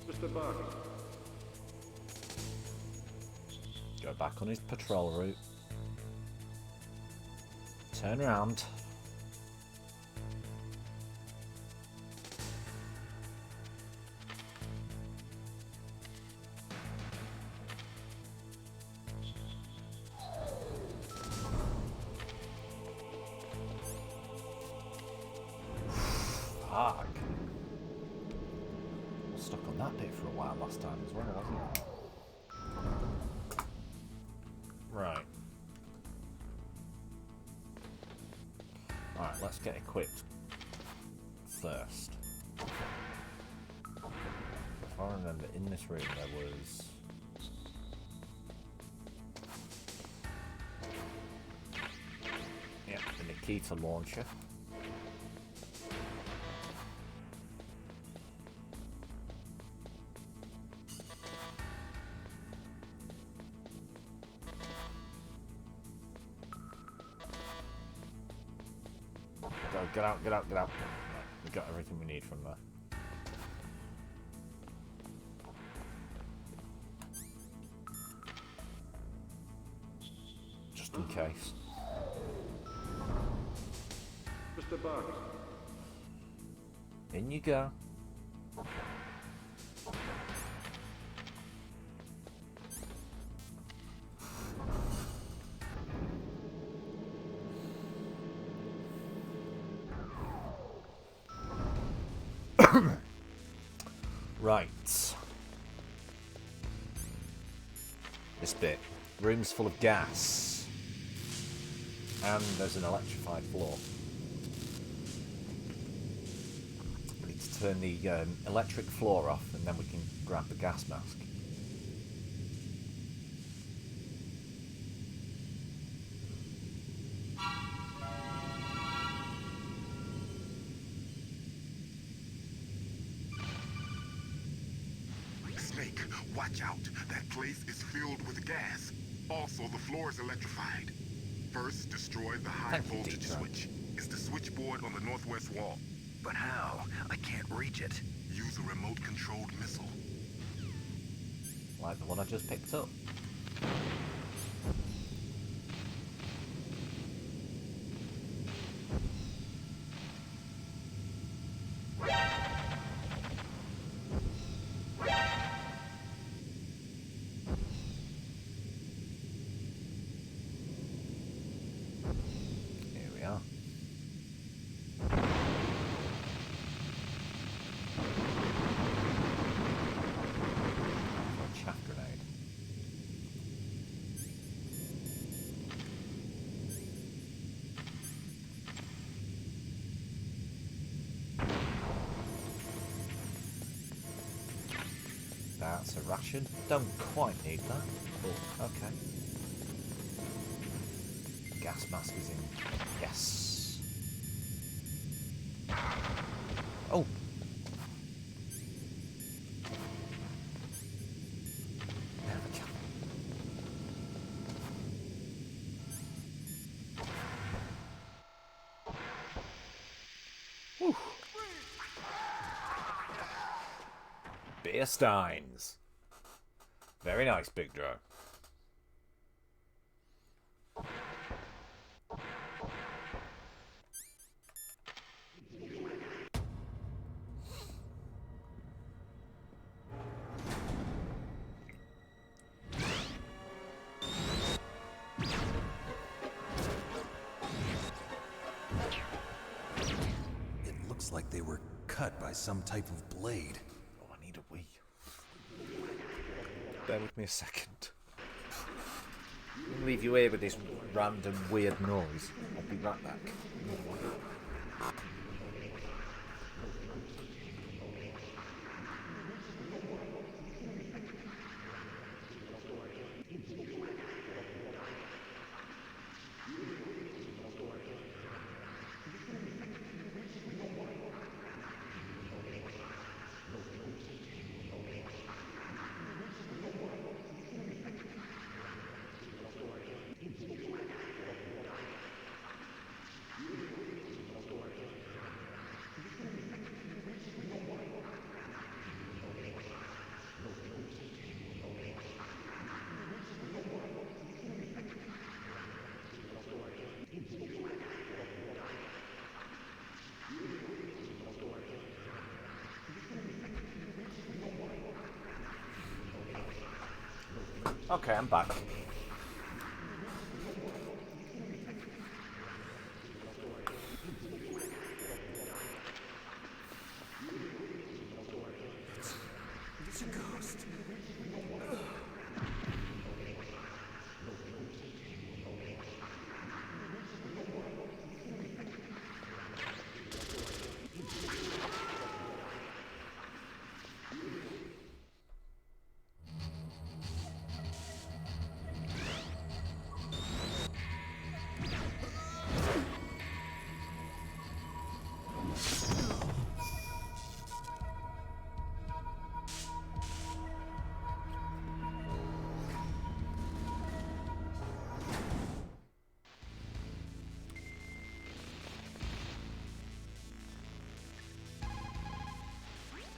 Just a box. Go back on his patrol route. Turn around. that bit for a while last time as well, wasn't it? Right. Alright, let's get equipped first. If I remember, in this room there was... yeah, the Nikita launcher. Go, get out, get out, get out. Right, we got everything we need from there. Just in case. Mr. Bugs. In you go. Right. This bit. Room's full of gas. And there's an electrified floor. We need to turn the electric floor off and then we can grab the gas mask. Snake, watch out. That place is filled with gas. Also, the floor is electrified. First, destroy the high voltage switch. It's the switchboard on the northwest wall. But how? I can't reach it. Use a remote-controlled missile. Like the one I just picked up. Here we are. Chaff grenade. That's a ration. Don't quite need that. But okay. Gas mask is in. Yes. Oh. There we go. Whew. Beer steins. Very nice, Big Joe. It looks like they were cut by some type of blade. Oh, I need a wee. Bear with me a second. I'll leave you here with this random weird noise. I'll be right back. Okay, I'm back.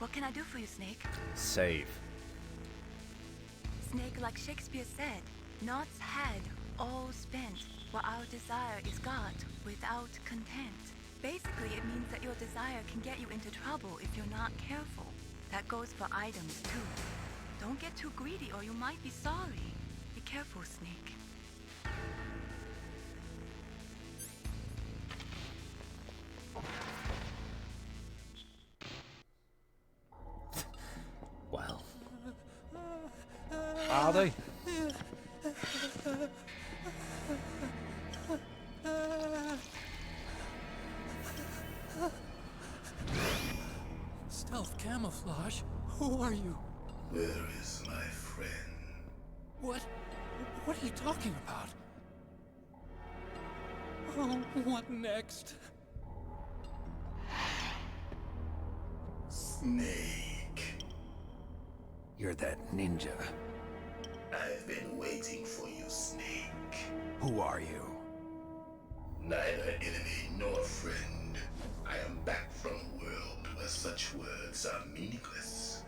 What can I do for you, Snake? Save. Snake, like Shakespeare said, naught's had, all spent, what our desire is got without content. Basically, it means that your desire can get you into trouble if you're not careful. That goes for items, too. Don't get too greedy or you might be sorry. Be careful, Snake. Well. Are they? Stealth camouflage? Who are you? Where is my friend? What are you talking about? Oh, what next? Snake. You're that ninja. I've been waiting for you, Snake. Who are you? Neither enemy nor friend. I am back from a world where such words are meaningless.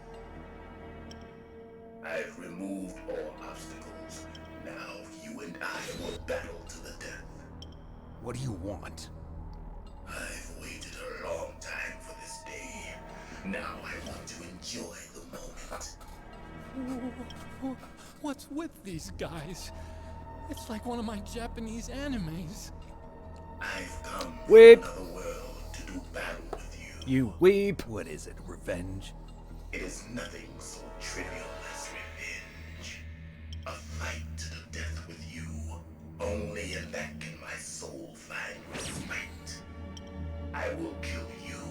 I've removed all obstacles. Now you and I will battle to the death. What do you want? I've waited a long time for this day. Now I want to enjoy the moment. What's with these guys? It's like one of my Japanese animes. I've come Weeb. from another world to do battle with you. You weeb. What is it, revenge? It is nothing so trivial as revenge. A fight to the death with you. Only in that can my soul find respite. I will kill you,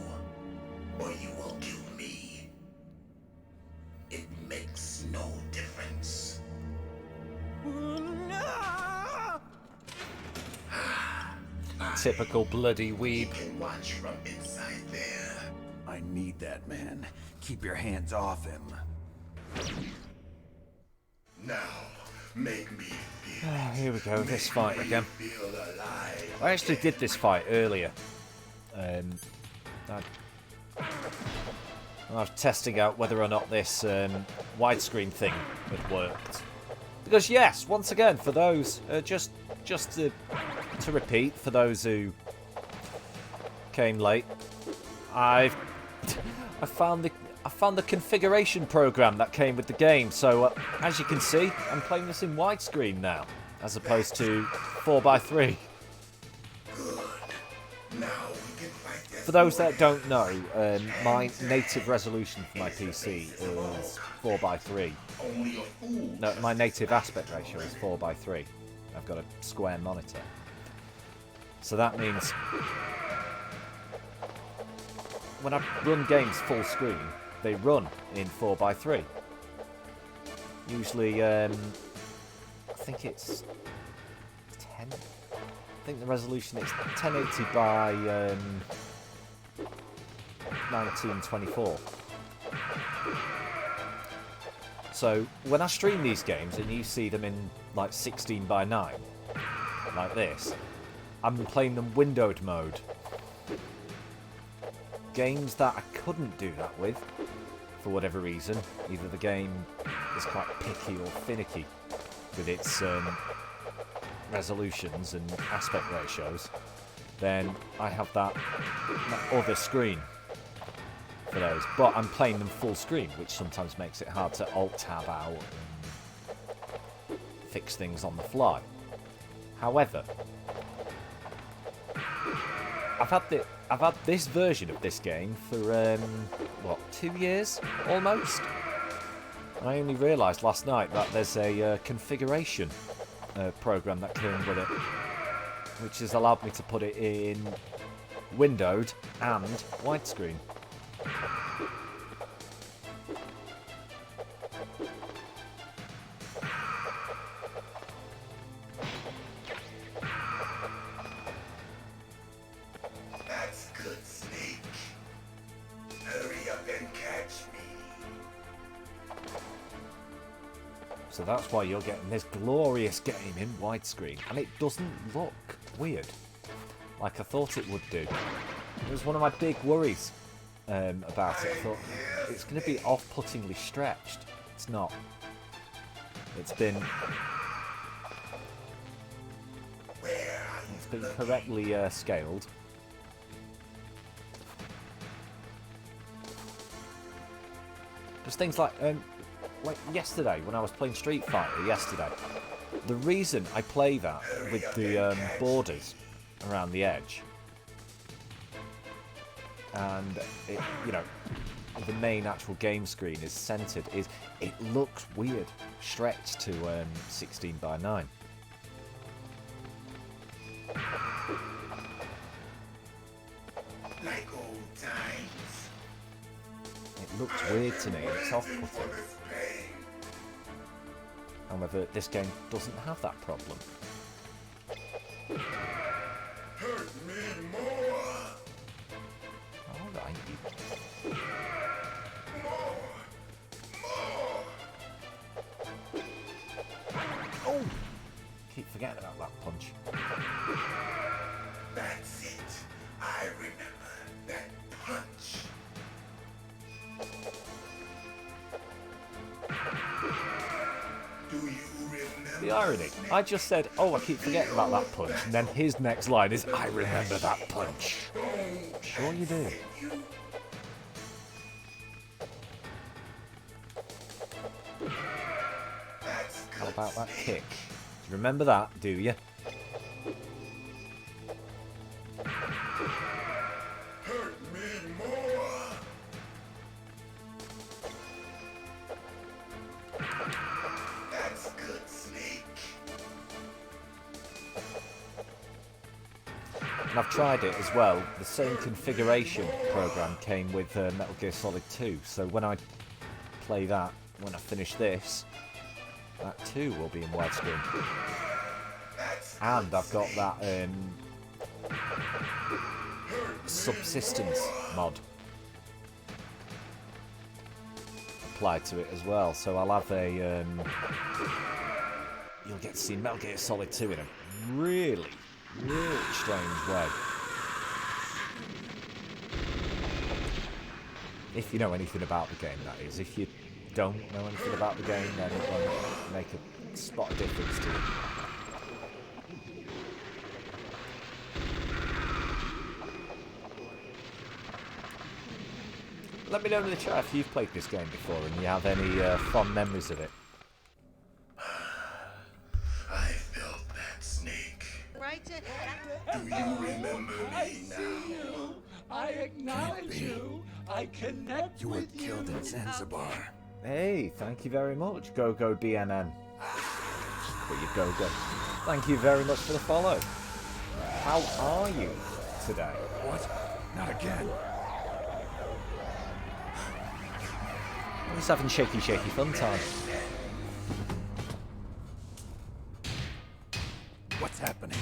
or you will kill me. It makes no difference. Typical bloody weeb. You can watch from inside there. I need that man. Keep your hands off him. Now, make me feel. Here we go, this fight again. Feel alive. I actually did this fight earlier. I was testing out whether or not this widescreen thing had worked. Because yes, once again, for those just to repeat, for those who came late, I found the configuration program that came with the game. So as you can see, I'm playing this in widescreen now, as opposed to 4:3. For those that don't know, my native resolution for my PC is 4:3. No, my native aspect ratio is 4:3. I've got a square monitor. So that means when I run games full screen, they run in 4:3. Usually, I think it's 10. I think the resolution is 1080 by 1924. So when I stream these games and you see them in like 16:9, like this, I'm playing them windowed mode. Games that I couldn't do that with, for whatever reason, either the game is quite picky or finicky with its resolutions and aspect ratios, then I have that other screen for those. But I'm playing them full screen, which sometimes makes it hard to alt-tab out and fix things on the fly. However, I've had this version of this game for what, 2 years almost. And I only realised last night that there's a configuration program that came with it, which has allowed me to put it in windowed and widescreen. That's good, Snake. Hurry up and catch me. So that's why you're getting this glorious game in widescreen, and it doesn't look weird like I thought it would do. It was one of my big worries about it. I thought it's going to be off-puttingly stretched. It's not. It's been correctly scaled. There's things like yesterday when I was playing Street Fighter yesterday. The reason I play that with the borders around the edge and it, the main actual game screen is centered is it looks weird stretched to 16:9. Like old times. It looks weird to me. It's off-putting. However, this game doesn't have that problem. Hurt me more. Alright. Oh! Keep forgetting about that punch. That's it. I remember that punch. Do you remember? The irony. I just said, oh, I keep forgetting about that punch, and then his next line is, I remember that punch. Sure you do. How about that kick? You remember that, do you? Hurt me more. That's good, Snake. And I've tried it as well. The same configuration program came with Metal Gear Solid 2, so when I play that, when I finish this, that too will be in widescreen. And I've got that subsistence mod applied to it as well, so I'll have a you'll get to see Metal Gear Solid 2 in a really strange way. If you know anything about the game, that is. If you don't know anything about the game, then it won't make a spot of difference to you. Let me know in the chat if you've played this game before and you have any fond memories of it. I felt that, Snake. Right to... Do you remember me now? I acknowledge you. I connect You were with you. killed in Zanzibar. Hey, thank you very much, Go BNN. But you go. Thank you very much for the follow. How are you today? What? Not again. I'm just having shaky fun time. What's happening?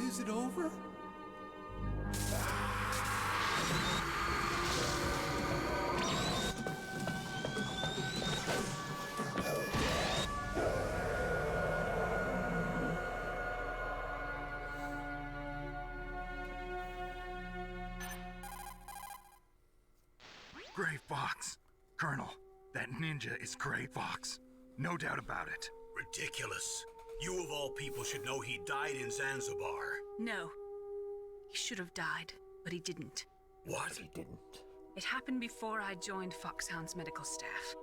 Is it over? Gray Fox. Colonel, that ninja is Gray Fox. No doubt about it. Ridiculous. You of all people should know he died in Zanzibar. No. He should have died, but he didn't. What? He didn't. It happened before I joined Foxhound's medical staff.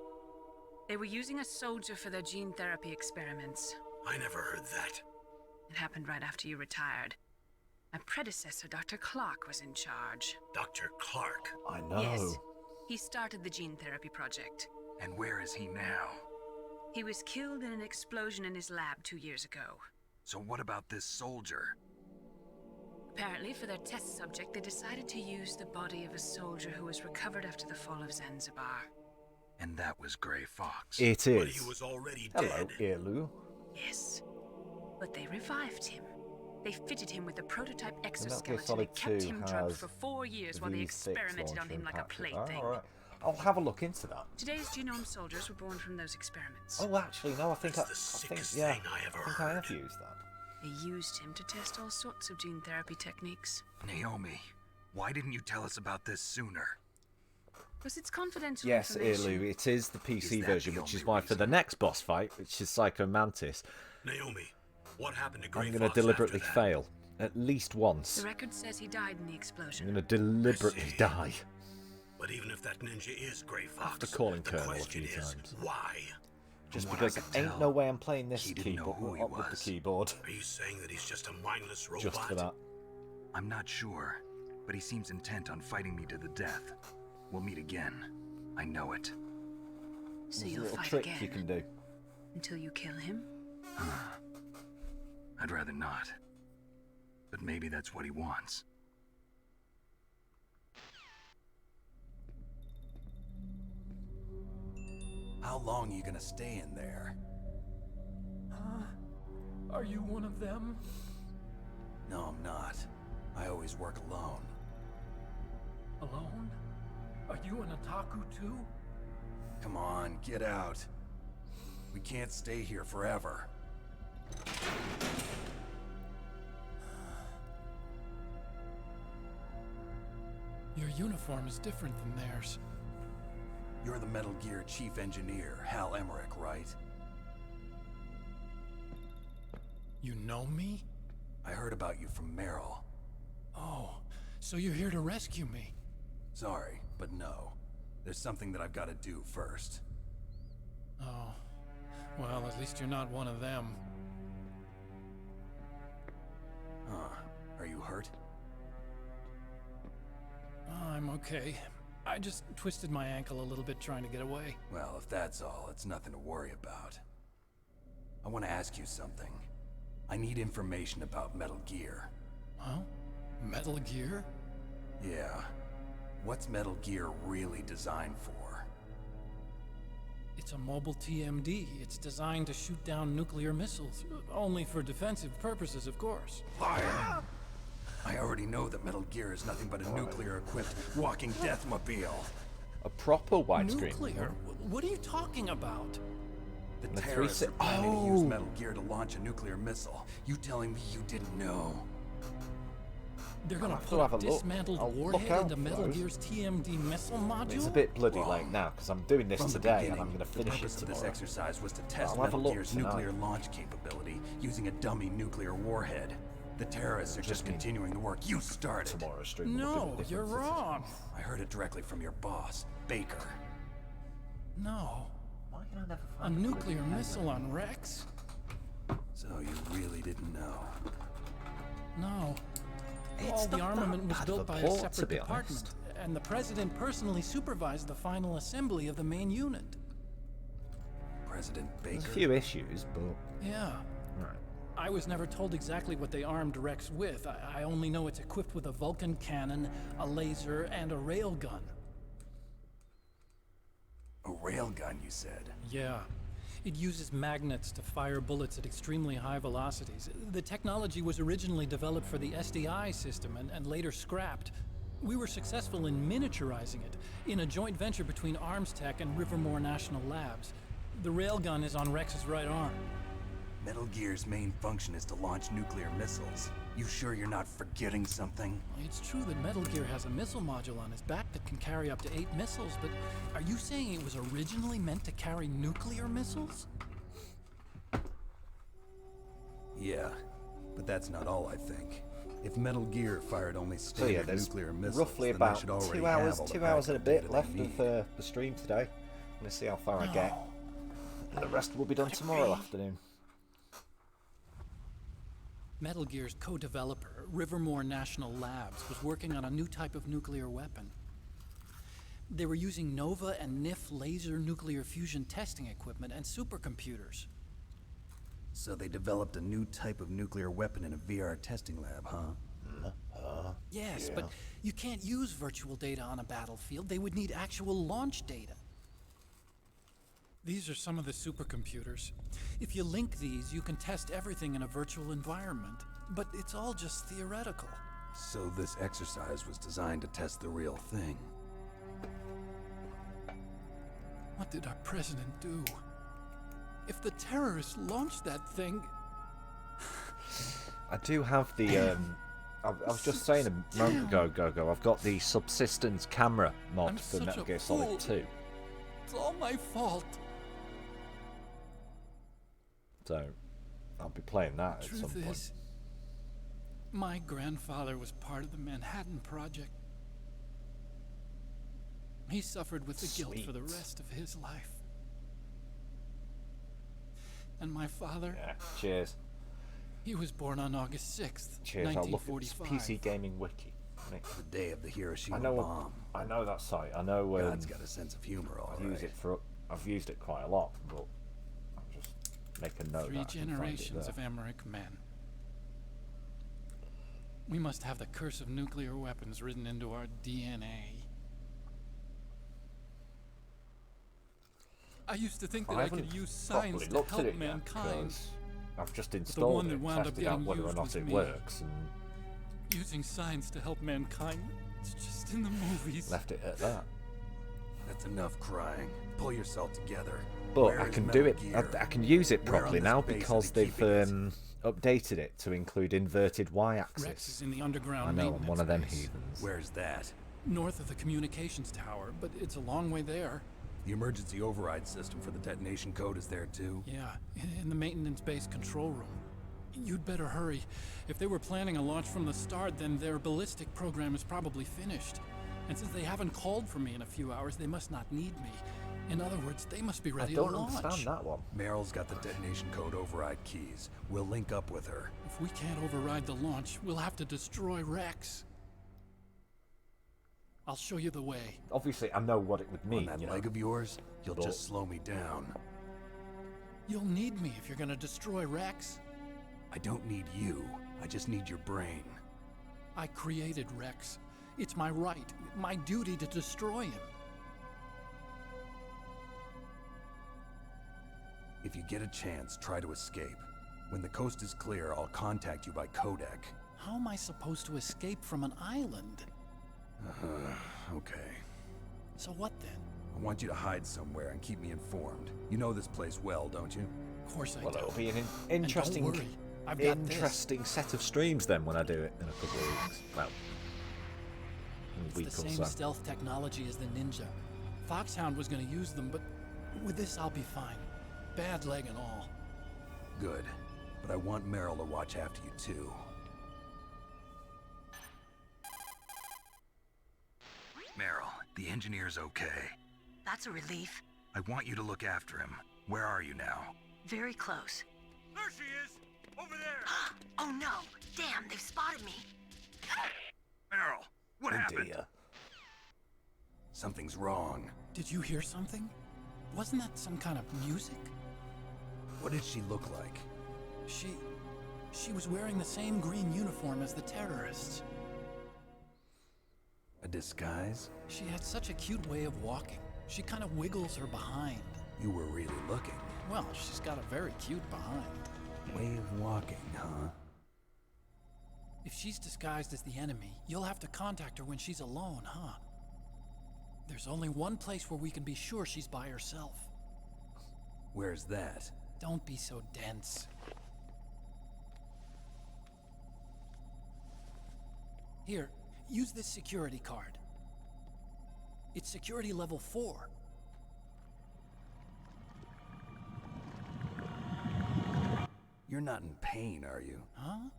They were using a soldier for their gene therapy experiments. I never heard that. It happened right after you retired. My predecessor, Dr. Clark, was in charge. Dr. Clark? I know. Yes. He started the gene therapy project. And where is he now? He was killed in an explosion in his lab 2 years ago. So what about this soldier? Apparently, for their test subject, they decided to use the body of a soldier who was recovered after the fall of Zanzibar. And that was Gray Fox. It is. But he was already Hello, dead. Earloo. Yes. But they revived him. They fitted him with a prototype Metal Gear exoskeleton Solid and kept 2 him drugged has for 4 years while they V6 experimented on launcher him like a and patches. plaything. Oh, alright. I'll have a look into that. Today's genome soldiers were born from those experiments. Oh, actually, no, I think I have used that. They used him to test all sorts of gene therapy techniques. Naomi, why didn't you tell us about this sooner? Because it's confidential Yes, information. Irlu, it is the PC that version, the which is only why for the next boss fight, which is Psycho Mantis, Naomi, what happened to Grey I'm going to Fox deliberately after that? fail. At least once. The record says he died in the explosion. I'm going to deliberately die. But even if that ninja is Grey Fox, After calling the Colonel a question few is, times. why? Just From what because I can ain't tell, no way I'm playing this he didn't know who he with the was. keyboard. Are you saying that he's just a mindless robot? Just for that. I'm not sure, but he seems intent on fighting me to the death. We'll meet again. I know it. So There's you'll little fight tricks again you can do. until you kill him? I'd rather not. But maybe that's what he wants. How long are you gonna stay in there? Are you one of them? No, I'm not. I always work alone. Alone? Are you an otaku too? Come on, get out. We can't stay here forever. Your uniform is different than theirs. You're the Metal Gear Chief Engineer, Hal Emmerich, right? You know me? I heard about you from Meryl. Oh, so you're here to rescue me? Sorry, but no. There's something that I've got to do first. Oh, well, at least you're not one of them. Huh. Are you hurt? I'm okay. I just twisted my ankle a little bit trying to get away. Well, if that's all, it's nothing to worry about. I want to ask you something. I need information about Metal Gear. Huh? Metal Gear? Yeah. What's Metal Gear really designed for? It's a mobile TMD. It's designed to shoot down nuclear missiles. Only for defensive purposes, of course. Fire! I already know that Metal Gear is nothing but a nuclear-equipped walking deathmobile. A proper widescreen. Nuclear? What are you talking about? The And the terrorists are 360 planning to use Oh! Metal Gear to launch a nuclear missile. You telling me you didn't know? They're gonna I'll have to put have a a look. dismantled I'll look warhead out into for Metal those. Gear's TMD missile module? It's a bit bloody Wrong. like now, because I'm doing this From the today and beginning, I'm going to the finish it purpose of this tomorrow. exercise was to test I'll have a Metal look Gear's tonight. nuclear launch capability using a dummy nuclear warhead. The terrorists are just continuing the work you started. Tomorrow's stream will be No, different. you're wrong. I heard it directly from your boss, Baker. No. Why can I never A find nuclear missile on Rex? So you really didn't know? No. It's All the not armament that was bad built of a by a port, to separate be department, honest. and the president personally supervised the final assembly of the main unit. President There's Baker? a few issues, but... Yeah. Right. I was never told exactly what they armed Rex with. I only know it's equipped with a Vulcan cannon, a laser, and a railgun. A railgun, you said? Yeah. It uses magnets to fire bullets at extremely high velocities. The technology was originally developed for the SDI system and later scrapped. We were successful in miniaturizing it in a joint venture between ArmsTech and Rivermore National Labs. The railgun is on Rex's right arm. Metal Gear's main function is to launch nuclear missiles. You sure you're not forgetting something? It's true that Metal Gear has a missile module on his back that can carry up to 8 missiles, but are you saying it was originally meant to carry nuclear missiles? Yeah, but that's not all I think. If Metal Gear fired only So standard yeah, there's nuclear missiles, roughly then they about should already 2 have hours, all the 2 hours and a backup bit data left they of need. the stream today. I'm going to see how far I get. And the rest will be done tomorrow afternoon. Metal Gear's co-developer, Rivermore National Labs, was working on a new type of nuclear weapon. They were using NOVA and NIF laser nuclear fusion testing equipment and supercomputers. So they developed a new type of nuclear weapon in a VR testing lab, huh? Yes, Yeah. but you can't use virtual data on a battlefield. They would need actual launch data. These are some of the supercomputers. If you link these, you can test everything in a virtual environment. But it's all just theoretical. So this exercise was designed to test the real thing. What did our president do? If the terrorists launched that thing... I do have the... I was just saying a moment ago, I've got the subsistence camera mod for Metal Gear Solid 2. It's all my fault. So, I'll be playing that at some point. Truth is, my grandfather was part of the Manhattan Project. He suffered with the guilt for the rest of his life. And my father... Yeah, cheers. He was born on August 6th, Cheers, I'll look at this 1945. PC Gaming Wiki. The day of the Hiroshima bomb. I know that site. I know... God's got a sense of humor, all right. I've used it quite a lot, but I'll just make a note. 3 generations of Emmerich men. We must have the curse of nuclear weapons written into our DNA. I used to think that I could use science to help mankind. I've just installed it and tested out whether or not it works, and using science to help mankind, it's just in the movies. Left it at that. That's enough crying. Pull yourself together. But I can do it. I can use it properly now because they've updated it to include inverted y-axis. Rex is in the underground. I know, I'm one of them heathens. Where's that? North of the communications tower, but it's a long way there. The emergency override system for the detonation code is there too? Yeah, in the maintenance base control room. You'd better hurry. If they were planning a launch from the start, then their ballistic program is probably finished. And since they haven't called for me in a few hours, they must not need me. In other words, they must be ready to launch. I don't understand that one. Meryl's got the detonation code override keys. We'll link up with her. If we can't override the launch, we'll have to destroy Rex. I'll show you the way. Obviously, I know what it would mean. On that leg of yours, you'll just slow me down. You'll need me if you're gonna destroy Rex. I don't need you. I just need your brain. I created Rex. It's my right, my duty to destroy him. If you get a chance, try to escape. When the coast is clear, I'll contact you by codec. How am I supposed to escape from an island? Okay. So what then? I want you to hide somewhere and keep me informed. You know this place well, don't you? Of course I do. Well, it'll be an interesting set of streams then when I do it in a couple of weeks. Well, it's a week the or same so. stealth technology as the Ninja. Foxhound was going to use them, but with this I'll be fine. Bad leg and all. Good. But I want Meryl to watch after you too. Meryl, the engineer's okay. That's a relief. I want you to look after him. Where are you now? Very close. There she is! Over there! Oh no! Damn, they've spotted me! Meryl, what happened? Dear. Something's wrong. Did you hear something? Wasn't that some kind of music? What did she look like? She was wearing the same green uniform as the terrorists. A disguise? She had such a cute way of walking. She kind of wiggles her behind. You were really looking. Well, she's got a very cute behind. Way of walking, huh? If she's disguised as the enemy, you'll have to contact her when she's alone, huh? There's only one place where we can be sure she's by herself. Where's that? Don't be so dense. Here, use this security card. It's security level 4. You're not in pain, are you? Huh?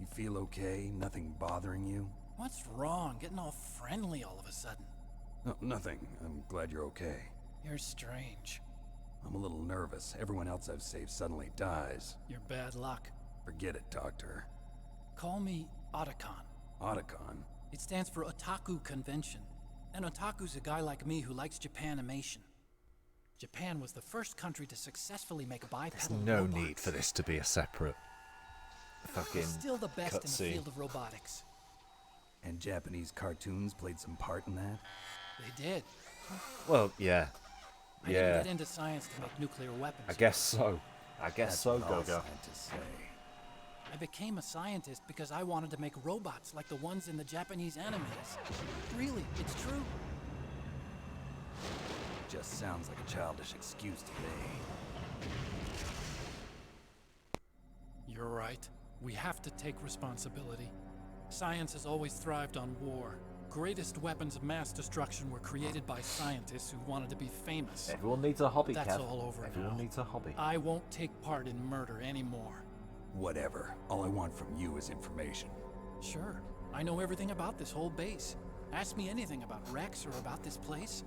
You feel okay? Nothing bothering you? What's wrong? Getting all friendly all of a sudden. No, nothing. I'm glad you're okay. You're strange. I'm a little nervous. Everyone else I've saved suddenly dies. You're bad luck. Forget it, Doctor. Call me Otacon. Otacon? It stands for Otaku Convention. An otaku's a guy like me who likes Japanimation. Japan was the first country to successfully make a bipedal There's no robot. need for this to be a separate fucking It's still the best in the cutscene. field of robotics. And Japanese cartoons played some part in that? They did. Well, yeah. I didn't get into science to make nuclear weapons. I guess so. I guess so, That's what all Go-Go. scientists say. I became a scientist because I wanted to make robots like the ones in the Japanese animes. Really, it's true. Just sounds like a childish excuse to me. You're right. We have to take responsibility. Science has always thrived on war. Greatest weapons of mass destruction were created by scientists who wanted to be famous. Everyone needs a hobby, That's Kev. all over Everyone now. needs a hobby. I won't take part in murder anymore. Whatever. All I want from you is information. Sure. I know everything about this whole base. Ask me anything about Rex or about this place.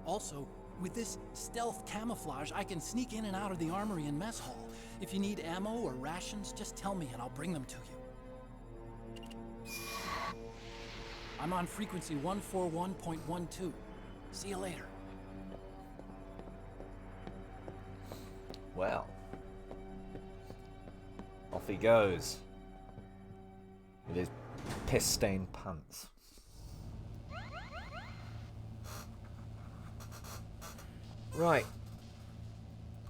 Also, with this stealth camouflage, I can sneak in and out of the armory and mess hall. If you need ammo or rations, just tell me and I'll bring them to you. I'm on frequency 141.12. See you later. Well, off he goes with his piss-stained pants. Right,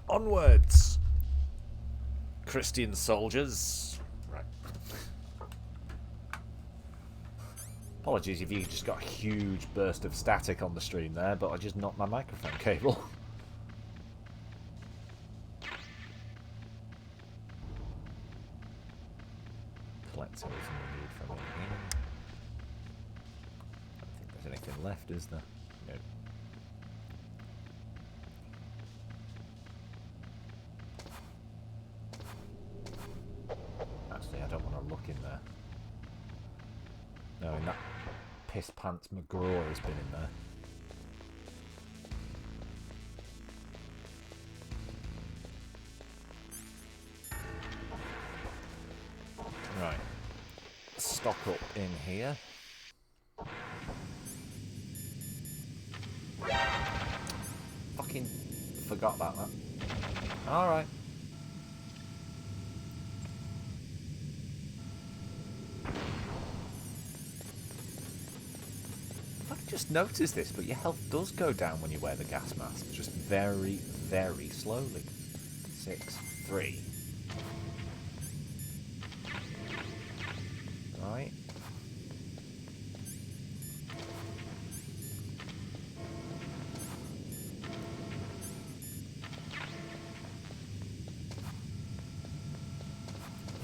onwards, Christian soldiers. Right. Apologies if you just got a huge burst of static on the stream there, but I just knocked my microphone cable. Collect everything we need from it here. I don't think there's anything left, is there? No. Actually, I don't want to look in there. No, in that piss pants McGraw has been in there. Right. Stock up in here. Fucking forgot about that. Alright. I've just noticed this, but your health does go down when you wear the gas mask. Just very, very slowly. 6, 3. Right.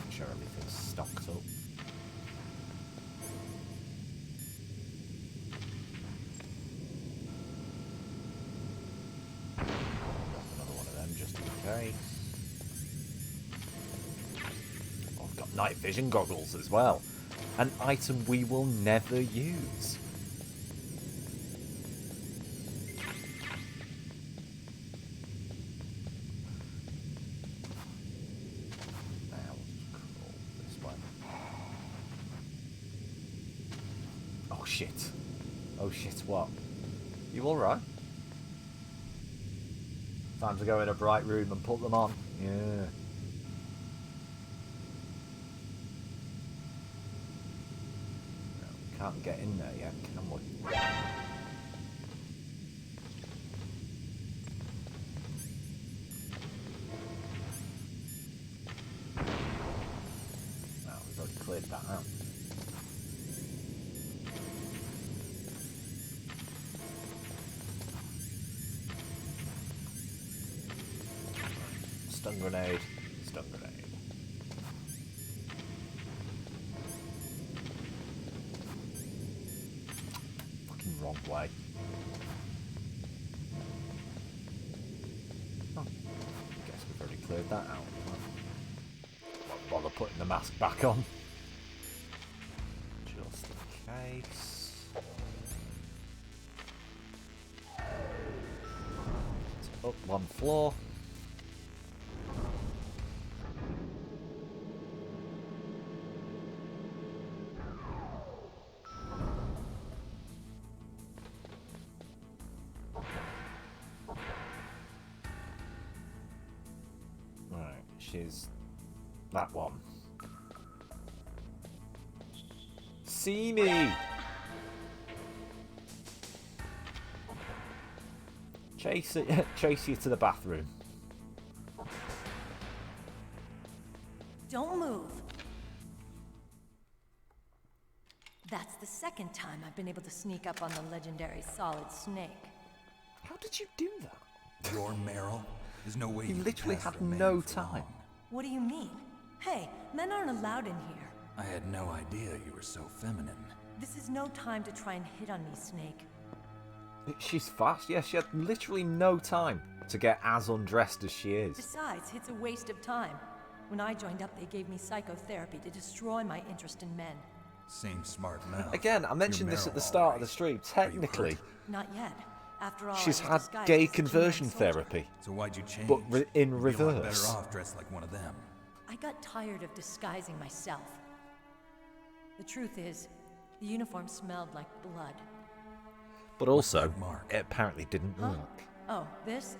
Make sure everything's stocked up. Another one of them just in case. Oh, I've got night vision goggles as well. An item we will never use. Now crawl this way. Oh shit. Oh shit, what? You alright? Time to go in a bright room and put them on. Yeah. Can't get in there yet, can we? No, we've already cleared that out. Stun grenade, stun grenade. Wrong way. Oh, guess we've already cleared that out. Won't bother putting the mask back on. Just in case. It's up one floor. She's that one. See me! Chase you to the bathroom. Don't move. That's the second time I've been able to sneak up on the legendary Solid Snake. How did you do that? Your Meryl? There's no way You you literally could pass had for a man no for time. long. What do you mean? Hey, men aren't allowed in here. I had no idea you were so feminine. This is no time to try and hit on me, Snake. She's fast. Yeah, she had literally no time to get as undressed as she is. Besides, it's a waste of time. When I joined up, they gave me psychotherapy to destroy my interest in men. Same smart mouth. Again, I mentioned this at the start of the stream. Technically, Not yet. After all, she's I was had disguised gay as a conversion G9 soldier. therapy. So why'd you change? But in You'd be a lot reverse. better off dressed like one of them. I got tired of disguising myself. The truth is, the uniform smelled like blood. But also, it apparently didn't work. Oh, this?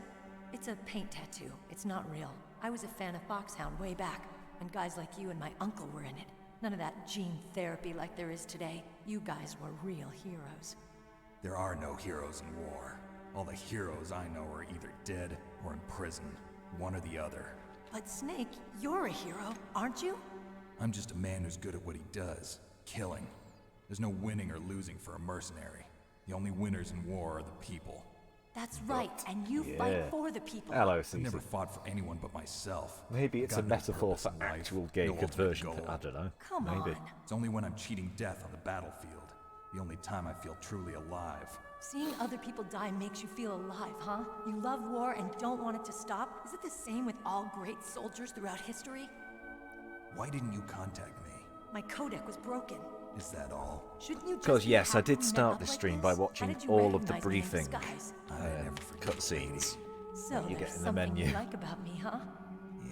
It's a paint tattoo. It's not real. I was a fan of Foxhound way back, when guys like you and my uncle were in it. None of that gene therapy like there is today. You guys were real heroes. There are no heroes in war. All the heroes I know are either dead or in prison. One or the other. But Snake, you're a hero, aren't you? I'm just a man who's good at what he does. Killing. There's no winning or losing for a mercenary. The only winners in war are the people. That's right, and you fight for the people. Hello, I've never fought for anyone but myself. Maybe it's a Got no metaphor purpose for in life, actual gay no ultimate conversion. goal. I don't know. Come Maybe. on. It's only when I'm cheating death on the battlefield. The only time I feel truly alive. Seeing other people die makes you feel alive, huh? You love war and don't want it to stop? Is it the same with all great soldiers throughout history? Why didn't you contact me? My codec was broken. Is that all? Shouldn't you just Because be yes, I happy did we met start up the like stream this? by How watching did you all of the recognize me in briefing disguise? cutscenes So you there's get in the something menu. you like about me, huh?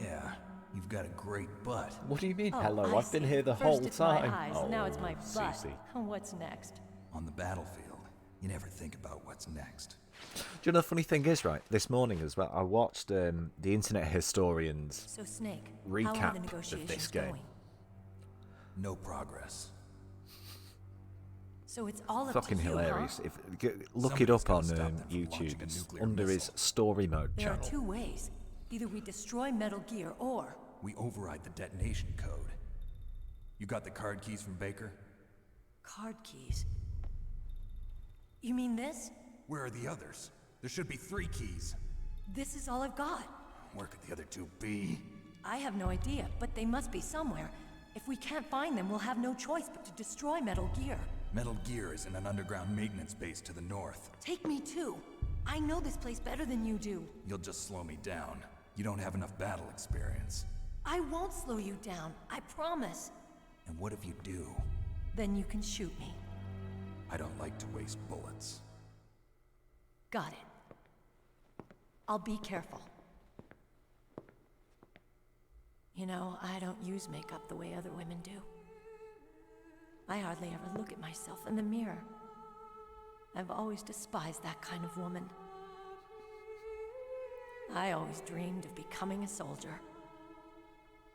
Yeah, you've got a great butt. What do you mean? Oh, Hello, I I've been see. here the First whole it's time. My eyes, now it's my butt. Cece. What's next? On the battlefield, you never think about what's next. Do you know the funny thing is, right? This morning as well, I watched the Internet Historian's So Snake, how are recap the of negotiations this game. going? No progress. So it's all up Fucking to you, hilarious. huh? Look it Somebody's up gotta on stop them from YouTube. launching a It's nuclear under his missile. story mode There are channel. two ways. Either we destroy Metal Gear or... We override the detonation code. You got the card keys from Baker? Card keys. You mean this? Where are the others? There should be 3 keys. This is all I've got. Where could the other 2 be? I have no idea, but they must be somewhere. If we can't find them, we'll have no choice but to destroy Metal Gear. Metal Gear is in an underground maintenance base to the north. Take me too. I know this place better than you do. You'll just slow me down. You don't have enough battle experience. I won't slow you down, I promise. And what if you do? Then you can shoot me. I don't like to waste bullets. Got it. I'll be careful. You know, I don't use makeup the way other women do. I hardly ever look at myself in the mirror. I've always despised that kind of woman. I always dreamed of becoming a soldier.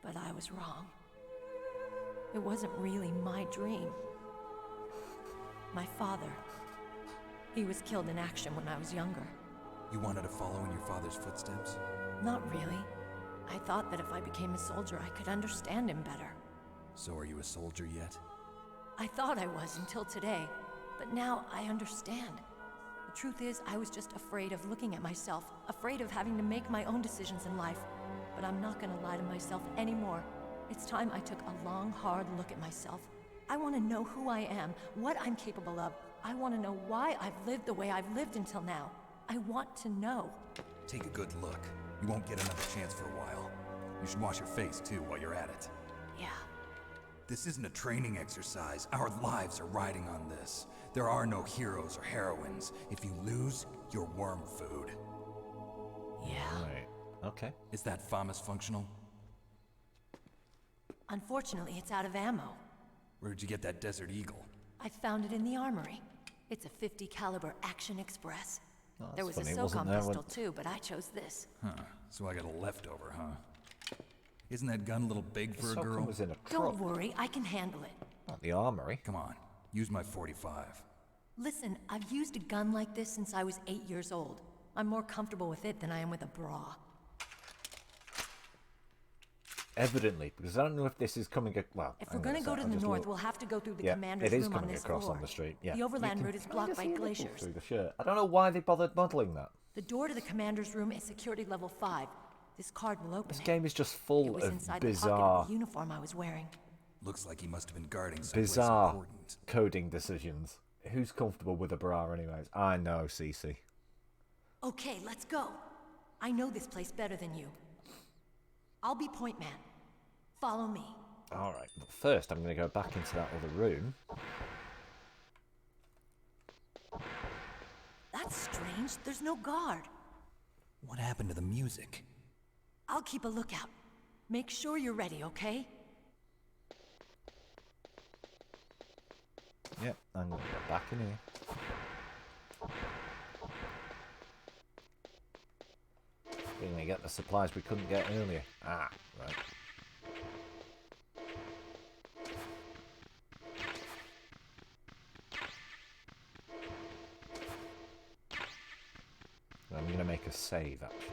But I was wrong. It wasn't really my dream. My father, he was killed in action when I was younger. You wanted to follow in your father's footsteps? Not really. I thought that if I became a soldier, I could understand him better. So are you a soldier yet? I thought I was until today, but now I understand. The truth is, I was just afraid of looking at myself, afraid of having to make my own decisions in life. But I'm not gonna lie to myself anymore. It's time I took a long, hard look at myself. I want to know who I am, what I'm capable of. I want to know why I've lived the way I've lived until now. I want to know. Take a good look. You won't get another chance for a while. You should wash your face, too, while you're at it. Yeah. This isn't a training exercise. Our lives are riding on this. There are no heroes or heroines. If you lose, you're worm food. Yeah. Right. Okay. Is that FAMAS functional? Unfortunately, it's out of ammo. Where'd you get that Desert Eagle? I found it in the armory. It's a .50 caliber Action Express. Oh, There that's was funny. a Wasn't SOCOM there pistol when- too, but I chose this. Huh. So I got a leftover, huh? Isn't that gun a little big for a SOCOM girl? was in a Don't truck. worry, I can handle it. Not the armory. Come on, use my 45. Listen, I've used a gun like this since I was 8 years old. I'm more comfortable with it than I am with a bra. Evidently, because I don't know if this is coming... Well, if we're going to go to the north, we'll have to go through the commander's room on this floor. It is coming across on the street, yeah. The overland route is blocked by glaciers. Through the shirt. I don't know why they bothered modelling that. The door to the commander's room is security level 5. This card will open it. This game is just full of inside bizarre... the pocket of the uniform I was wearing. Looks like he must have been guarding someplace bizarre important. Coding decisions. Who's comfortable with a bra anyways? I know, Cece. Okay, let's go. I know this place better than you. I'll be point man. Follow me. Alright, but first I'm going to go back into that other room. That's strange. There's no guard. What happened to the music? I'll keep a lookout. Make sure you're ready, okay? Yep, I'm going to go back in here. We're going to get the supplies we couldn't get earlier. Ah, right. I'm going to make a save, actually.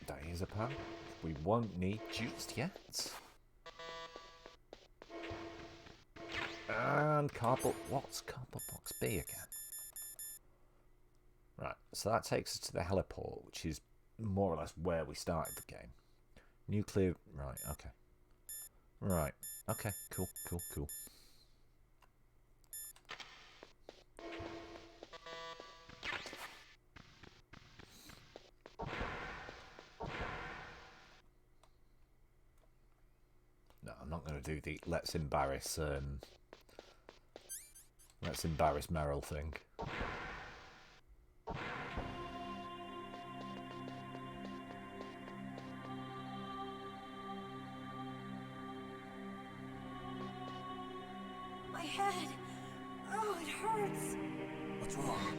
That is a pan we won't need just yet. And cardboard... What's cardboard box B again? Right, so that takes us to the heliport, which is more or less where we started the game. Nuclear... Right, okay. Right, okay, cool. No, I'm not going to do the let's embarrass Meryl thing. My head. Oh, it hurts. What's wrong?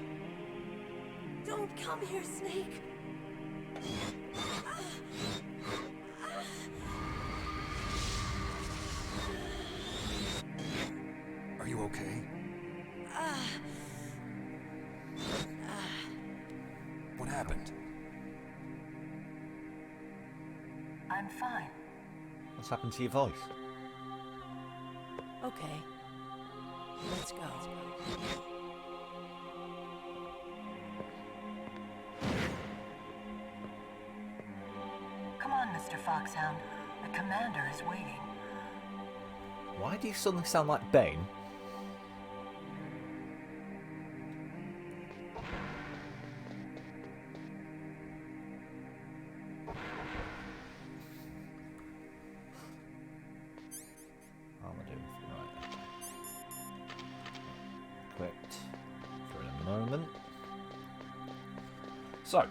Don't come here, Snake. Are you okay? What happened? I'm fine. What's happened to your voice? Okay. Let's go. Come on, Mr. Foxhound. The commander is waiting. Why do you suddenly sound like Bane? Equipped for a moment. So,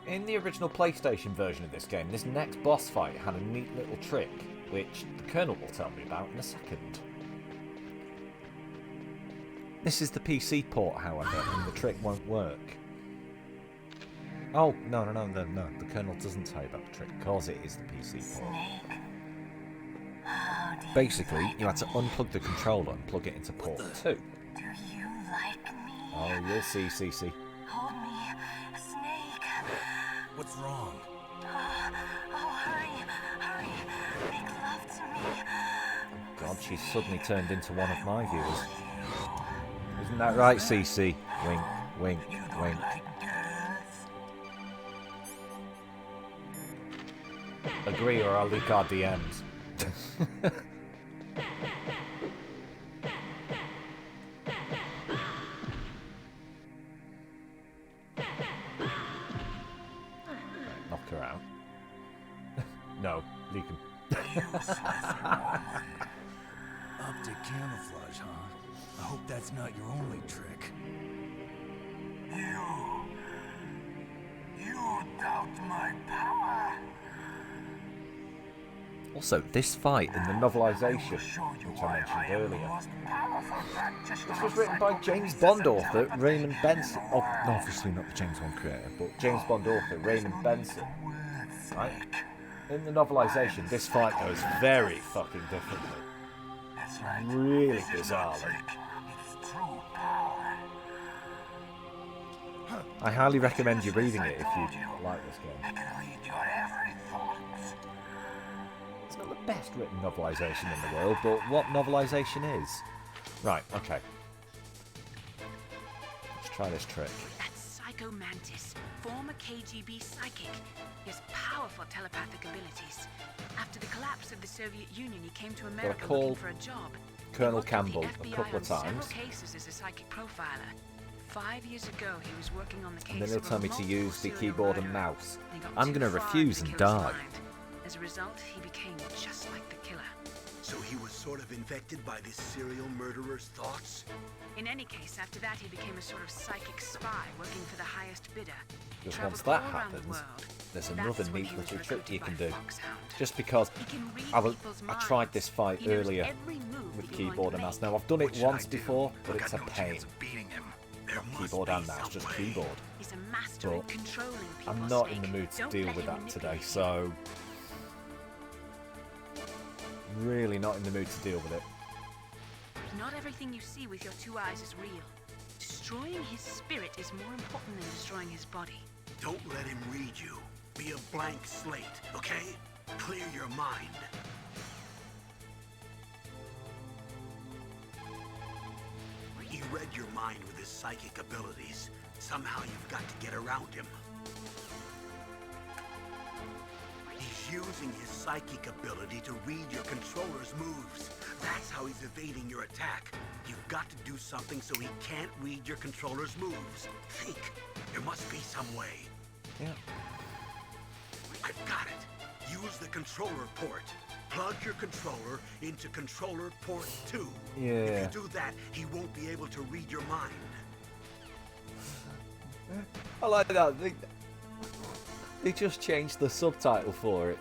in the original PlayStation version of this game, this next boss fight had a neat little trick, which the Colonel will tell me about in a second. This is the PC port, however, and the trick won't work. Oh, no, the Colonel doesn't tell you about the trick, because it is the PC port. Basically, you had to unplug the controller and plug it into port 2. Do you like me? Oh, you'll see, Cece. Hold me, Snake. What's wrong? Oh, hurry. Make love to me. God, she's suddenly turned into one of my viewers. Isn't that right, Cece? Wink, wink, wink. Agree or I'll leak our DMs. Knock her out. No, leak him. Optic camouflage, huh? I hope that's not your only trick. You doubt my power? Also, this fight in the novelisation, which I mentioned earlier, this was written by James Bond author Raymond Benson. Oh, no, obviously not the James Bond creator, but James Bond author Raymond Benson. Right? In the novelisation, this fight goes very fucking differently. Really bizarrely. I highly recommend you reading it if you like this game. I can read your every thought. It's not the best written novelisation in the world, but what novelisation is? Right, okay. Let's try this trick. That's Psycho Mantis, former KGB psychic. He has powerful telepathic abilities. After the collapse of the Soviet Union, he came to America looking for a job. Colonel Campbell a couple of times. Several cases as a psychic profiler. 5 years ago, he was working on the case. And then he'll tell me to use the keyboard and mouse. He got I'm too going to far refuse to and kill his die. mind. As a result, he became just like the killer. So he was sort of infected by this serial murderer's thoughts? In any case, after that, he became a sort of psychic spy working for the highest bidder. Because once that happens, there's another neat little trick you can do. Just because I tried this fight earlier with keyboard and mouse. Now I've done it once before, but it's a pain. Keyboard and mouse, just keyboard. But I'm not in the mood to deal with that today, so really not in the mood to deal with it. Not everything you see with your 2 eyes is real. Destroying his spirit is more important than destroying his body. Don't let him read you. Be a blank slate, okay? Clear your mind. He read your mind with his psychic abilities. Somehow you've got to get around him. He's using his psychic ability to read your controller's moves. That's how he's evading your attack. You've got to do something so he can't read your controller's moves. Think. There must be some way. Yeah. I've got it. Use the controller port. Plug your controller into controller port 2. Yeah. If you do that, he won't be able to read your mind. I like that. They just changed the subtitle for it.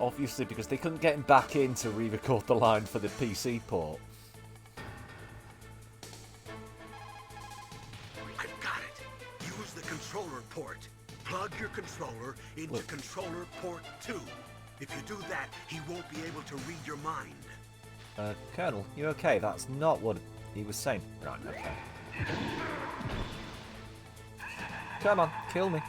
Obviously because they couldn't get him back in to re-record the line for the PC port. I've got it. Use the controller port. Plug your controller into controller port 2. If you do that, he won't be able to read your mind. Colonel, you okay? That's not what he was saying. Right, okay. Come on, kill me.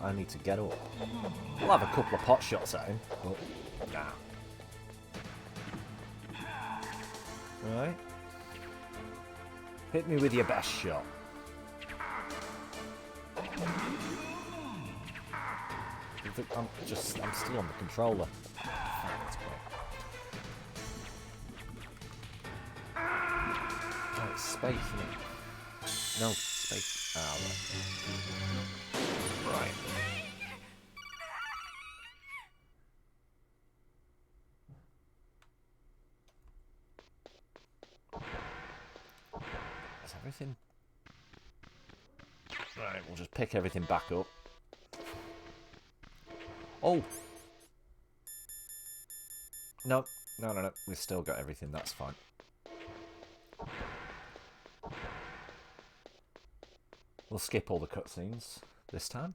I need to get up. We'll have a couple of pot shots at him, but nah. Right. Hit me with your best shot. I'm still on the controller. That's great. Oh, it's space, isn't it? No, space. Ah, right. Is everything? Right, we'll just pick everything back up. Oh! No, no. We've still got everything, that's fine. We'll skip all the cutscenes this time.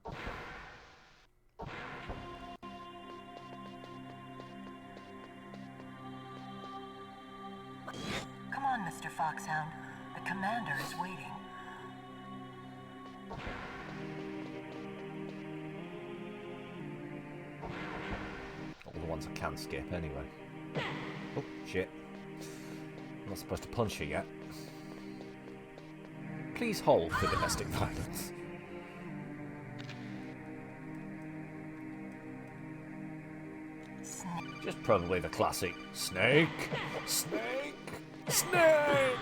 Come on, Mr. Foxhound. The commander is waiting. All the ones I can skip anyway. Oh, shit. I'm not supposed to punch you yet. Please hold for domestic violence. Just probably the classic snake, snake, snake.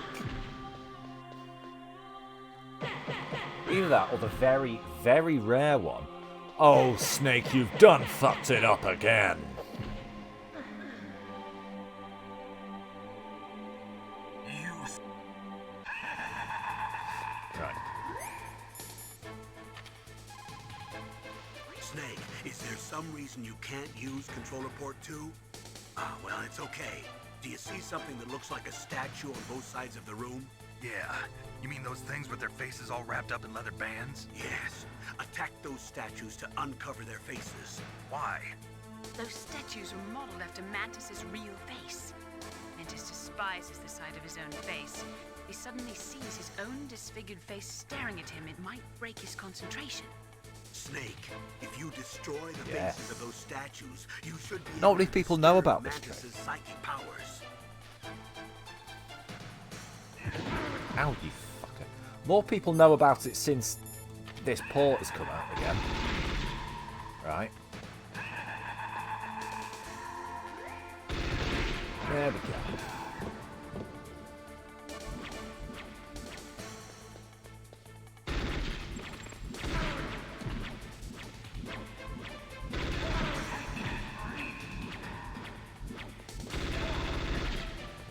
Either that or the very, very rare one. Oh, Snake, you've done fucked it up again. Right. Snake, is there some reason you can't use controller port 2? Ah, well, it's okay. Do you see something that looks like a statue on both sides of the room? Yeah. You mean those things with their faces all wrapped up in leather bands? Yes. Attack those statues to uncover their faces. Why? Those statues were modeled after Mantis's real face. Mantis despises the sight of his own face. If he suddenly sees his own disfigured face staring at him, it might break his concentration. Snake, if you destroy the Yes. faces of those statues, you should be Not able many to people know disturb about this Mantis's psychic powers. Ow, you fucker. More people know about it since this port has come out again. Right. There we go.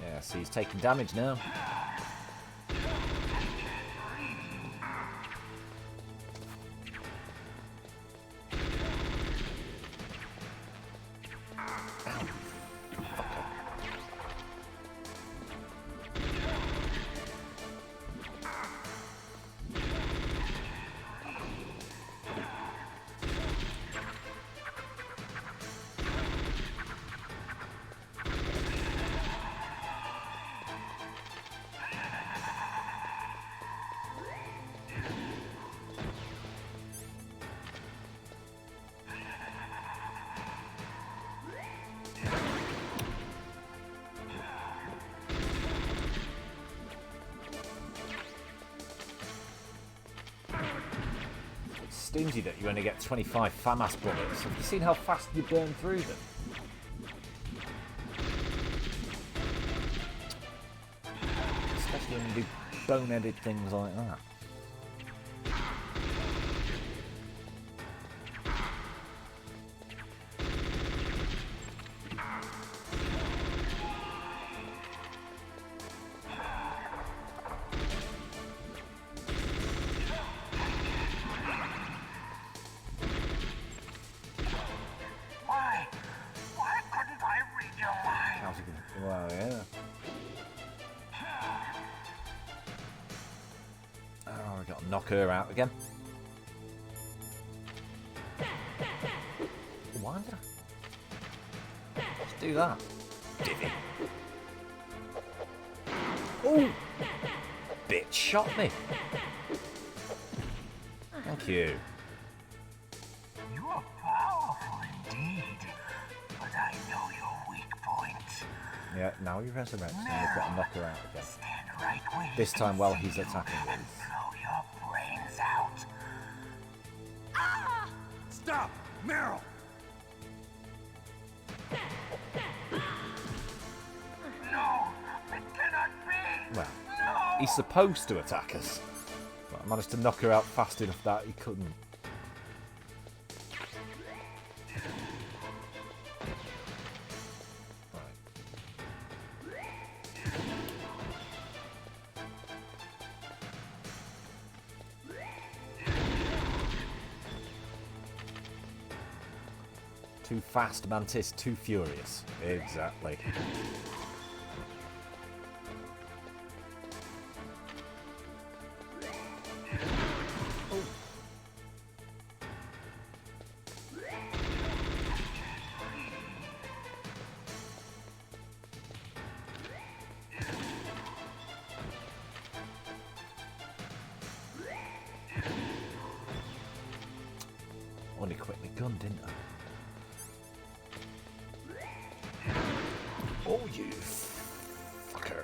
Yeah, see, he's taking damage now. Stingy that you only get 25 FAMAS bullets. Have you seen how fast you burn through them? Especially when you do boneheaded things like that. Why couldn't I read your mind? How's it going? Well, yeah. Oh, we got to knock her out again. Why did I just do that? Divvy. Oh! Bitch shot me. Thank you. You are powerful indeed, but I know your weak point. Yeah, now he resurrects and we've got to knock her out again. Stand right where This you time can while see he's you attacking and us. blow your brains out. Ah! Stop! Meryl! No, it cannot be. Well, No. he's supposed to attack us. But I managed to knock her out fast enough that he couldn't. Too fast, Mantis, too furious. Exactly. Only quit my gun, didn't I? Oh, you fucker.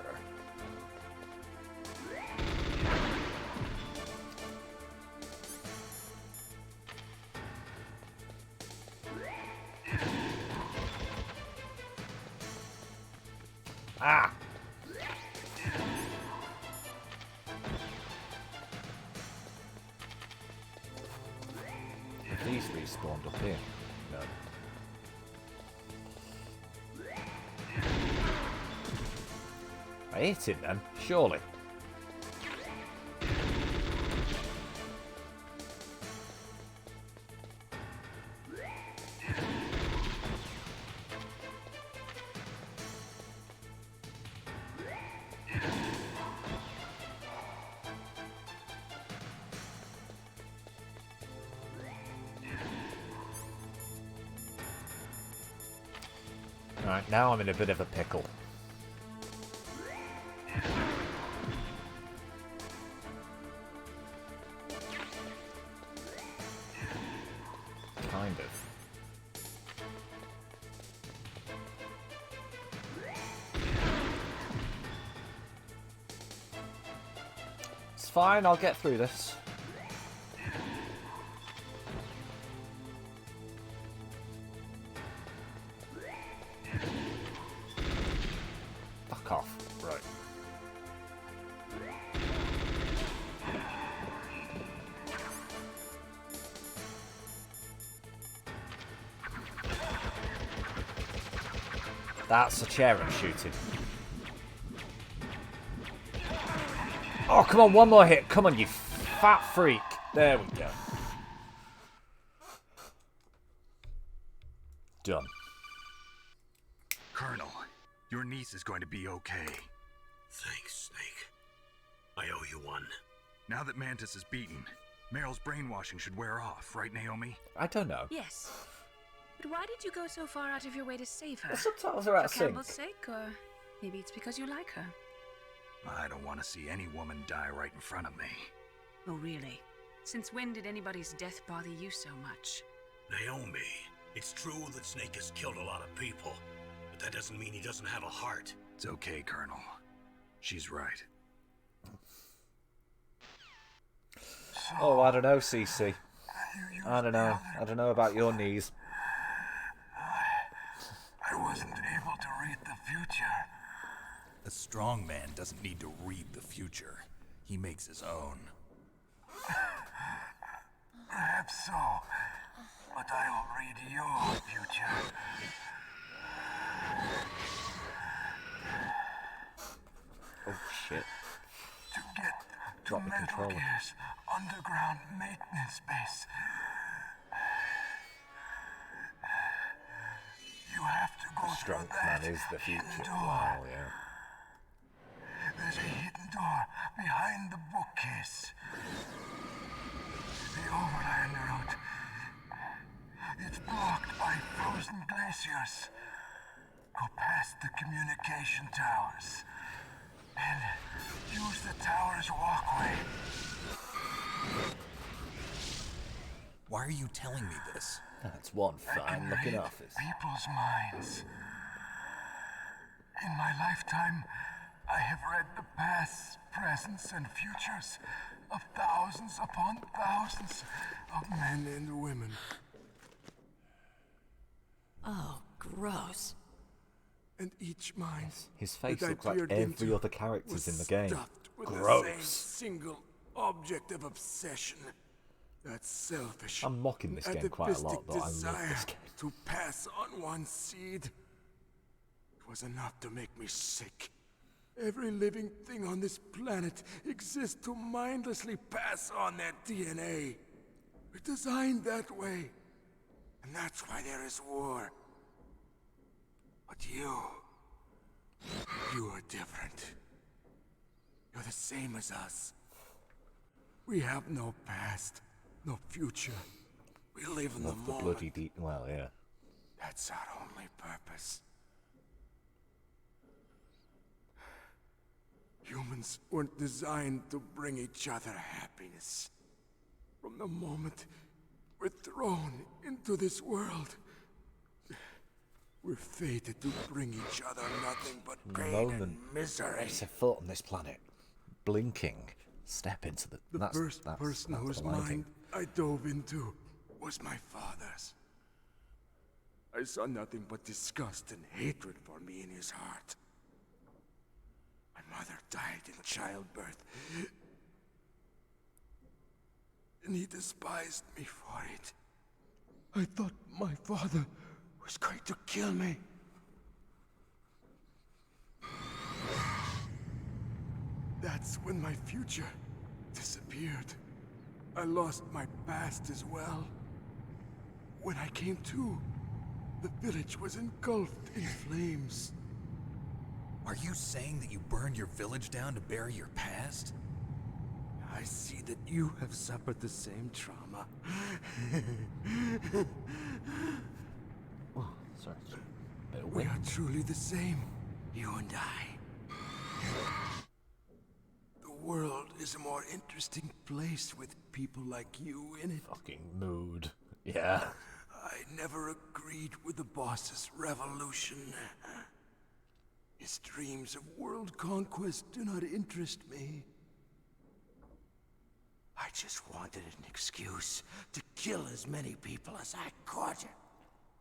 Ah! Have these respawned up here? No. I hit him then, surely. Right, now I'm in a bit of a pickle. Kind of. It's fine, I'll get through this. Fuck off. Right. That's a chair I'm shooting. Oh, come on, one more hit. Come on, you fat freak. There we go. Done. Colonel, your niece is going to be okay. Thanks, Snake. I owe you one. Now that Mantis is beaten, Meryl's brainwashing should wear off, right, Naomi? I don't know. Yes. But why did you go so far out of your way to save her? The subtitles are out of For sync. Campbell's sake, or maybe it's because you like her? I don't want to see any woman die right in front of me. Oh, really? Since when did anybody's death bother you so much? Naomi, it's true that Snake has killed a lot of people, but that doesn't mean he doesn't have a heart. It's okay, Colonel. She's right. Oh, I don't know, CC. I don't know. I don't know about your knees. I wasn't able to read the future. A strong man doesn't need to read the future. He makes his own. Perhaps so, but I'll read your future. Oh, shit. To get to Drop the Metal controller. Gear's underground maintenance base, you have to go through Strong that man is the future. hidden door. Wow, yeah. There's a hidden door behind the bookcase. The overland route. It's blocked by frozen glaciers. Go past the communication towers. And use the tower's walkway. Why are you telling me this? That's one fine looking Read office. people's minds. In my lifetime, I have read the pasts, presents, and futures of thousands upon thousands of men and women. Oh, gross. And each mind His face that I looks like peered every into other character's was in the game. stuffed with the same Gross. single object of obsession. That selfish, I'm mocking this game quite a lot, but I love desire this game. to pass on one seed. It was enough to make me sick. Every living thing on this planet exists to mindlessly pass on their DNA. We're designed that way. And that's why there is war. But you are different. You're the same as us. We have no past, no future. We live in Love the the moment. bloody deep. Well, yeah. That's our only purpose. Humans weren't designed to bring each other happiness. From the moment we're thrown into this world, we're fated to bring each other nothing but pain Moment and misery. I set foot on this planet, blinking, step into the. The first person that's whose blinding. mind I dove into was my father's. I saw nothing but disgust and hatred for me in his heart. My mother died in childbirth, and he despised me for it. I thought my father was going to kill me. That's when my future disappeared. I lost my past as well. When I came to, the village was engulfed in flames. Are you saying that you burned your village down to bury your past? I see that you have suffered the same trauma. Oh, sorry. We are truly the same, you and I. The world is a more interesting place with people like you in it. Fucking mood. Yeah. I never agreed with the boss's revolution. His dreams of world conquest do not interest me. I just wanted an excuse to kill as many people as I could.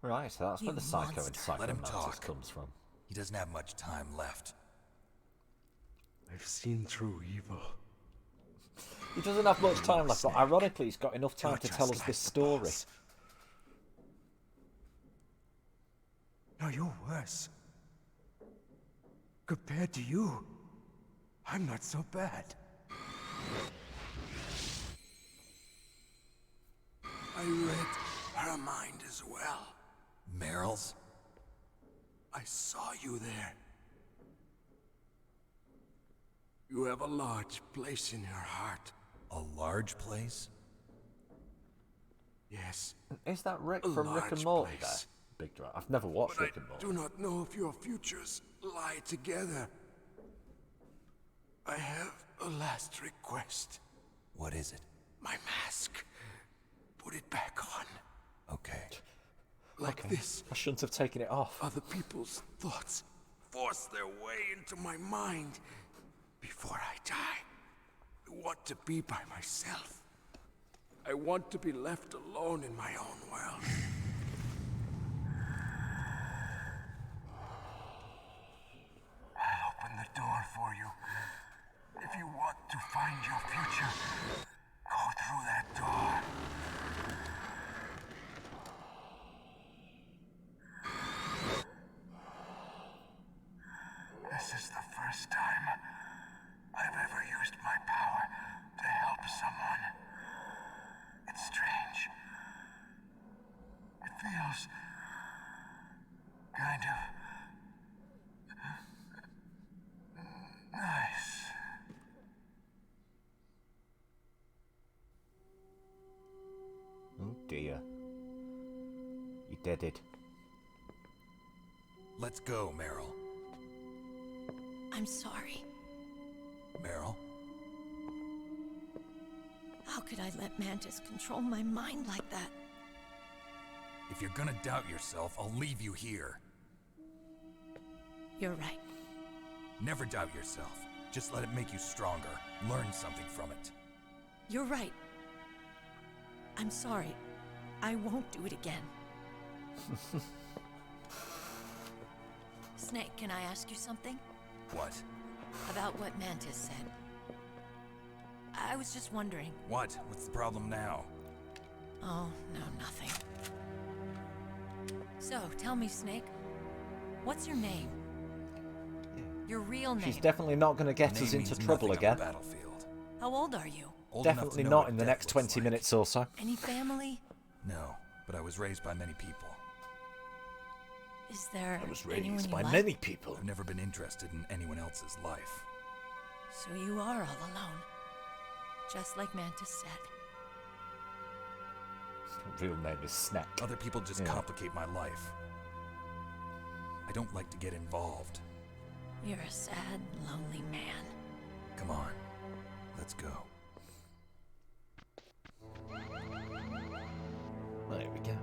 Right, so that's where the psycho and Let him psychomantis talk. comes from. He doesn't have much time left. I've seen through evil. He doesn't have much time left, but ironically, he's got enough time to tell us this story. No, you're worse. Compared to you, I'm not so bad. I read her mind as well. Meryl's? I saw you there. You have a large place in her heart. A large place? Yes. Is that Rick from Rick and Morty there? Big Drive. I've never watched Rick and Morty. I do not know if your futures lie together. I have a last request. What is it? My mask. Put it back on. Okay. Like this. I shouldn't have taken it off. Other people's thoughts force their way into my mind before I die. I want to be by myself. I want to be left alone in my own world. I'll open the door for you. If you want to find your future, go through that door. This is the first time I've ever used my power to help someone. It's strange. It feels kind of nice. Oh dear. He did it. Let's go, Meryl. I'm sorry. Meryl? How could I let Mantis control my mind like that? If you're gonna doubt yourself, I'll leave you here. You're right. Never doubt yourself. Just let it make you stronger. Learn something from it. You're right. I'm sorry. I won't do it again. Snake, can I ask you something? What? About what Mantis said. I was just wondering. What? What's the problem now? Oh, no, nothing. So, tell me, Snake. What's your name? Your real name. She's definitely not going to get us into trouble again. How old are you? Definitely not in the next 20 minutes or so. Any family? No, but I was raised by many people. Is there I was anyone raised you by like? many people. I've never been interested in anyone else's life. So you are all alone. Just like Mantis said. Real name is Snack. Other people just complicate my life. I don't like to get involved. You're a sad, lonely man. Come on, let's go. There we go.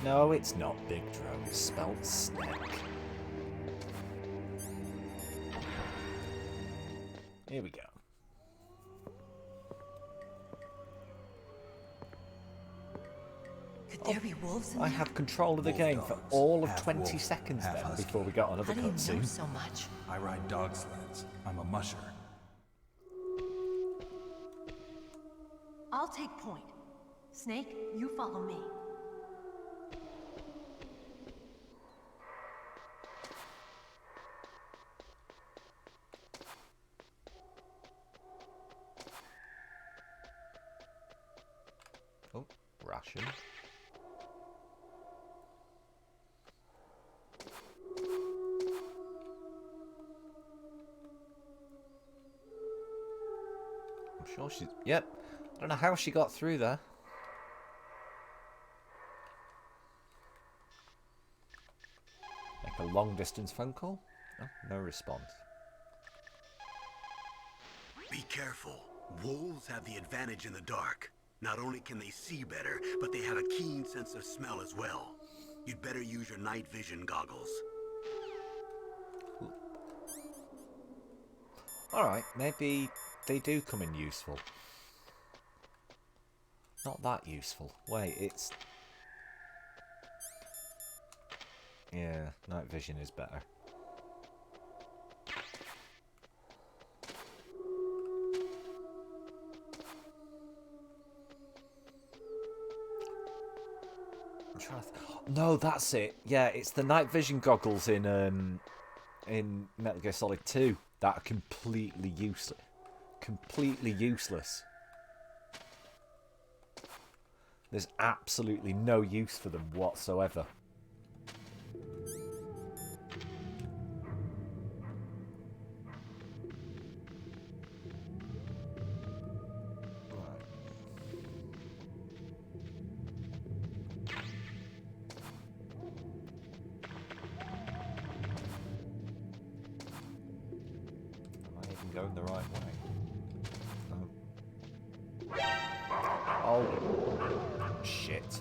No, it's not Big Drum. It's spelled Snack. Here we go. Could there be wolves in I there? had control of the game for all of 20 seconds then before we got another How do you know cutscene. so much? I ride dog sleds. I'm a musher. I'll take point. Snake, you follow me. Oh, ration. I'm sure she's... Yep. don't know how she got through there. Make a long-distance phone call. Oh, no response. Be careful. Wolves have the advantage in the dark. Not only can they see better, but they have a keen sense of smell as well. You'd better use your night vision goggles. Alright, maybe they do come in useful. Not that useful. Wait, it's... Yeah, night vision is better. I'm trying to no, that's it. Yeah, it's the night vision goggles in Metal Gear Solid 2 that are completely useless. Completely useless. There's absolutely no use for them whatsoever. Going the right way. Oh. Shit.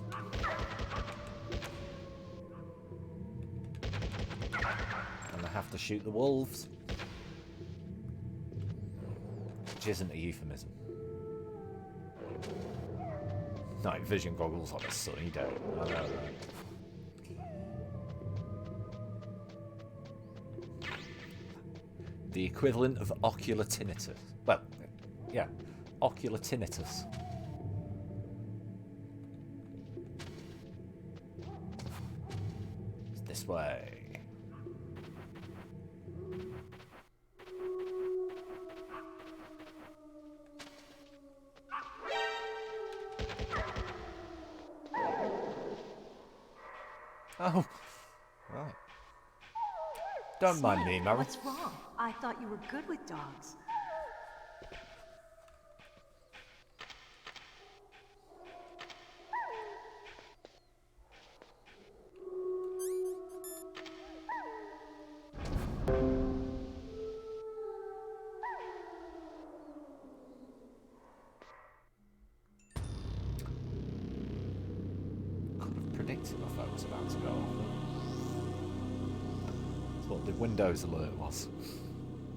And I have to shoot the wolves. Which isn't a euphemism. Night vision goggles on a sunny day. I know, right? The equivalent of ocular tinnitus. Well, yeah, ocular tinnitus. It's this way. Oh, right. Don't mind me, Mary. What's wrong? I thought you were good with dogs. Could have predicted my phone was about to go off. That's what the Windows alert was.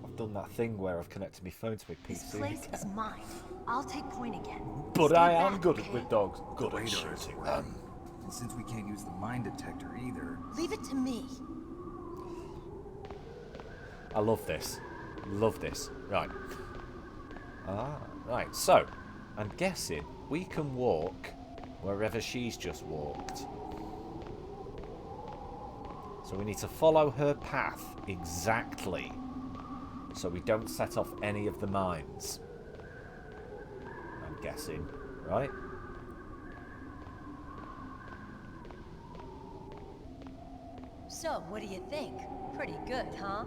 I've done that thing where I've connected my phone to my PC. This place is mine. I'll take point again. But Stay I am back, good okay? with dogs. Good The at radar is shooting wrong. them. And since we can't use the mine detector either... Leave it to me. I love this. Love this. Right. Ah, right. So, I'm guessing we can walk wherever she's just walked. So we need to follow her path exactly, so we don't set off any of the mines. I'm guessing, right? So, what do you think? Pretty good, huh?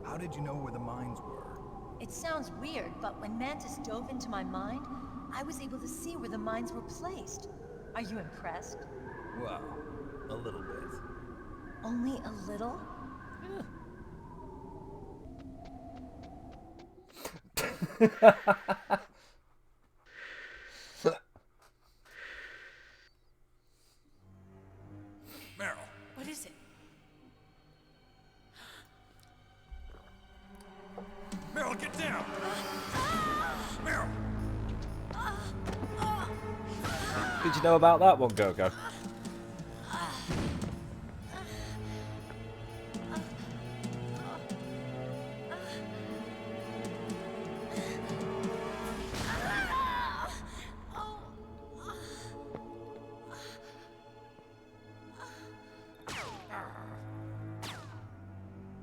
How did you know where the mines were? It sounds weird, but when Mantis dove into my mind, I was able to see where the mines were placed. Are you impressed? Well, a little bit. Only a little? Meryl. What is it? Meryl, get down! Meryl! Did you know about that one, Go-Go?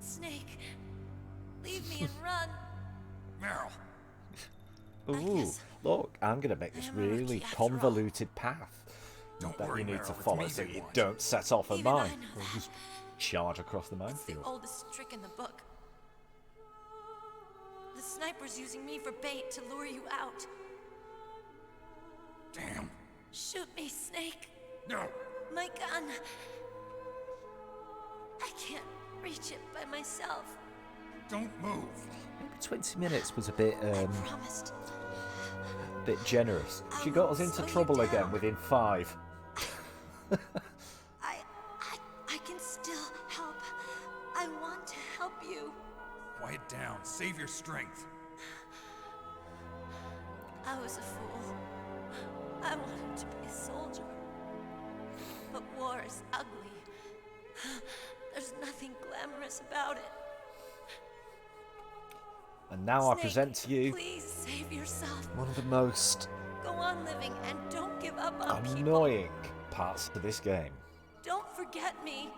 Snake, leave me and run. Meryl. Ooh, look, I'm going to make this really convoluted path that you need to follow so you don't set off a mine. Or just charge across the It's the minefield. oldest trick in the book. The sniper's using me for bait to lure you out. Damn. Shoot me, Snake. No. My gun. I can't reach it by myself. Don't move. Maybe 20 minutes was a bit Promised. generous. She got us into trouble again within 5. I can still help. I want to help you. Quiet down. Save your strength. I was a fool. I wanted to be a soldier. But war is ugly. There's nothing glamorous about it. And now Snake, I present to you please save yourself. one of the most Go on living and don't give up on people. annoying parts of this game. Don't forget me.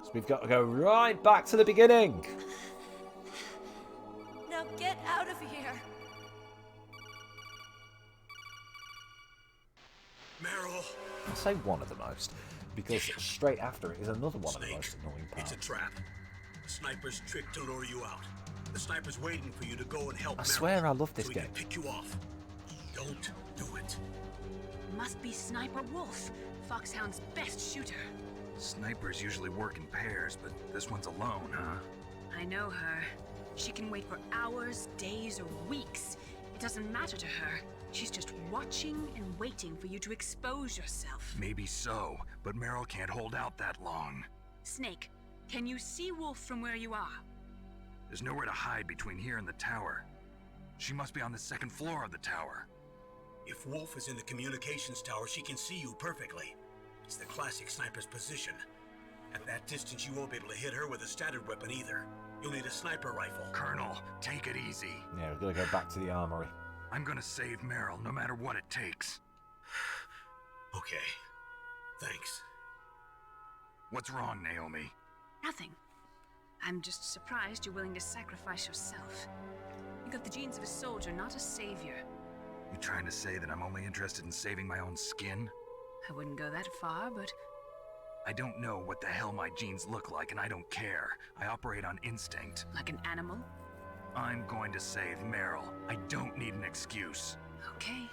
So we've got to go right back to the beginning. Now get out of here. Meryl. I say one of the most, because straight after it is another one of the most annoying It's parts. a trap. The sniper's trick to lure you out. The sniper's waiting for you to go and help I Meryl, swear I love this so he game. can pick you off. Don't do it. Must be Sniper Wolf, Foxhound's best shooter. Snipers usually work in pairs, but this one's alone, huh? I know her. She can wait for hours, days, or weeks. It doesn't matter to her. She's just watching and waiting for you to expose yourself. Maybe so, but Meryl can't hold out that long. Snake, can you see Wolf from where you are? There's nowhere to hide between here and the tower. She must be on the second floor of the tower. If Wolf is in the communications tower, she can see you perfectly. It's the classic sniper's position. At that distance, you won't be able to hit her with a standard weapon either. You'll need a sniper rifle. Colonel, take it easy. Yeah, we're going to go back to the armory. I'm gonna save Meryl, no matter what it takes. Okay. Thanks. What's wrong, Naomi? Nothing. I'm just surprised you're willing to sacrifice yourself. You got the genes of a soldier, not a savior. You trying to say that I'm only interested in saving my own skin? I wouldn't go that far, but I don't know what the hell my genes look like, and I don't care. I operate on instinct. like an animal? I'm going to save Meryl. I don't need an excuse. Okay.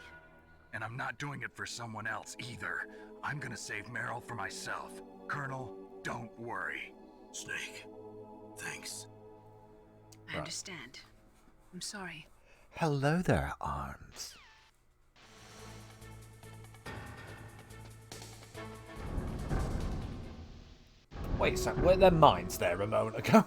And I'm not doing it for someone else either. I'm gonna save Meryl for myself. Colonel, don't worry. Snake, thanks. I understand. I'm sorry. Hello there, Arms. Wait a sec, were there mines there a moment ago?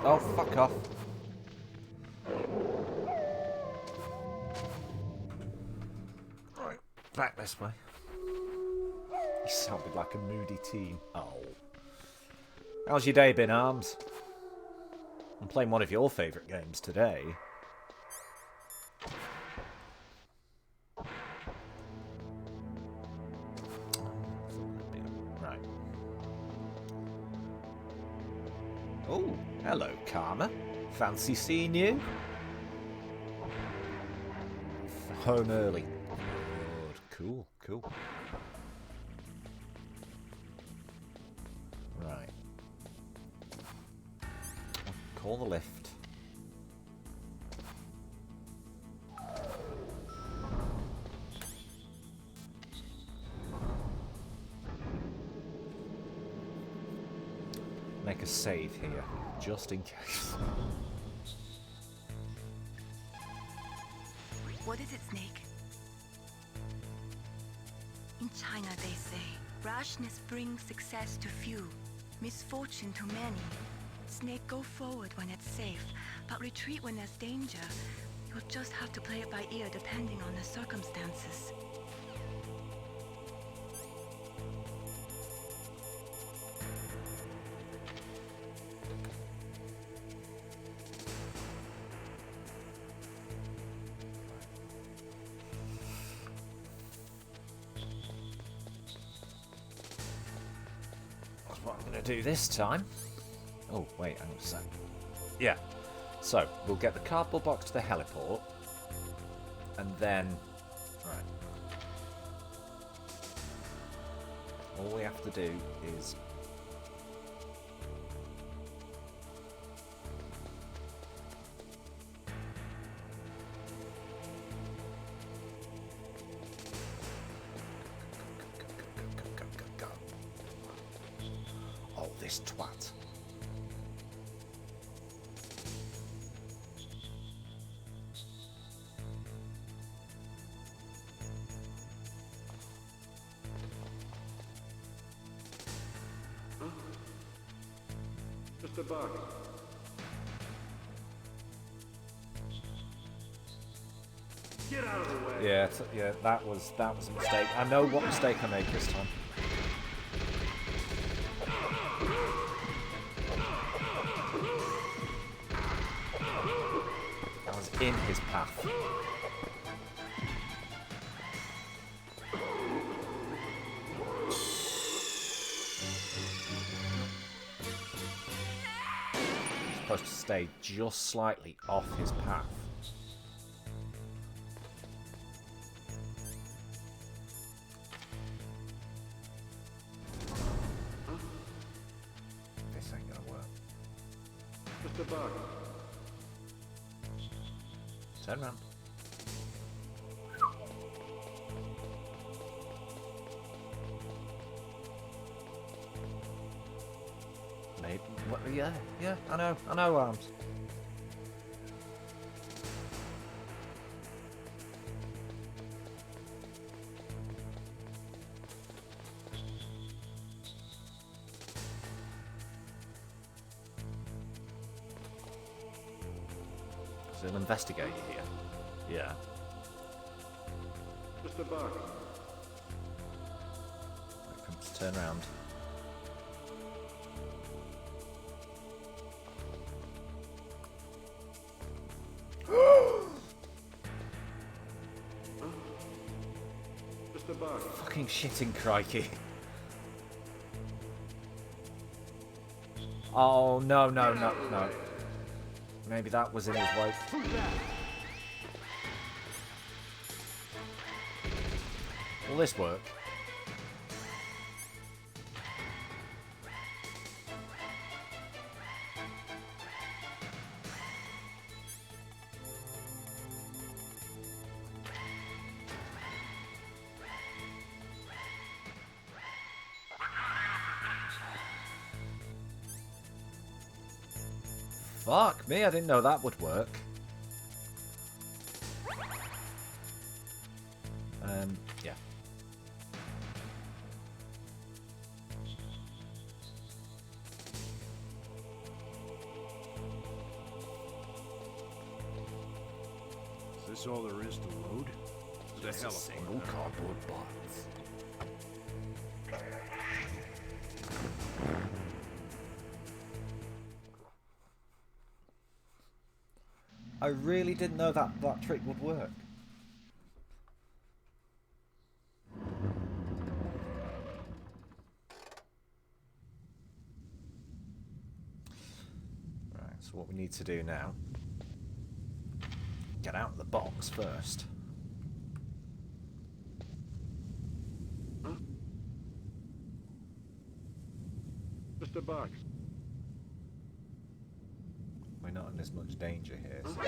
Oh, fuck off. Right, back this way. You sounded like a moody teen. Oh. How's your day been, Arms? I'm playing one of your favourite games today. Right. Oh, hello, Karma. Fancy seeing you? Home early. Good. Cool, cool. Right. Call the lift. Make a save here, just in case. What is it, Snake? In China, they say, rashness brings success to few, misfortune to many. Snake, go forward when it's safe, but retreat when there's danger. You'll just have to play it by ear depending on the circumstances. I'm going to do this time... Oh, wait, hang on a sec. Yeah. So, we'll get the cardboard box to the heliport. And then... Right. All we have to do is... Go. Oh, this twat. Mr. Buck. Get out of the way. Yeah, yeah, that was a mistake. I know what mistake I made this time. I was in his path. Supposed to stay just slightly off his path. This ain't gonna work. Mr. Buck. Turn around. Maybe. What, yeah, I know, Arms. So he'll investigate you here. Yeah. Mr. Buck. Wait for him to turn around. Mr. Buck. Fucking shitting crikey. Oh, no. Maybe that was in his way. Will this work? Fuck me, I didn't know that would work. Yeah. Is this all there is to load? Just a single cardboard box. I really didn't know that trick would work. Right, so what we need to do now, get out of the box first. Mr. Buck. We're not in as much danger here. So.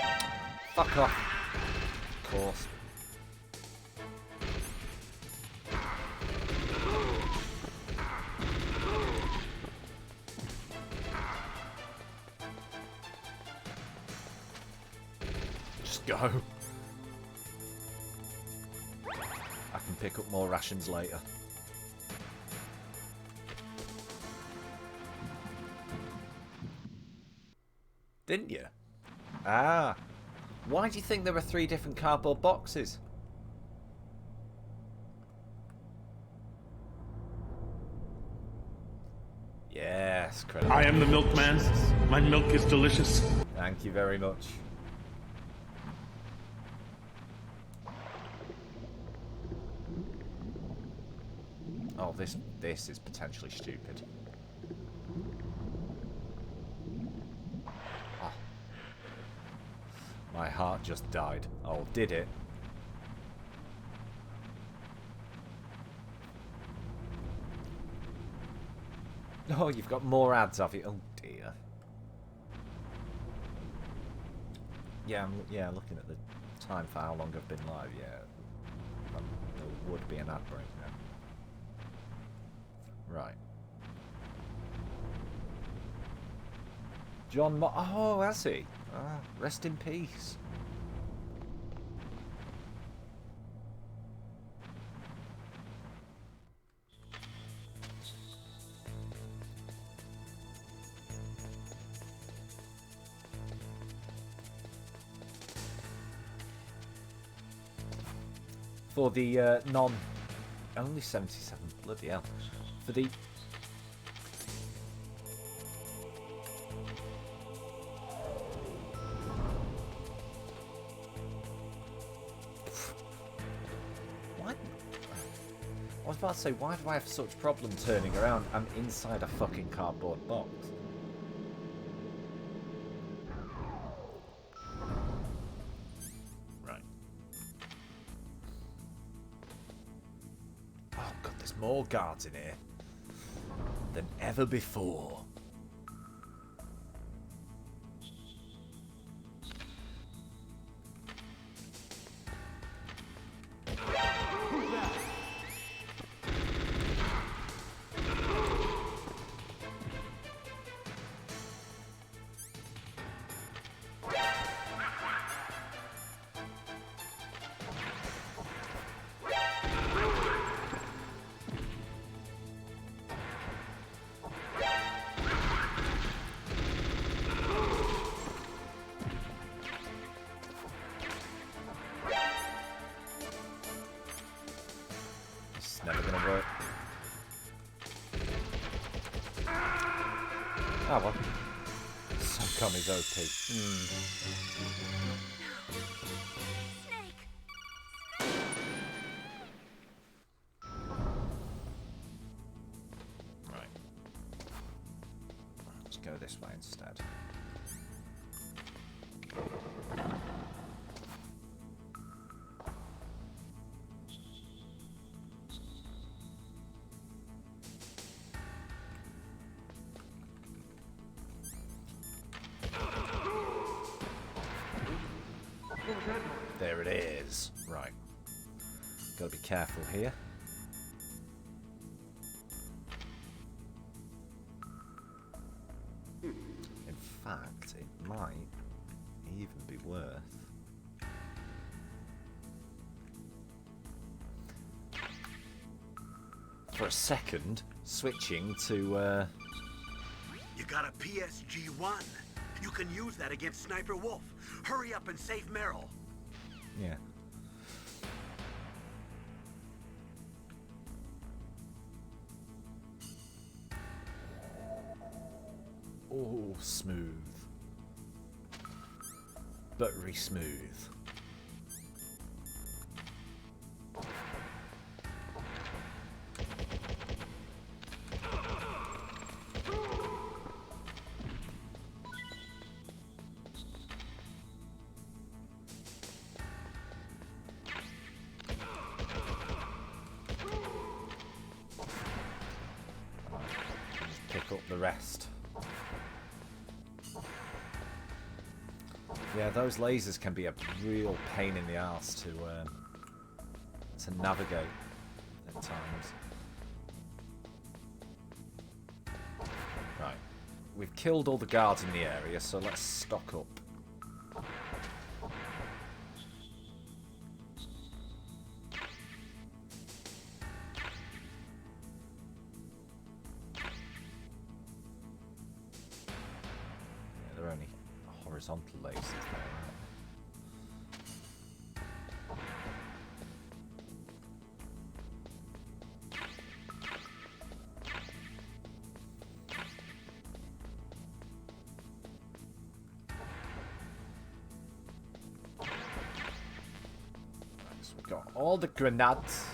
Fuck off! Of course. Just go. I can pick up more rations later. Didn't you? Ah. Why do you think there were 3 different cardboard boxes? Yes, credit. I am the milkman. My milk is delicious. Thank you very much. Oh, this is potentially stupid. My heart just died. Oh, did it? Oh, you've got more ads, have you? Oh dear. Yeah, yeah. Looking at the time for how long I've been live, yeah, there would be an ad break now. Right. John oh, has he? Ah, rest in peace. For the only 77, bloody hell. For the what? I was about to say, why do I have such problem turning around? I'm inside a fucking cardboard box. More guards in here than ever before. Ah well. SOCOM is OP. Right. Let's go this way instead. There it is. Right. Gotta be careful here. In fact, it might even be worth... for a second, switching to, You got a PSG-1. You can use that against Sniper Wolf. Hurry up and save Meryl. Yeah. Oh, smooth. Buttery smooth. The rest. Yeah, those lasers can be a real pain in the arse to navigate at times. Right, we've killed all the guards in the area, so let's stock up. Horizontal lasers there, right, so we've got all the grenades.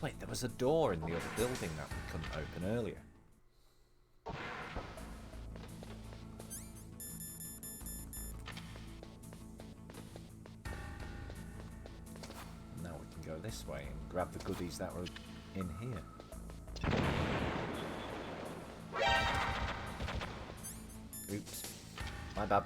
Wait, there was a door in the other building that we couldn't open earlier. goodies that were in here. Oops. My bad.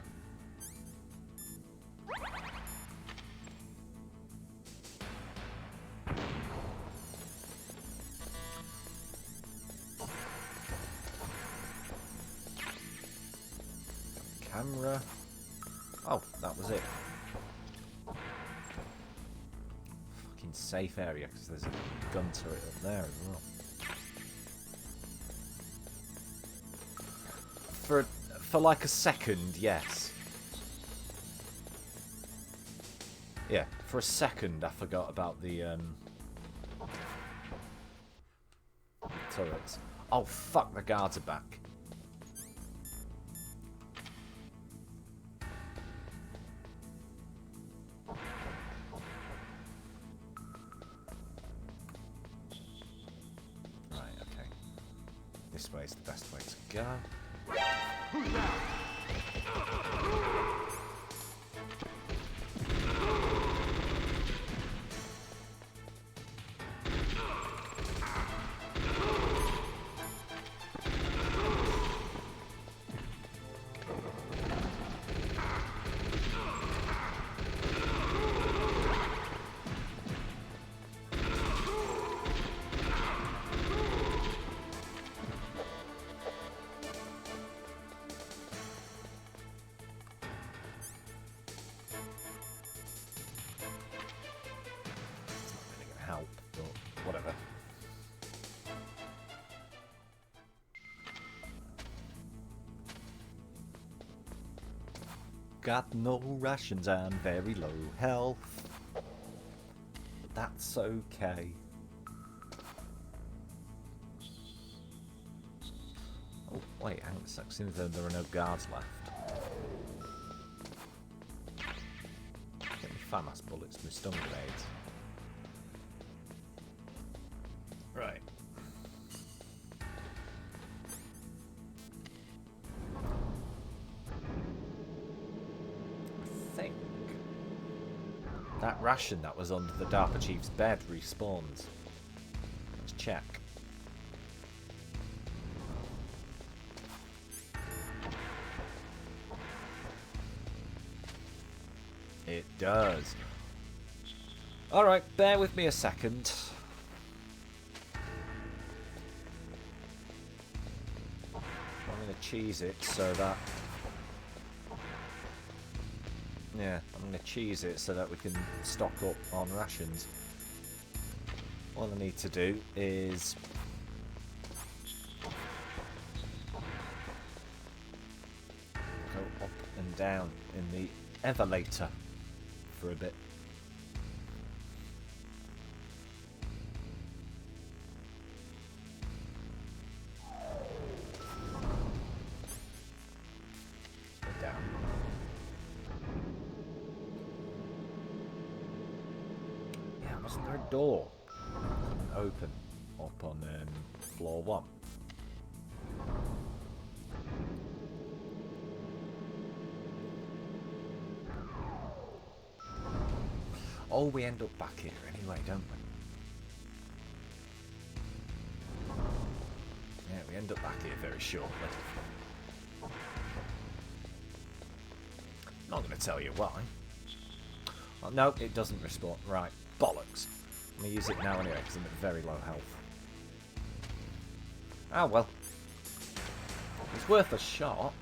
Camera. Oh, that was it. Fucking safe area, because there's a gun turret up there as well. For like a second, yes. Yeah, for a second I forgot about the turrets. Oh fuck, the guards are back. Right, okay. This way is the best way to go. Who's that? Got no rations and very low health. But that's okay. Oh, wait, hang on a sec. Seems that there are no guards left. Get me FAMAS bullets, my stun grenades. Right. That ration that was under the DARPA Chief's bed respawns. Let's check. It does. Alright, bear with me a second. I'm going to cheese it so that... Yeah, I'm going to cheese it so that we can stock up on rations. All I need to do is... go up and down in the elevator for a bit. Door open up on floor 1. Oh, we end up back here anyway, don't we? Yeah, we end up back here very shortly. Not going to tell you why. Oh, no, it doesn't respawn. Right, bollocks. I'm going to use it now anyway, because I'm at very low health. Ah, well. It's worth a shot.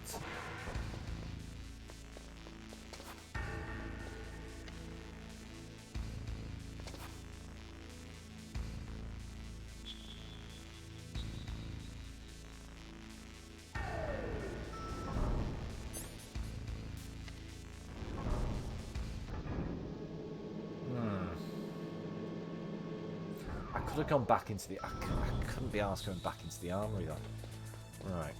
I could have gone back into the... I couldn't be arsed going back into the armory though. Right.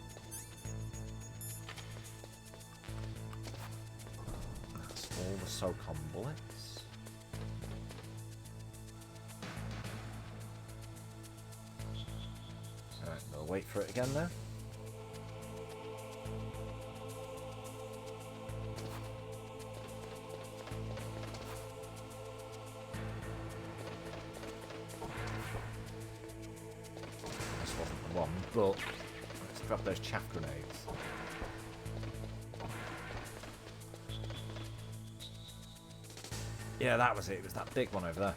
That's all the SOCOM bullets. Alright, we'll wait for it again now. But let's drop those chaff grenades. Yeah, that was it. It was that big one over there.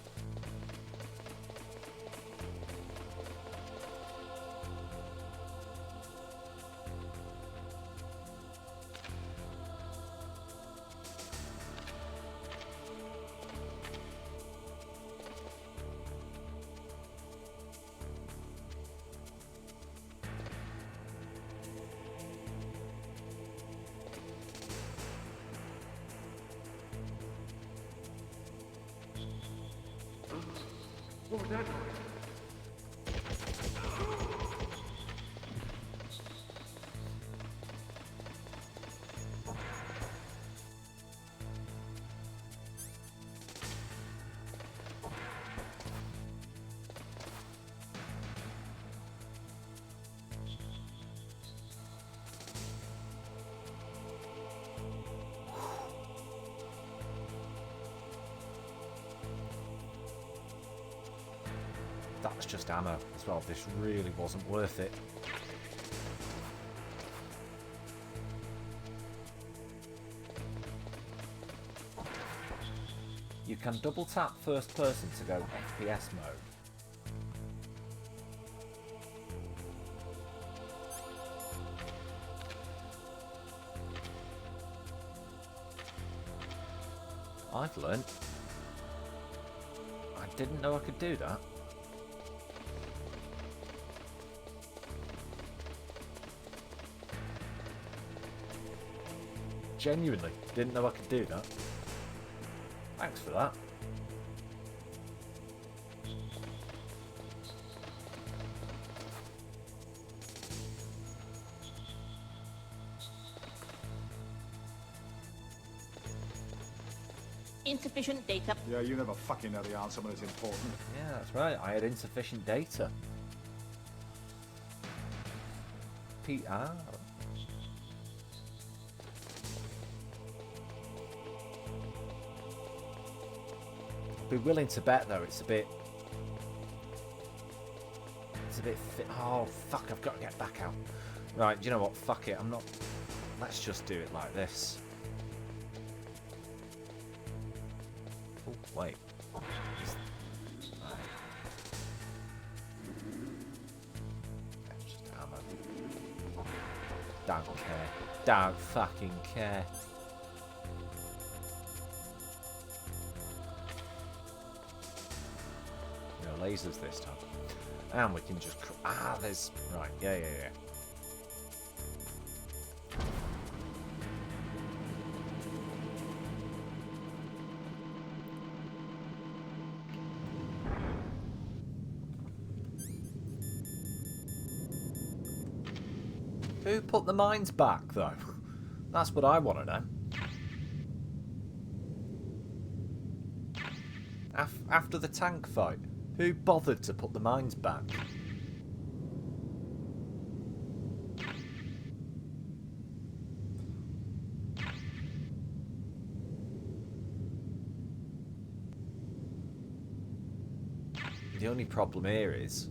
What was that noise? That was just ammo as well. This really wasn't worth it. You can double tap first person to go FPS mode. I've learned. I didn't know I could do that. Genuinely, didn't know I could do that. Thanks for that. Insufficient data. Yeah, you never fucking know the answer when it's important. Yeah, that's right. I had insufficient data. PR. Be willing to bet though it's a bit oh fuck, I've got to get back out. Right, do you know what, fuck it, I'm not, let's just do it like this. Oh wait, that's just ammo. Don't care, don't fucking care. Lasers this time, and we can just there's right, yeah. Who put the mines back though? That's what I want to know. After the tank fight, who bothered to put the mines back? The only problem here is,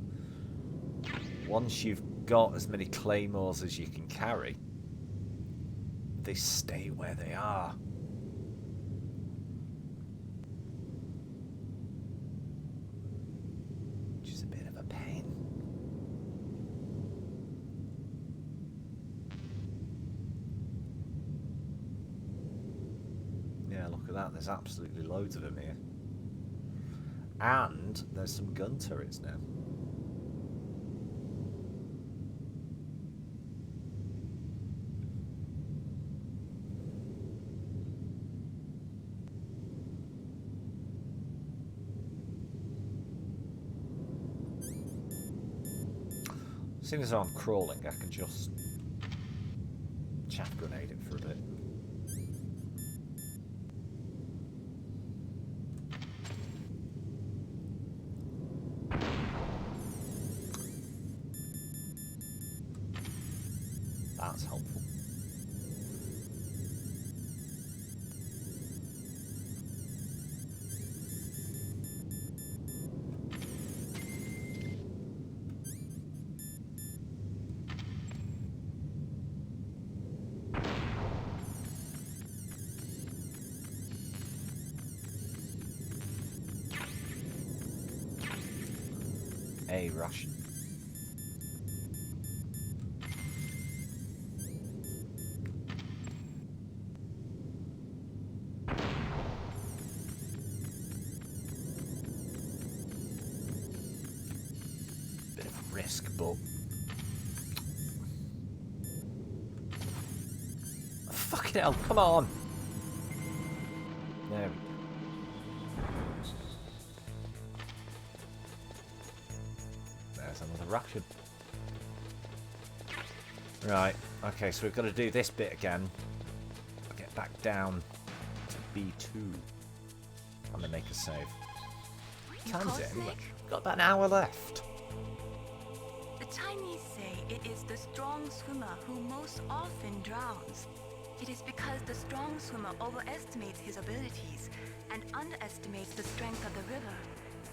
once you've got as many claymores as you can carry, they stay where they are. There's absolutely loads of them here. And there's some gun turrets now. Seeing as I'm crawling, I can just chaff grenade it for a bit. That's helpful. a ration. Bit of risk, but fucking hell, come on! There we go. There's another ration. Right, okay, so we've got to do this bit again. Get back down to B2. I'm gonna make a save. What time is it anyway? Got about an hour left. The Chinese say it is the strong swimmer who most often drowns. It is because the strong swimmer overestimates his abilities and underestimates the strength of the river.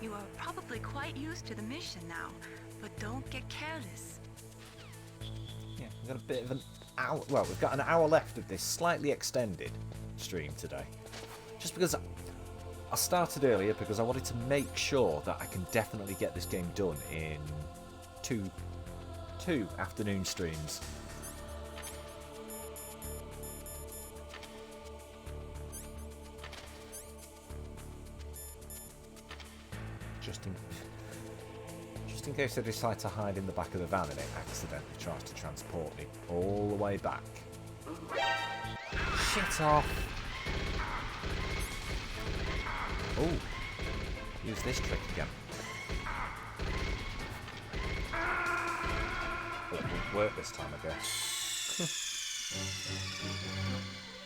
You are probably quite used to the mission now, but don't get careless. Yeah, we've got a bit of an hour. Well, we've got an hour left of this slightly extended stream today. Just because I started earlier because I wanted to make sure that I can definitely get this game done in two afternoon streams. Just in case they decide to hide in the back of the van and it accidentally tries to transport me all the way back. Shit off! Oh, use this trick again. It won't work this time, I guess.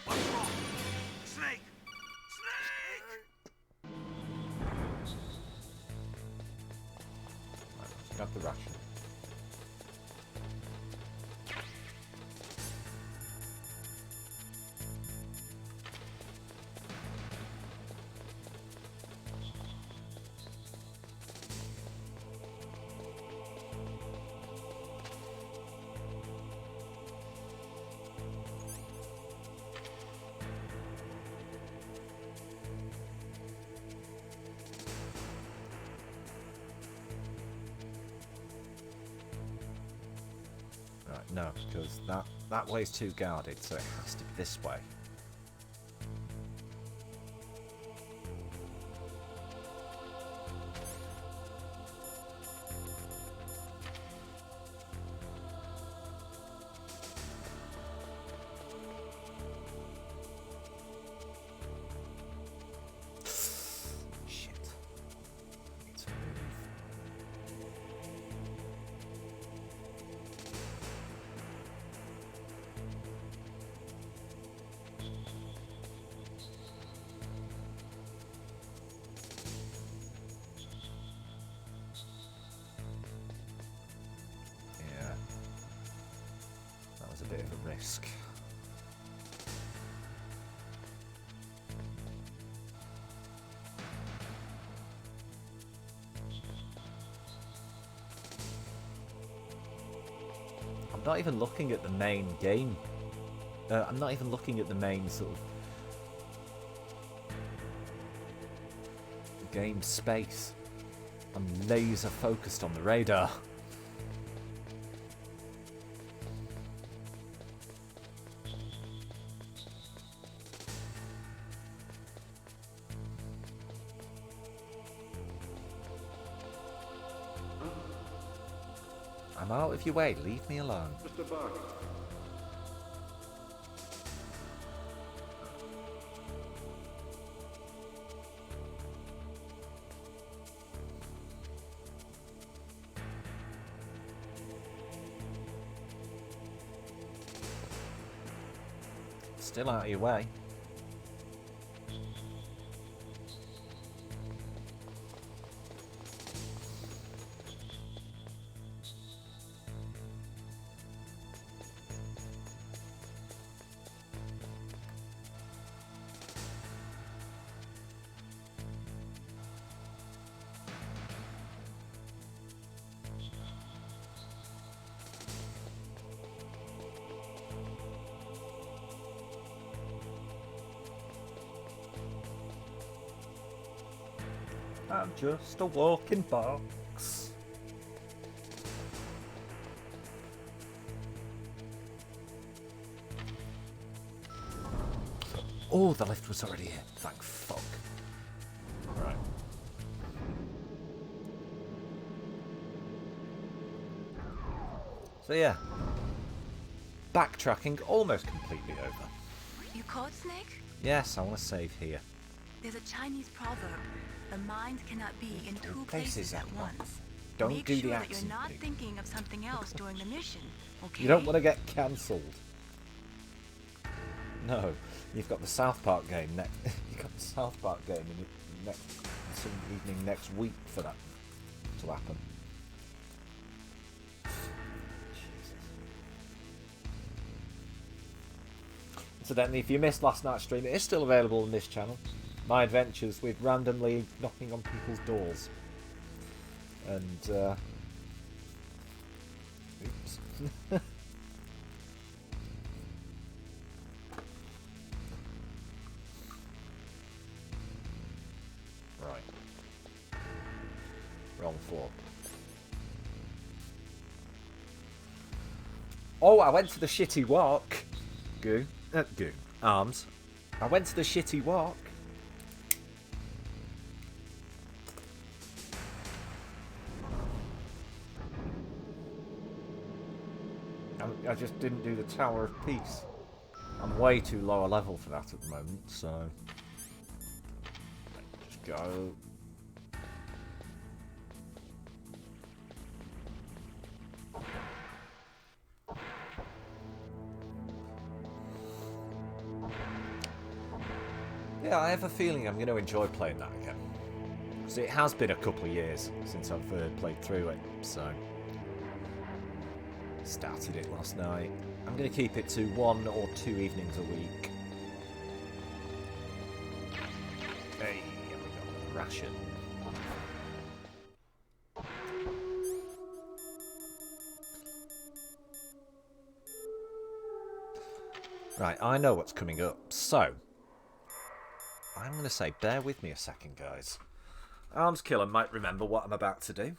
What's wrong? Snake! Grab the ration. No, because that way's too guarded, so it has to be this way. A bit of a risk. I'm not even looking at the main game. I'm not even looking at the main sort of game space. I'm laser focused on the radar. I'm out of your way, leave me alone. Mr. Buck. Still out of your way. I'm just a walking box. Oh, the lift was already here. Thank fuck. Right. So yeah. Backtracking almost completely over. You caught Snake? Yes, I want to save here. There's a Chinese proverb. The mind cannot be in two places at once. Don't Make do sure the that accent. you're not thinking of something else during the mission, okay? You don't want to get cancelled. No, you've got the South Park game next. You've got the South Park game in next some evening next week for that to happen. Incidentally, if you missed last night's stream, it is still available on this channel. My adventures with randomly knocking on people's doors. And, oops. Right. Wrong floor. Oh, I went to the shitty walk. Goo. Arms. I went to the shitty walk. I just didn't do the Tower of Peace. I'm way too low a level for that at the moment, so... Just go... Yeah, I have a feeling I'm going to enjoy playing that again. Because it has been a couple of years since I've played through it, so... Started it last night. I'm going to keep it to 1 or 2 evenings a week. Hey, we got the ration. Right, I know what's coming up, so... I'm going to say, bear with me a second, guys. Arms Killer might remember what I'm about to do.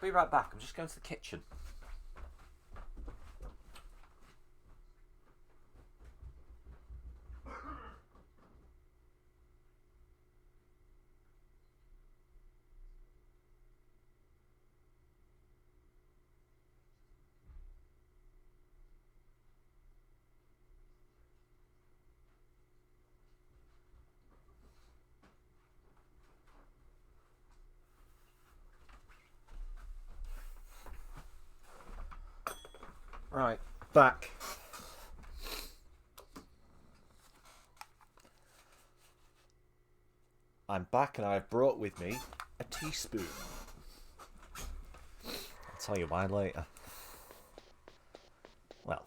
Be right back, I'm just going to the kitchen. Right, back. I'm back and I've brought with me a teaspoon. I'll tell you why later. Well,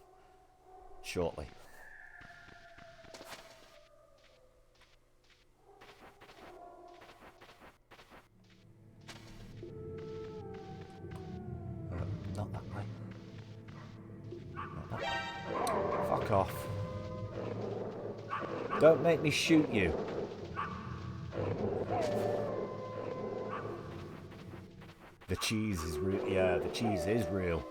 shortly. Not that way. Fuck off. Don't make me shoot you. The cheese is real. Yeah, the cheese is real.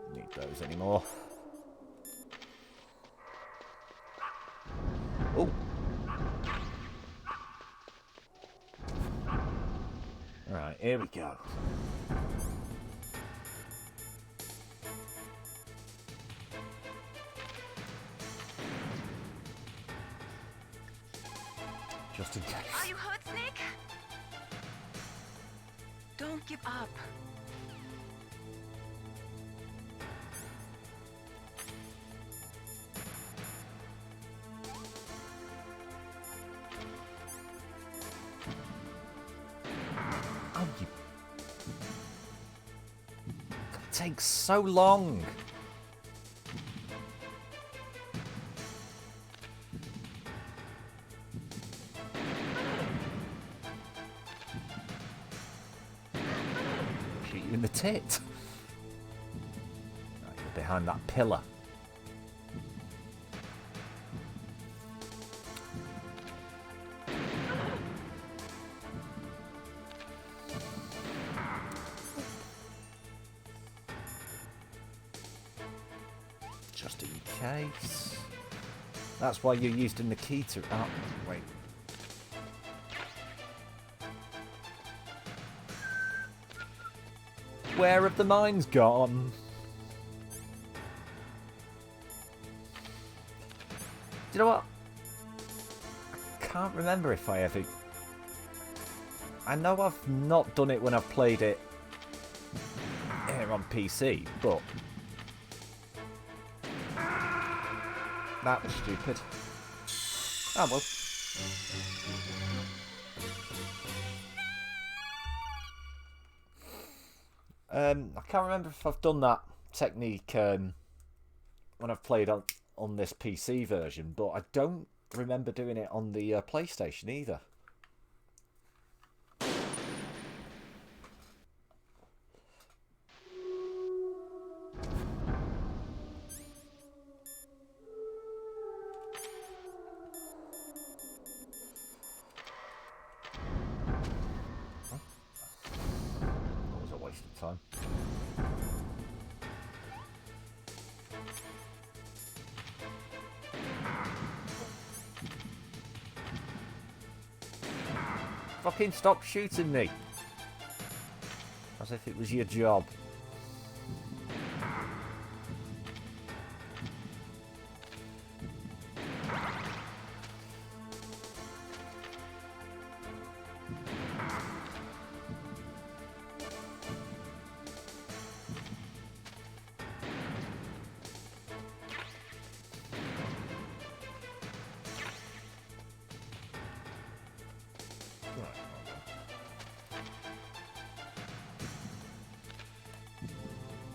Don't need those anymore. Oh. Alright, here we go. Just in case. Are you hurt, Snake? Don't give up. Oh, you... It takes so long. Shoot you in the tit. Right, you're behind that pillar. just in case. That's why you're using the key to... Oh, wait. Where have the mines gone? Do you know what? I can't remember if I ever... I know I've not done it when I've played it here on PC, but... That was stupid. Oh well. I can't remember if I've done that technique when I've played on this PC version, but I don't remember doing it on the PlayStation either. That was a waste of time. Fucking stop shooting me. As if it was your job.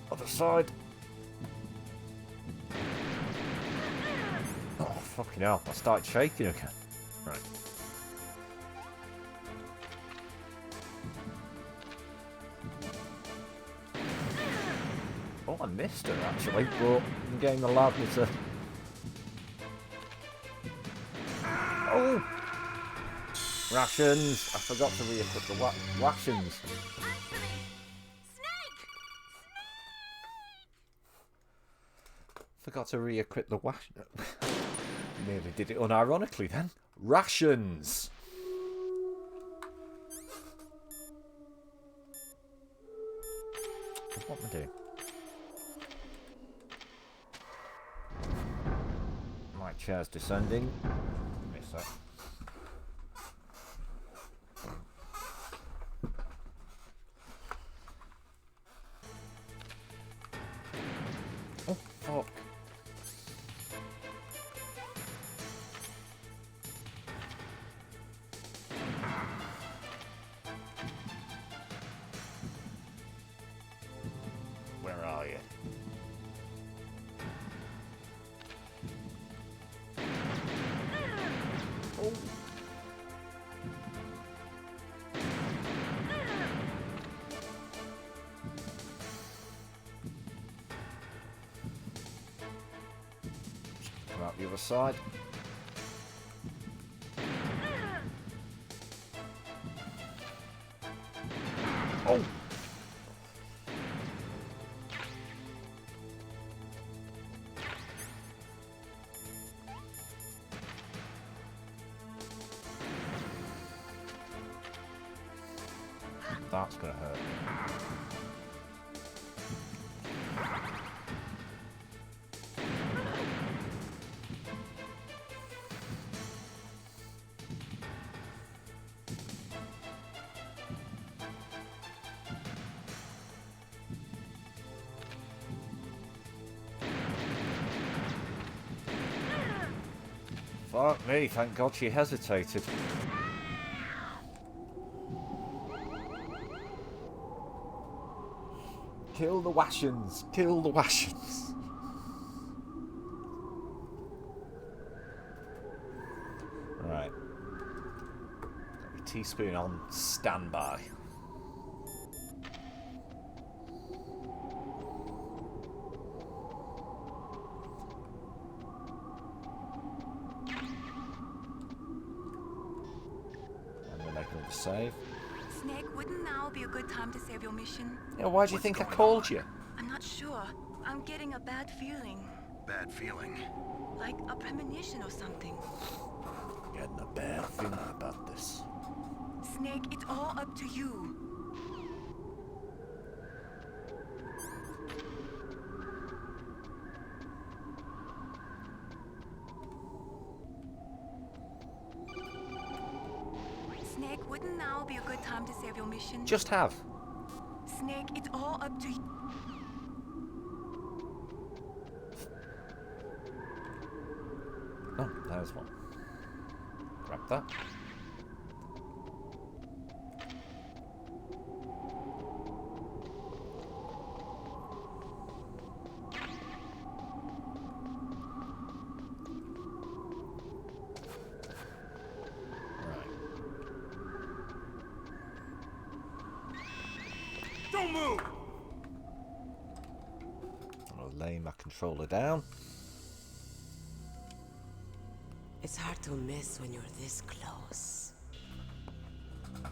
Other side. Oh, fucking hell. I started shaking again. Right. Oh, I missed her actually, but I'm getting allowed me to... Oh! Rations! I forgot to re-equip the rations. Forgot to re-equip the Nearly did it unironically then. Rations! What am I doing? My chair's descending. Miss that. Oh, fuck. Where are you? Oh. Come out the other side. Oh. That's gonna hurt. Fuck me, thank God she hesitated. Kill the Washins! Kill the Washins! Right. Got my teaspoon on standby. I'm gonna make another save. Snake, wouldn't now be a good time to save your mission? Yeah, why do you think I called you? I'm not sure. I'm getting a bad feeling. bad feeling. Like a premonition or something. Getting a bad feeling about this. Snake, it's all up to you. Snake, wouldn't now be a good time to save your mission? Just have. Snake, it's all up to you. Oh, there's one. Grab that. Don't move! I'll lay my controller down. It's hard to miss when you're this close.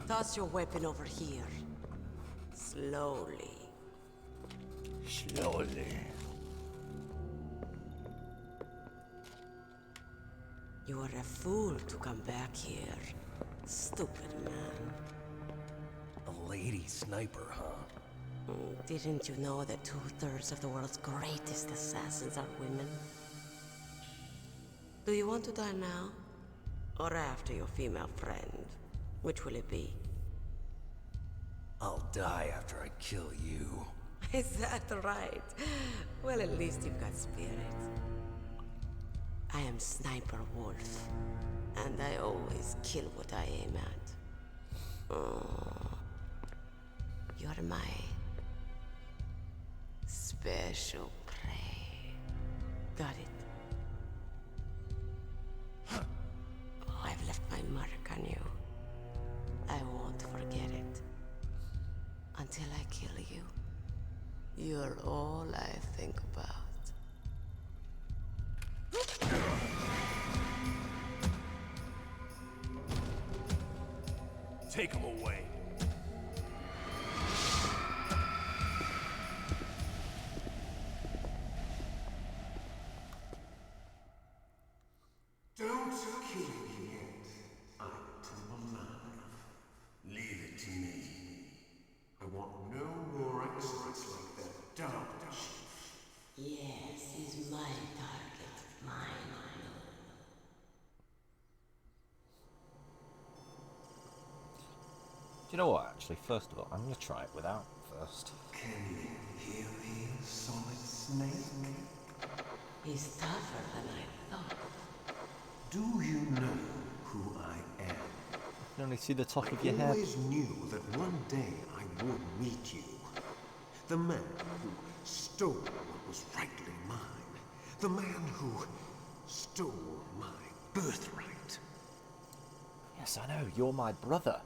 Toss your weapon over here. Slowly. Slowly. You are a fool to come back here. Stupid man. A lady sniper, huh? Didn't you know that 2/3 of the world's greatest assassins are women? Do you want to die now? Or after your female friend? Which will it be? I'll die after I kill you. Is that right? Well, at least you've got spirit. I am Sniper Wolf, and I always kill what I aim at. Oh, you're my special prey. Got it? I've left my mark on you. I won't forget it. Until I kill you. You're all I think about. Take him away. Don't kill me yet. I'm too alive. Leave it to me. I want no more accidents like that dark chief. Yes, he's my target. Mine. Do you know what, actually? First of all, I'm going to try it without first. Can you hear me, Solid Snake? He's tougher than I thought. Do you know who I am? I can only see the top of your I head. always knew that one day I would meet you. The man who stole what was rightly mine. The man who stole my birthright. Yes, I know. You're my brother.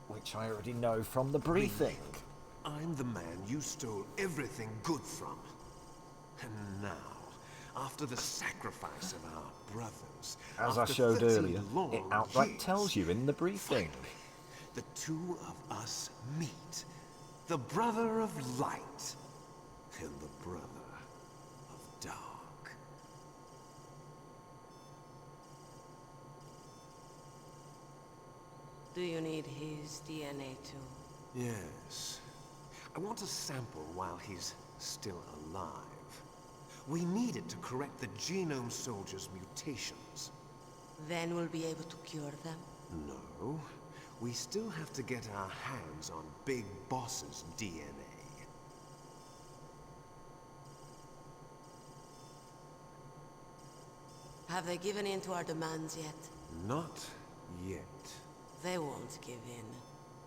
Which I already know from the briefing. I'm the man you stole everything good from. And now, after the sacrifice of our brothers, As I after showed 13 earlier, long it outright years, tells you in the briefing. the two of us meet. The brother of light and the brother of dark. Do you need his DNA too? Yes. I want a sample while he's still alive. We need it to correct the Genome Soldier's mutations. Then we'll be able to cure them? No. We still have to get our hands on Big Boss's DNA. Have they given in to our demands yet? Not yet. They won't give in.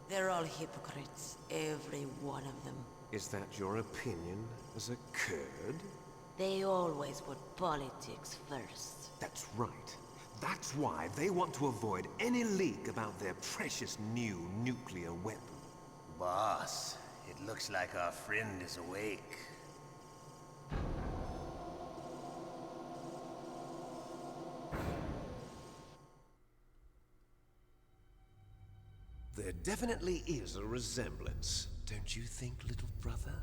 They're all hypocrites, every one of them. Is that your opinion as a Kurd? They always put politics first. That's right. That's why they want to avoid any leak about their precious new nuclear weapon. Boss, it looks like our friend is awake. There definitely is a resemblance, don't you think, little brother?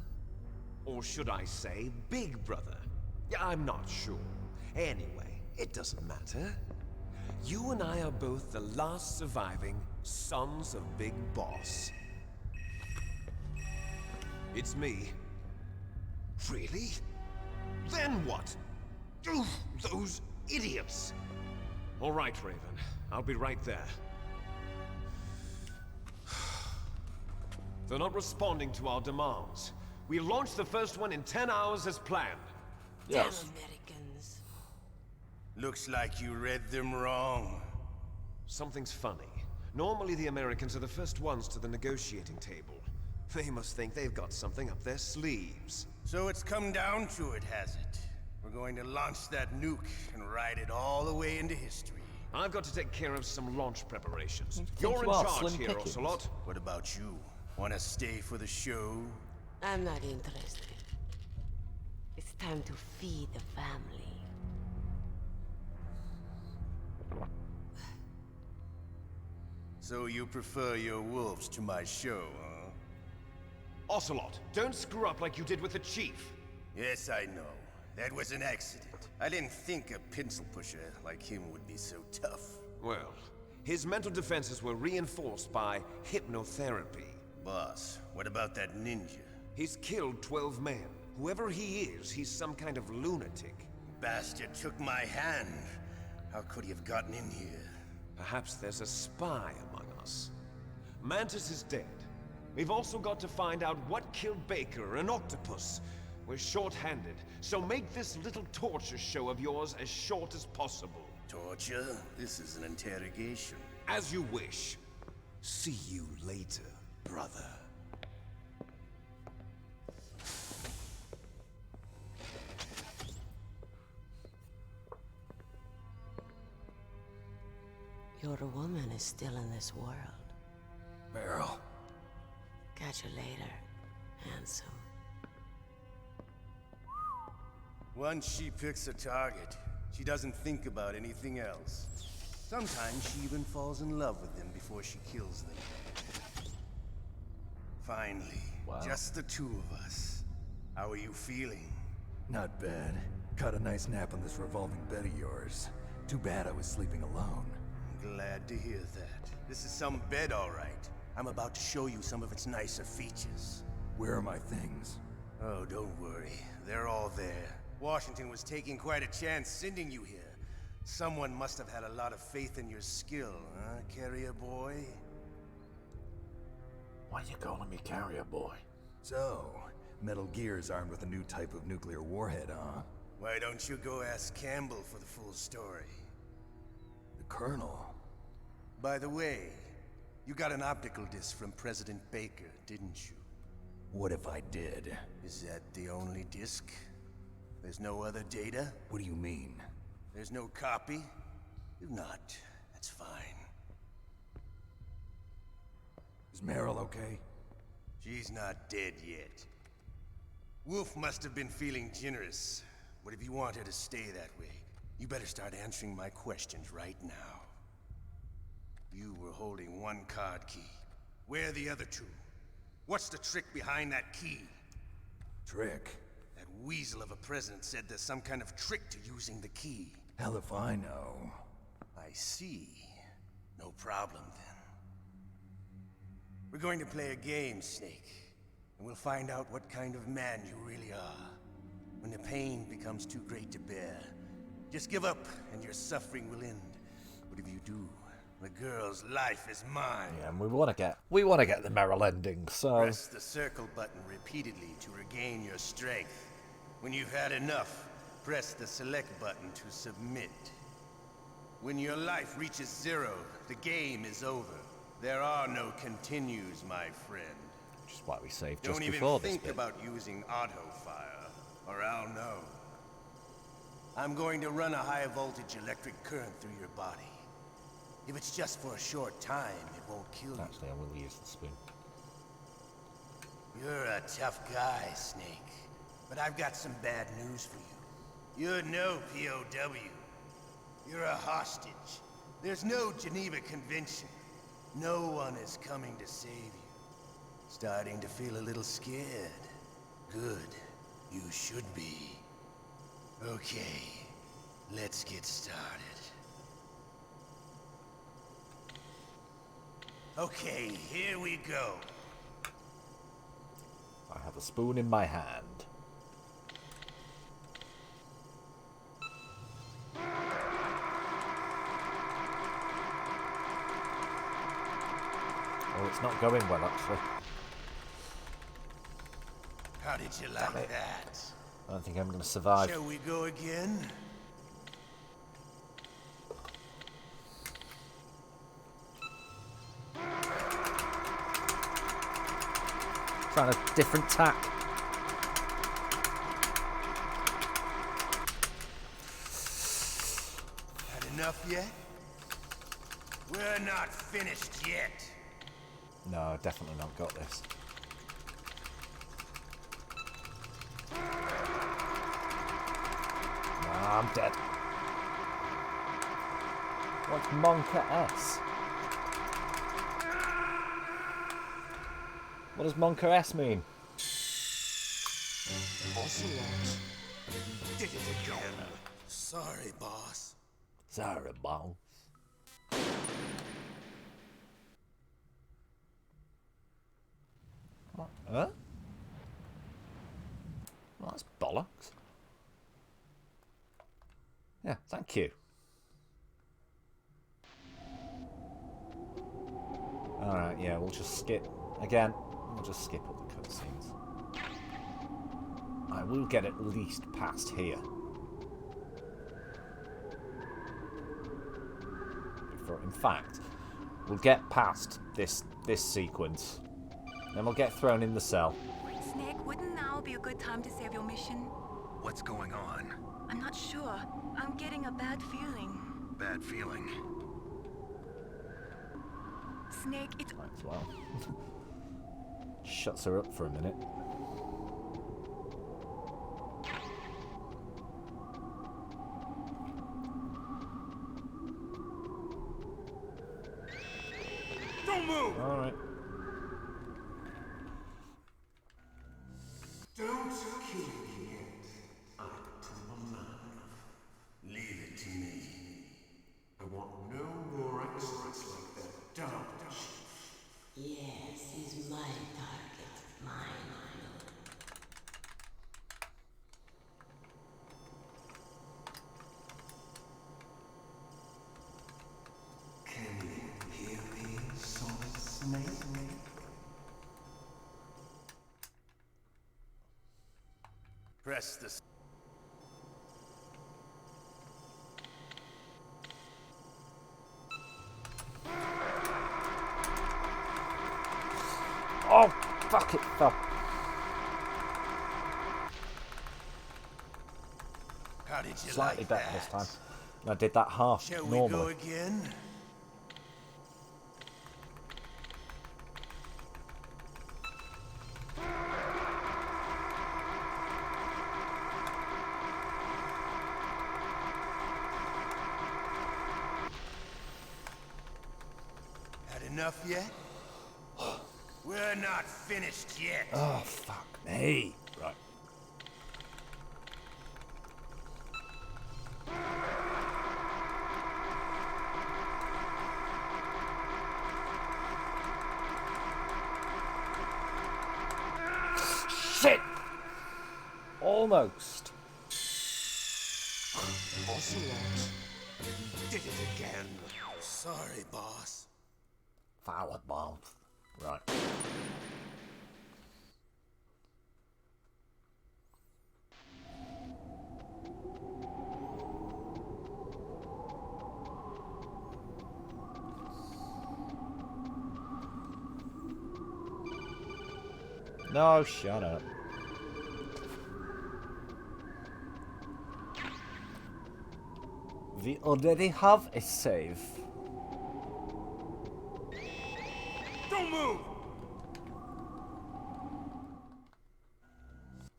Or should I say, Big Brother? I'm not sure. Anyway, it doesn't matter. You and I are both the last surviving sons of Big Boss. It's me. Really? Then what? Oof, those idiots! All right, Raven. I'll be right there. They're not responding to our demands. We launched the first one in 10 hours as planned. Yes. Damn Americans. Looks like you read them wrong. Something's funny. Normally the Americans are the first ones to the negotiating table. They must think they've got something up their sleeves. So it's come down to it, has it? We're going to launch that nuke and ride it all the way into history. I've got to take care of some launch preparations. You're in charge here, Ocelot. What about you? Want to stay for the show? I'm not interested. It's time to feed the family. So you prefer your wolves to my show, huh? Ocelot, don't screw up like you did with the Chief. Yes, I know. That was an accident. I didn't think a pencil pusher like him would be so tough. Well, his mental defenses were reinforced by hypnotherapy. Boss, what about that ninja? He's killed 12 men. Whoever he is, he's some kind of lunatic. Bastard took my hand. How could he have gotten in here? Perhaps there's a spy among us. Mantis is dead. We've also got to find out what killed Baker, an octopus. We're short-handed, so make this little torture show of yours as short as possible. Torture? This is an interrogation. As you wish. See you later, brother. Your woman is still in this world. Meryl. Catch you later, handsome. Once she picks a target, she doesn't think about anything else. Sometimes she even falls in love with them before she kills them. Finally, just the two of us. How are you feeling? Not bad. Caught a nice nap on this revolving bed of yours. Too bad I was sleeping alone. Glad to hear that. This is some bed, all right. I'm about to show you some of its nicer features. Where are my things? Oh, don't worry. They're all there. Washington was taking quite a chance sending you here. Someone must have had a lot of faith in your skill, huh, carrier boy? Why are you calling me carrier boy? So, Metal Gear's armed with a new type of nuclear warhead, huh? Why don't you go ask Campbell for the full story? The Colonel? By the way, you got an optical disc from President Baker, didn't you? What if I did? Is that the only disc? There's no other data? What do you mean? There's no copy? If not, that's fine. Is Meryl okay? She's not dead yet. Wolf must have been feeling generous. But if you want her to stay that way, you better start answering my questions right now. You were holding one card key. Where are the other two? What's the trick behind that key? Trick? That weasel of a president said there's some kind of trick to using the key. Hell if I know. I see. No problem then. We're going to play a game, Snake. And we'll find out what kind of man you really are. When the pain becomes too great to bear, just give up and your suffering will end. But if you do, the girl's life is mine. Yeah, and we want to get the Meryl ending, so... Press the circle button repeatedly to regain your strength. When you've had enough, press the select button to submit. When your life reaches 0, the game is over. There are no continues, my friend. Which is why we saved just Don't before even this think bit. about using auto fire, or I'll know. I'm going to run a high voltage electric current through your body. If it's just for a short time, it won't kill you. Actually, I will use the spoon. You're a tough guy, Snake. But I've got some bad news for you. You're no POW. You're a hostage. There's no Geneva Convention. No one is coming to save you. Starting to feel a little scared. Good. You should be. Okay, let's get started. Okay, here we go. I have a spoon in my hand. Oh, it's not going well, actually. How did you like that? I don't think I'm going to survive. Shall we go again? Trying a different tack. Had enough yet? We're not finished yet. No, definitely not got this. Nah, I'm dead. What's Monka S? What does Monka S mean? Ocelot. Did it again. Sorry, boss. Sorry, boss. Huh? Well, that's bollocks. Yeah, thank you. Alright, yeah, we'll just skip. Again, we'll just skip all the cutscenes. I will get at least past here. In fact, we'll get past this sequence. Then we'll get thrown in the cell. Snake, wouldn't now be a good time to save your mission? What's going on? I'm not sure. I'm getting a bad feeling. Bad feeling. Snake, it's... Might as well. Shuts her up for a minute. Don't move! Alright. Don't kill me yet. I'm alive. Leave it to me. I want no more experts like that dumb shit. Yes, he's my target. Mine. Can you hear me, Solid Snake? Press the... Oh, fuck it, fell. How did you Slightly like better that? this time. I did that half Shall we normally. go again? Had enough yet? We're not finished yet. Oh, fuck me. Right. Shit! Almost. Ocelot. Did it again. Sorry, boss. Forward bomb. Right. No, shut up. We already have a save. Don't move!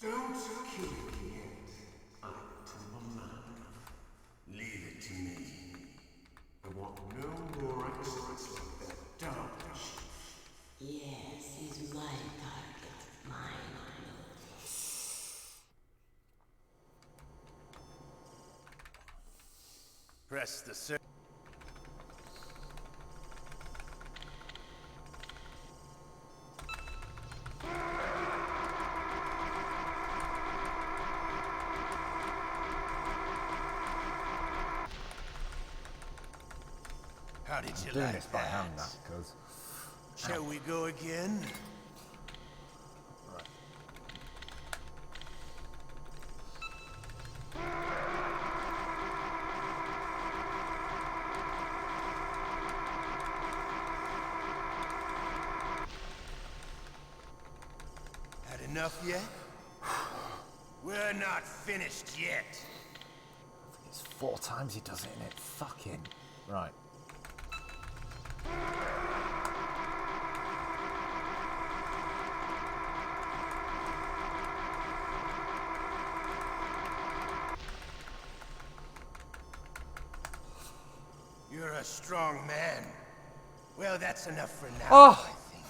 Don't kill me yet. I'm alive. Leave it to me. I want no more experts like that dumb shit. Yes, he's my target. Mine. press the circuit. How did you doing like this by that? hand now, because... Shall we go again? Right. Had enough yet? We're not finished yet. It's 4 times he does it in it. Fucking... Right. You're a strong man. Well, that's enough for now, Oh! I think.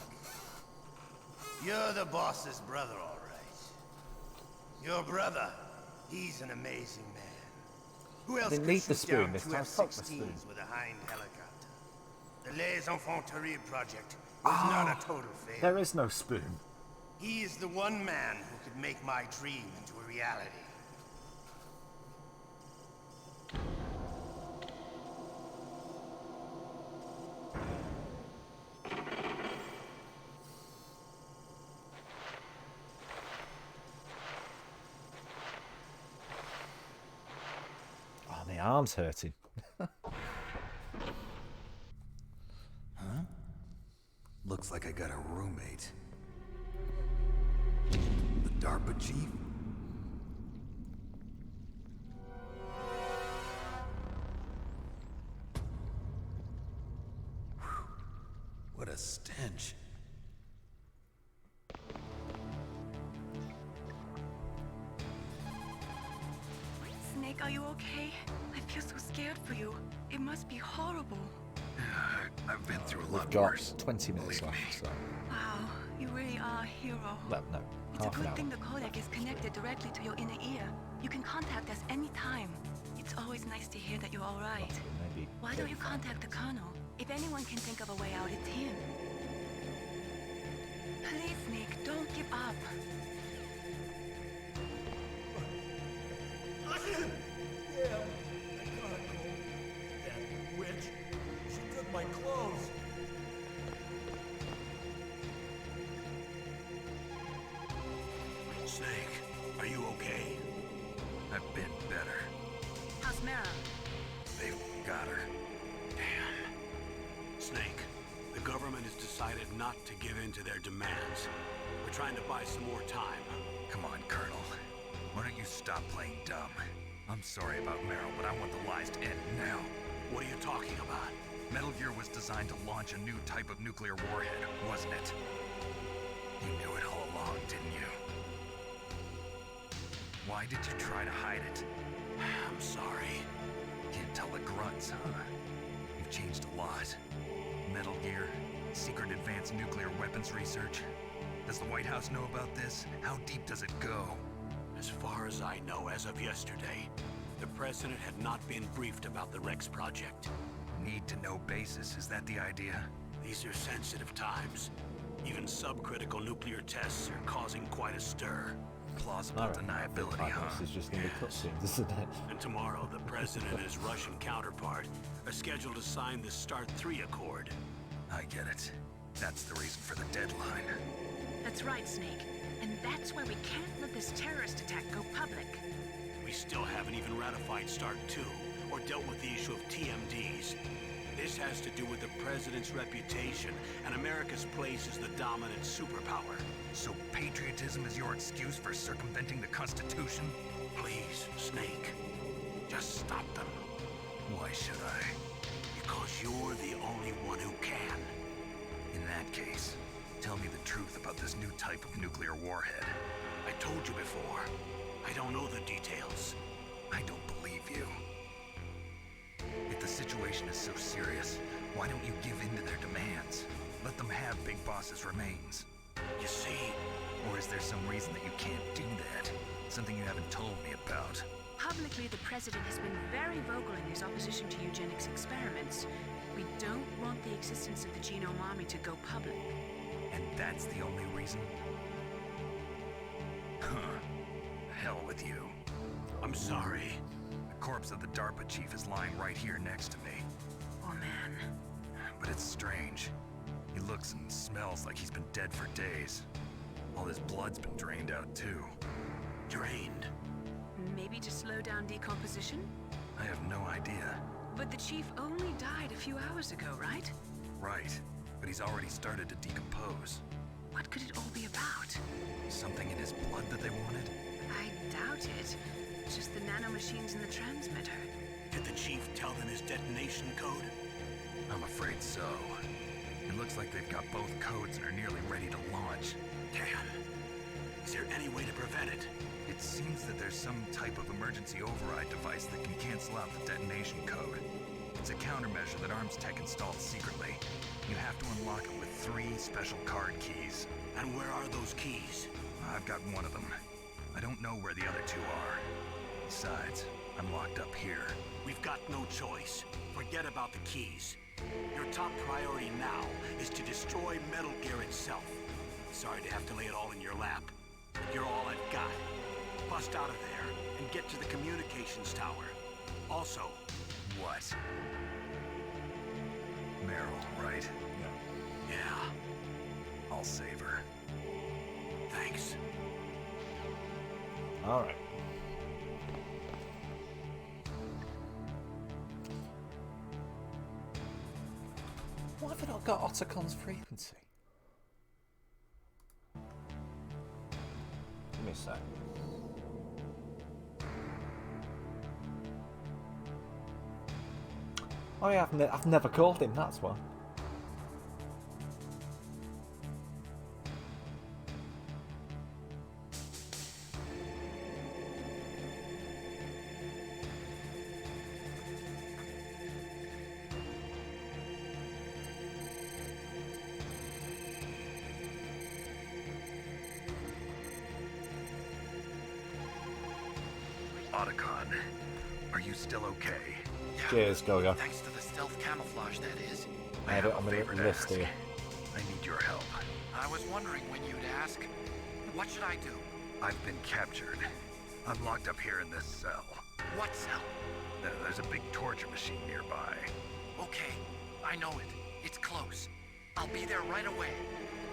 You're the boss's brother, all right. Your brother, he's an amazing man. Who else Didn't could need the shoot spoon down this two time. Fuck the spoon. F-16s with a Hind helicopter? The Les Infanteries project was not a total failure. There is no spoon. He is the one man who could make my dream into a reality. Oh, my arm's hurting. Huh? Looks like I got a roommate. The DARPA chief? Whew. What a stench. Snake, are you okay? I feel so scared for you. It must be horrible. I've been through a We've lot got worse. 20 minutes believe left, so... Wow, you really are a hero. No, It's a half an good hour. thing the codec is connected directly to your inner ear. You can contact us anytime. It's always nice to hear that you're all right. Maybe Why don't you contact the Colonel? If anyone can think of a way out, it's him. Please, Snake, don't give up. Yeah, I gotta go. That witch. She took my clothes. Snake, are you okay? I've been better. How's Mara? They've got her. Damn. Snake, the government has decided not to give in to their demands. We're trying to buy some more time. Come on, Colonel. Why don't you stop playing dumb? I'm sorry about Meryl, but I want the lies to end now. What are you talking about? Metal Gear was designed to launch a new type of nuclear warhead, wasn't it? You knew it all along, didn't you? Why did you try to hide it? I'm sorry. Can't tell the grunts, huh? You've changed a lot. Metal Gear, secret advanced nuclear weapons research. Does the White House know about this? How deep does it go? As far as I know, as of yesterday, the president had not been briefed about the Rex project. Need-to-know basis, is that the idea? These are sensitive times. Even subcritical nuclear tests are causing quite a stir. Plausible deniability, huh? This is just going to be cutscenes, isn't it? And tomorrow, the president and his Russian counterpart are scheduled to sign the START 3 Accord. I get it. That's the reason for the deadline. That's right, Snake. And that's why we can't let this terrorist attack go public. We still haven't even ratified START 2 or dealt with the issue of TMDs. This has to do with the president's reputation and America's place as the dominant superpower. So patriotism is your excuse for circumventing the Constitution? Please, Snake, just stop them. Why should I? Because you're the only one who can. In that case, tell me the truth about this new type of nuclear warhead. I told you before. I don't know the details. I don't believe you. If the situation is so serious, why don't you give in to their demands? Let them have Big Boss's remains. You see? Or is there some reason that you can't do that? Something you haven't told me about? Publicly, the President has been very vocal in his opposition to eugenics experiments. We don't want the existence of the Genome Army to go public. And that's the only reason? Huh. Hell with you. I'm sorry. The corpse of the DARPA chief is lying right here next to me. Oh, man. But it's strange. He looks and smells like he's been dead for days. All his blood's been drained out, too. Drained? Maybe to slow down decomposition? I have no idea. But the chief only died a few hours ago, right? Right. But he's already started to decompose. What could it all be about? Something in his blood that they wanted? I doubt it. Just the nanomachines in the transmitter. Did the chief tell them his detonation code? I'm afraid so. It looks like they've got both codes and are nearly ready to launch. Damn. Is there any way to prevent it? It seems that there's some type of emergency override device that can cancel out the detonation code. It's a countermeasure that Arms Tech installed secretly. You have to unlock it with 3 special card keys. And where are those keys? I've got one of them. I don't know where the other 2 are. Besides, I'm locked up here. We've got no choice. Forget about the keys. Your top priority now is to destroy Metal Gear itself. Sorry to have to lay it all in your lap. You're all I've got. Bust out of there and get to the communications tower. Also... What? Meryl, right? Yeah. I'll save her. Thanks. Alright. Why have I not got Otacons frequency? Give me a sec. Oh yeah, I've never called him, that's why. Otacon, are you still okay? Yeah. Cheers, Gogo. Thanks to the stealth camouflage, that is. I have it on my list here. I need your help. I was wondering when you'd ask. What should I do? I've been captured. I'm locked up here in this cell. What cell? There's a big torture machine nearby. Okay, I know it. It's close. I'll be there right away.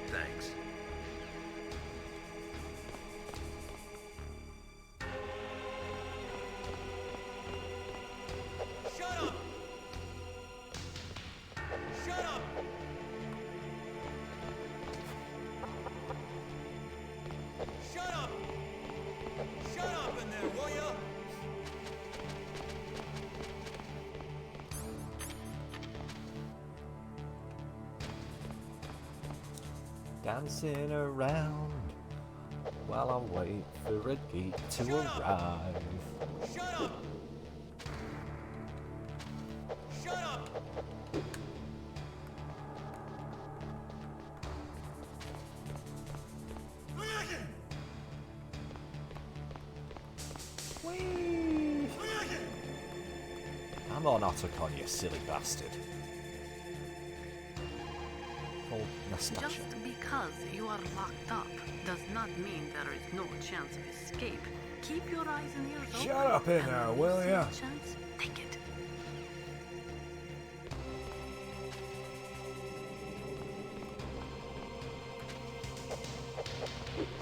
Thanks. Shut up! Shut up! Shut up! Shut up in there, will ya? Dancing around while I wait for a geek to arrive. Shut up! Shut up! Whee! I'm on Otacon, you silly bastard. Oh, Nastasia. Just because you are locked up does not mean there is no chance of escape. Keep your eyes and ears open. Shut up in there, will ya? Chance, take it.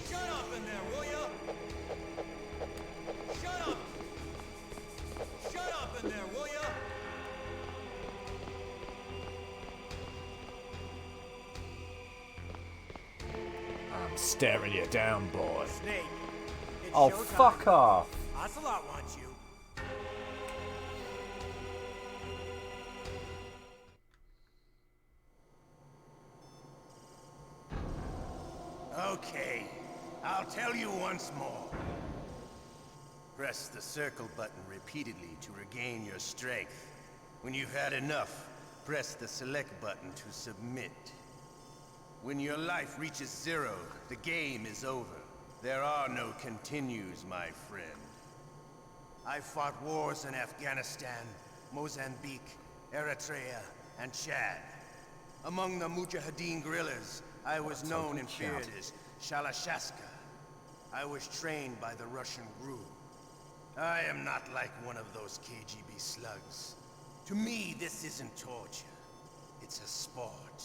Shut up in there, will ya? Shut up! Shut up in there, will ya? I'm staring you down, boy. Snake. It's Oh, showtime. fuck off. Ocelot wants you. Okay, I'll tell you once more. Press the circle button repeatedly to regain your strength. When you've had enough, press the select button to submit. When your life reaches 0, the game is over. There are no continues, my friend. I fought wars in Afghanistan, Mozambique, Eritrea, and Chad. Among the Mujahideen guerrillas, I was known and feared as Shalashaska. I was trained by the Russian GRU. I am not like one of those KGB slugs. To me, this isn't torture. It's a sport.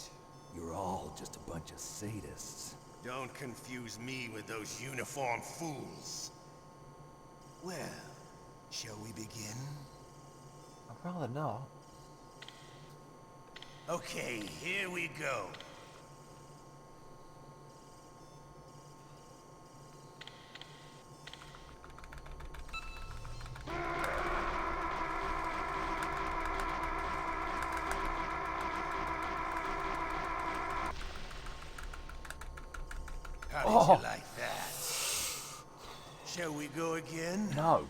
You're all just a bunch of sadists. Don't confuse me with those uniformed fools. Well, shall we begin? I'd rather not. Okay, here we go. How did you like that? Shall we go again? No.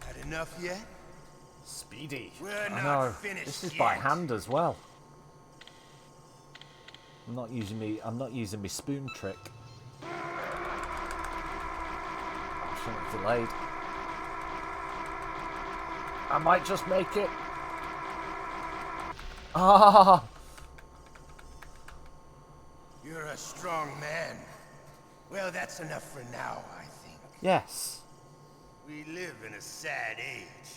Had enough yet? Speedy. We're I not know. finished This is yet. by hand as well. I'm not using me spoon trick. I think it's delayed. I might just make it. Ah! You're a strong man. Well, that's enough for now, I think. Yes. We live in a sad age.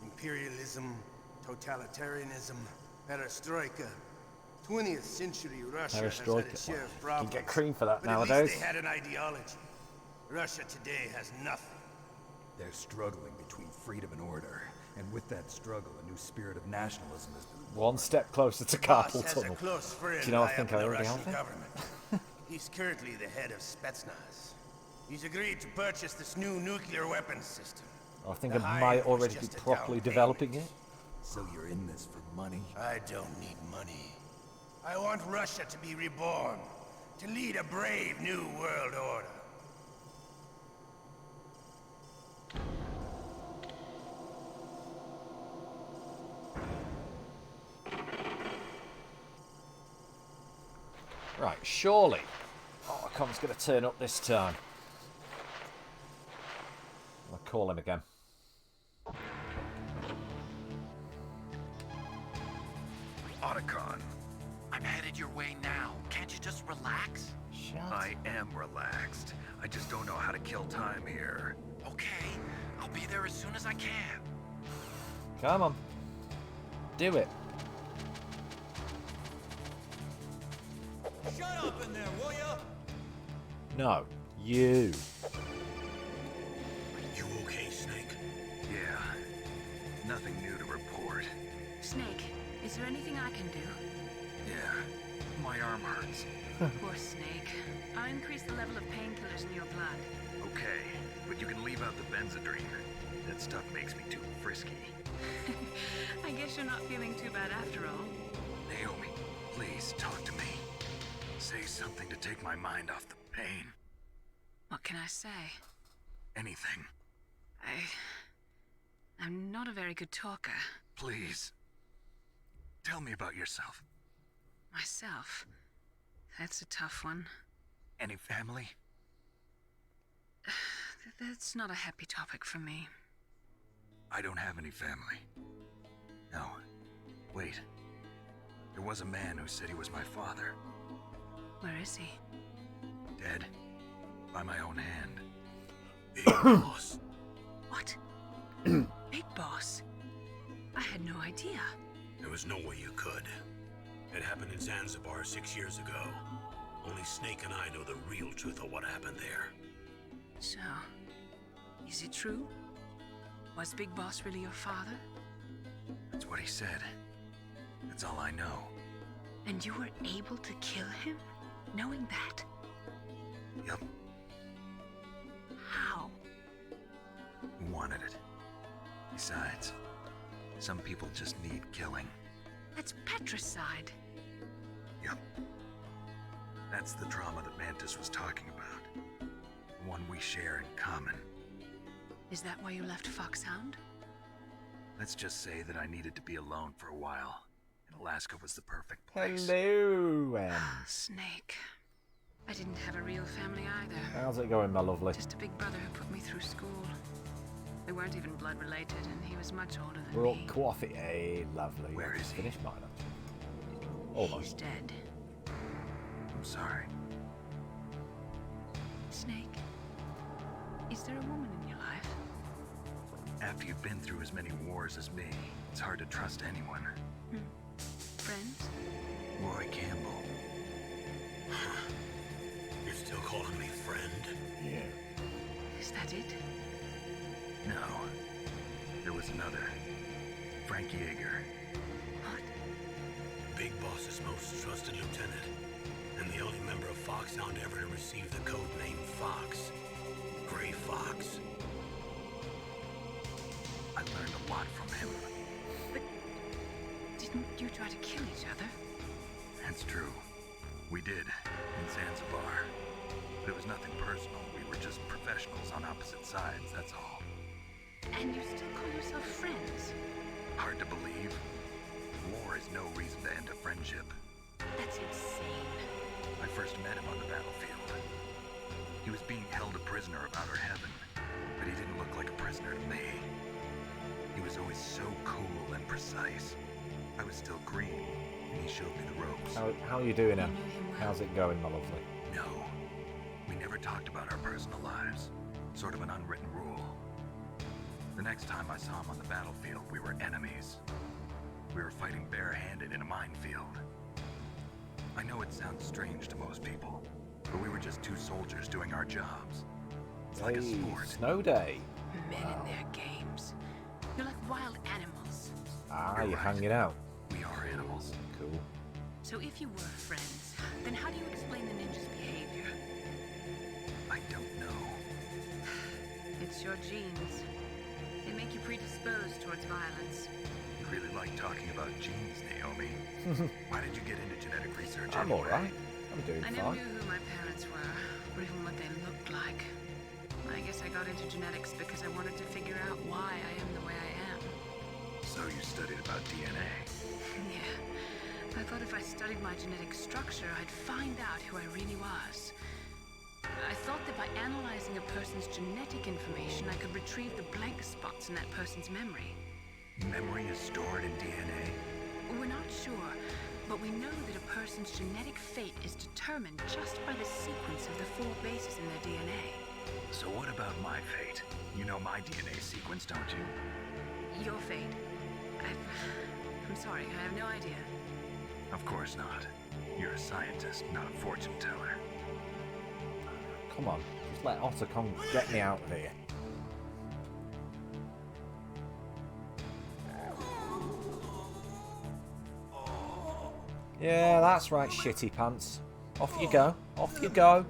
Imperialism, totalitarianism, perestroika. 20th century Russia has had its share of You problems. can get cream for that but nowadays. At least they had an ideology. Russia today has nothing. They're struggling between freedom and order. And with that struggle, a new spirit of nationalism has been One step closer to Boss carpal has a tunnel. close friend Do you know I high think up I in the already Russian have it? government. He's currently the head of Spetsnaz. He's agreed to purchase this new nuclear weapons system. I think The I hire might was already be just a properly down developing it. So you're in this for money? I don't need money. I want Russia to be reborn, to lead a brave new world order. Right, surely. Oh, Con's going to turn up this time. I'll call him again. Otacon, I'm headed your way now. Can't you just relax? I am relaxed. I just don't know how to kill time here. Okay, I'll be there as soon as I can. Come on. Do it. Shut up in there, will ya? No. You. You okay, Snake? Yeah. Nothing new to report. Snake, is there anything I can do? Yeah. My arm hurts. Poor Snake. I'll increase the level of painkillers in your blood. Okay, but you can leave out the Benzedrine. That stuff makes me too frisky. I guess you're not feeling too bad after all. Naomi, please talk to me. Say something to take my mind off the pain. What can I say? Anything. I'm not a very good talker. Please. Tell me about yourself. Myself? That's a tough one. Any family? That's not a happy topic for me. I don't have any family. No. Wait. There was a man who said he was my father. Where is he? Dead. By my own hand. Big Boss. What? Big Boss? I had no idea. There was no way you could. It happened in Zanzibar 6 years ago. Only Snake and I know the real truth of what happened there. So, is it true? Was Big Boss really your father? That's what he said. That's all I know. And you were able to kill him? Knowing that? Yup. How? He wanted it. Besides, some people just need killing. That's patricide. Yup. That's the trauma that Mantis was talking about. The one we share in common. Is that why you left Foxhound? Let's just say that I needed to be alone for a while. And Alaska was the perfect place. Hello, Snake. I didn't have a real family either. How's it going, my lovely? Just a big brother who put me through school. We weren't even blood related, and he was much older than We're all me. coffee. Hey, lovely. Where is he? Finished mine, actually. Almost. He's dead. I'm sorry. Snake, is there a woman in your life? After you've been through as many wars as me, it's hard to trust anyone. Friends? Roy Campbell. You're still calling me friend? Yeah. Is that it? No. There was another. Frank Yeager. Big Boss's most trusted lieutenant, and the only member of Foxhound ever to receive the code name Fox. Gray Fox. I learned a lot from him. But didn't you try to kill each other? That's true. We did, in Zanzibar. But it was nothing personal. We were just professionals on opposite sides, that's all. And you still call yourself friends? Hard to believe. War is no reason to end a friendship. That's insane. I first met him on the battlefield. He was being held a prisoner of outer heaven, but he didn't look like a prisoner to me. He was always so cool and precise. I was still green, and he showed me the ropes. How are you doing, Em? How's it going, my lovely? No. We never talked about our personal lives. Sort of an unwritten rule. The next time I saw him on the battlefield, we were enemies. We were fighting barehanded in a minefield. I know it sounds strange to most people, but we were just two soldiers doing our jobs. It's like a sport. Snow day. Men in their games. You're like wild animals. Ah, you're hanging out. We are animals. Cool. So if you were friends, then how do you explain the ninja's behavior? I don't know. It's your genes. They make you predisposed towards violence. You really like talking about genes, Naomi. Why did you get into genetic research I'm anyway? alright. I'm doing I never fine. knew who my parents were, or even what they looked like. I guess I got into genetics because I wanted to figure out why I am the way I am. So you studied about DNA. Yeah. I thought if I studied my genetic structure, I'd find out who I really was. I thought that by analyzing a person's genetic information, I could retrieve the blank spots in that person's memory. Memory is stored in DNA? We're not sure, but we know that a person's genetic fate is determined just by the sequence of the 4 bases in their DNA. So what about my fate? You know my DNA sequence, don't you? Your fate? I'm sorry, I have no idea. Of course not. You're a scientist, not a fortune teller. Come on, just let Otacon get me out of here. Yeah, that's right, shitty pants. Off you go. Off you go.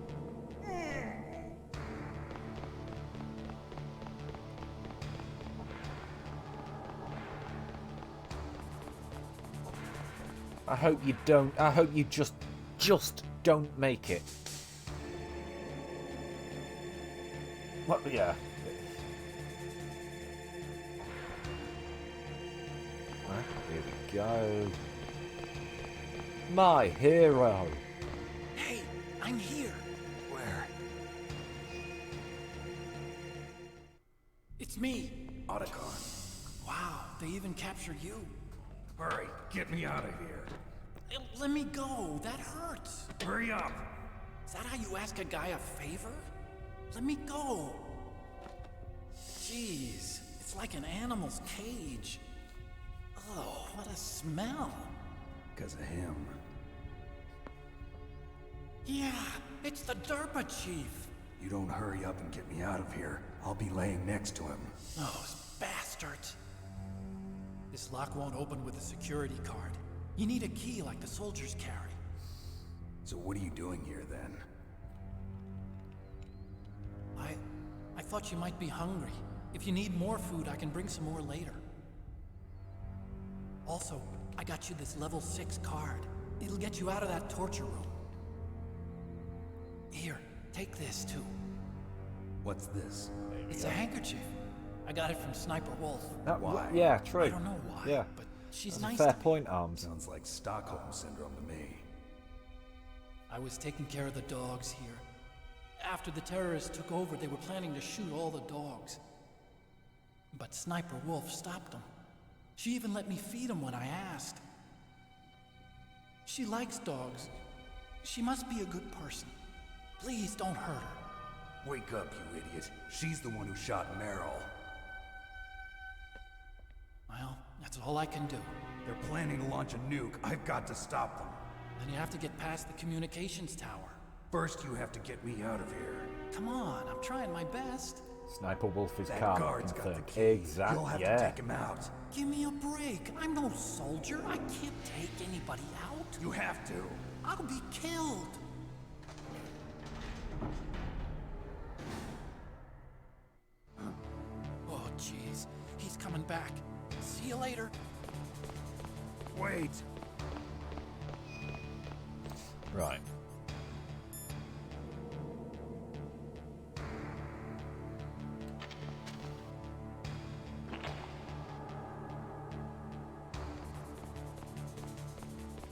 I hope you don't. I hope you just don't make it. What? Yeah. Here we go. My hero. Hey, I'm here. Where? It's me. Otacon. Wow, they even captured you. Hurry, get me out of here. Let me go. That hurts. Hurry up. Is that how you ask a guy a favor? Let me go. Jeez, it's like an animal's cage. Oh, what a smell. Because of him. Yeah, it's the DERPA chief. You don't hurry up and get me out of here, I'll be laying next to him. Those bastards. This lock won't open with a security card. You need a key like the soldiers carry. So what are you doing here then? I thought you might be hungry. If you need more food, I can bring some more later. Also, I got you this level 6 card. It'll get you out of that torture room. Here, take this too. What's this? It's a handkerchief. I got it from Sniper Wolf. Why? Yeah, true. I don't know why. Yeah. But she's That's nice a fair to me. point, Arms. Sounds like Stockholm Syndrome to me. I was taking care of the dogs here. After the terrorists took over, they were planning to shoot all the dogs. But Sniper Wolf stopped them. She even let me feed them when I asked. She likes dogs. She must be a good person. Please don't hurt her. Wake up, you idiot. She's the one who shot Meryl. Well, that's all I can do. They're planning to launch a nuke. I've got to stop them. Then you have to get past the communications tower. First, you have to get me out of here. Come on, I'm trying my best. Sniper Wolf is That calm. guard's got the Confirmed. key. Exactly. You'll have yeah. to take him out. Give me a break. I'm no soldier. I can't take anybody out. You have to. I'll be killed. Oh, jeez. He's coming back. See you later. Wait. Right.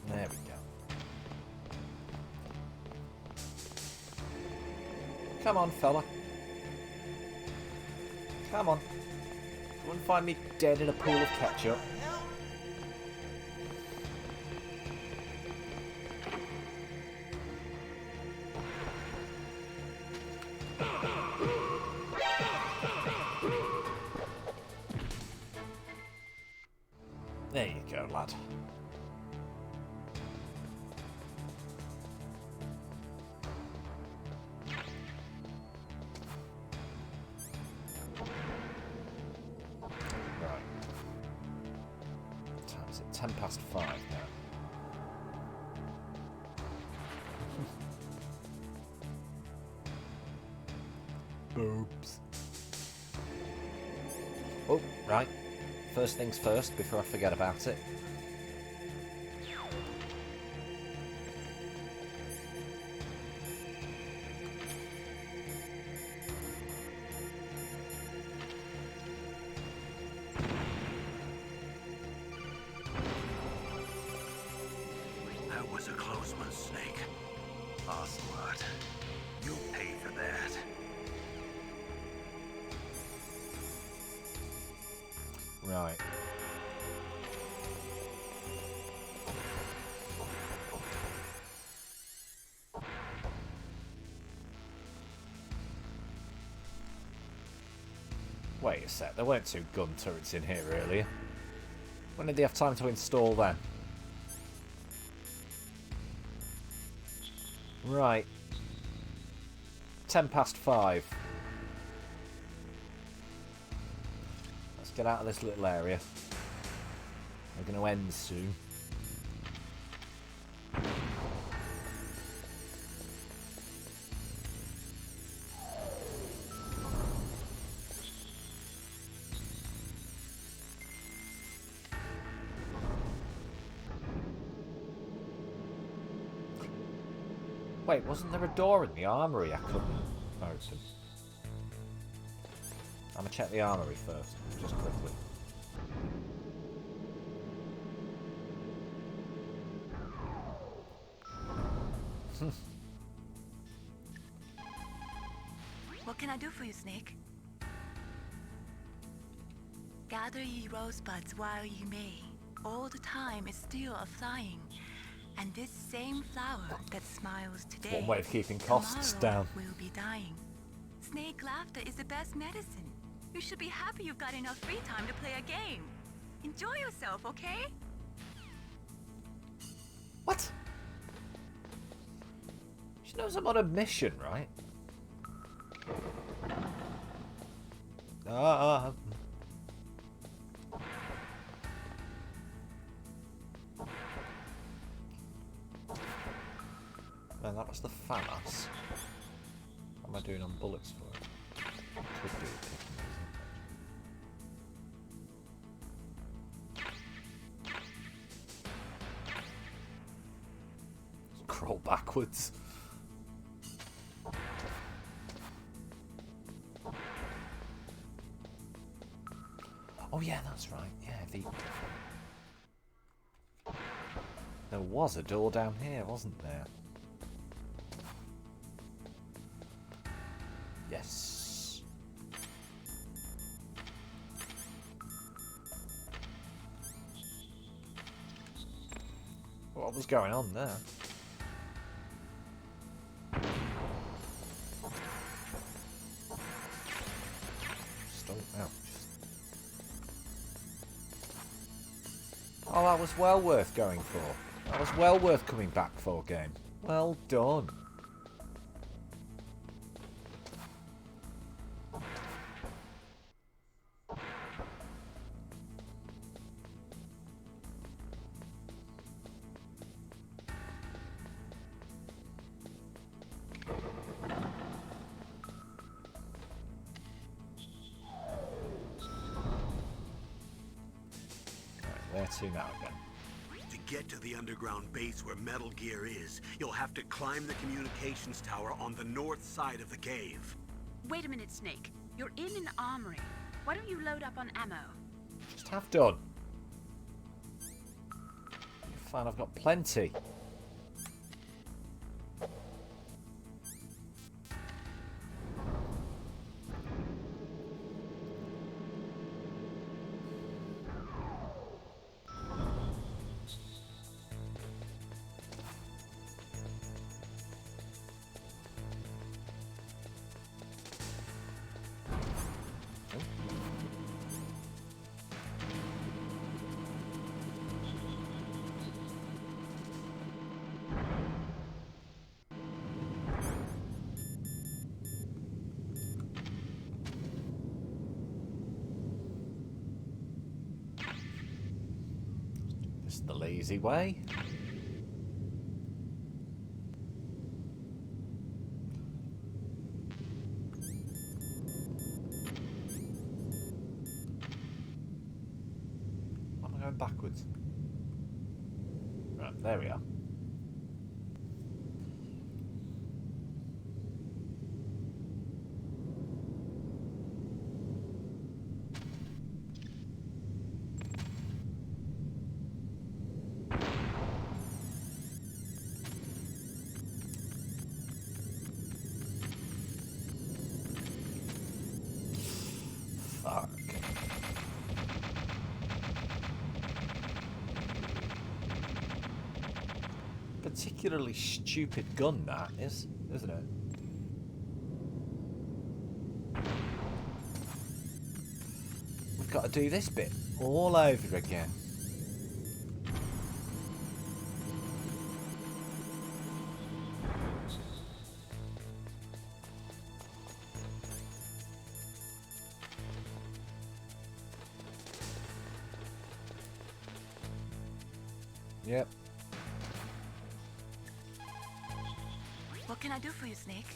There we go. Come on, fella. Come on. You won't find me dead in a pool of ketchup. There you go, lad. Right. What time is it? 5:10 now. Oops. Oh, right. First things first, before I forget about it. That was a close one, Snake. Ocelot, you'll pay for that. Right. Wait a sec, there weren't 2 gun turrets in here earlier. When did they have time to install them? Right. 5:10. Let's get out of this little area. We're going to end soon. Wait, wasn't there a door in the armory I couldn't open? I'm gonna check the armory first, just quickly. What can I do for you, Snake? Gather ye rosebuds while ye may. All the time is still a-flying. And this same flower that smiles today, One way of keeping costs tomorrow down. will be dying. Snake laughter is the best medicine. You should be happy you've got enough free time to play a game. Enjoy yourself, okay? What? She knows I'm on a mission, right? Man, that was the FAMAS. What am I doing on bullets for it? Could do it. Crawl backwards. yeah, that's right. Yeah, there was a door down here, wasn't there? Yes. What was going on there? Oh, that was well worth going for. That was well worth coming back for, game. Well done. Where to now again? To get to the underground base where Metal Gear is, you'll have to climb the communications tower on the north side of the cave. Wait a minute, Snake. You're in an armory. Why don't you load up on ammo? Just have done. Fine, I've got plenty. The lazy way. Am I going backwards? Right, there we are. Particularly stupid gun that is, isn't it? We've got to do this bit all over again. Yep. What can I do for you, Snake?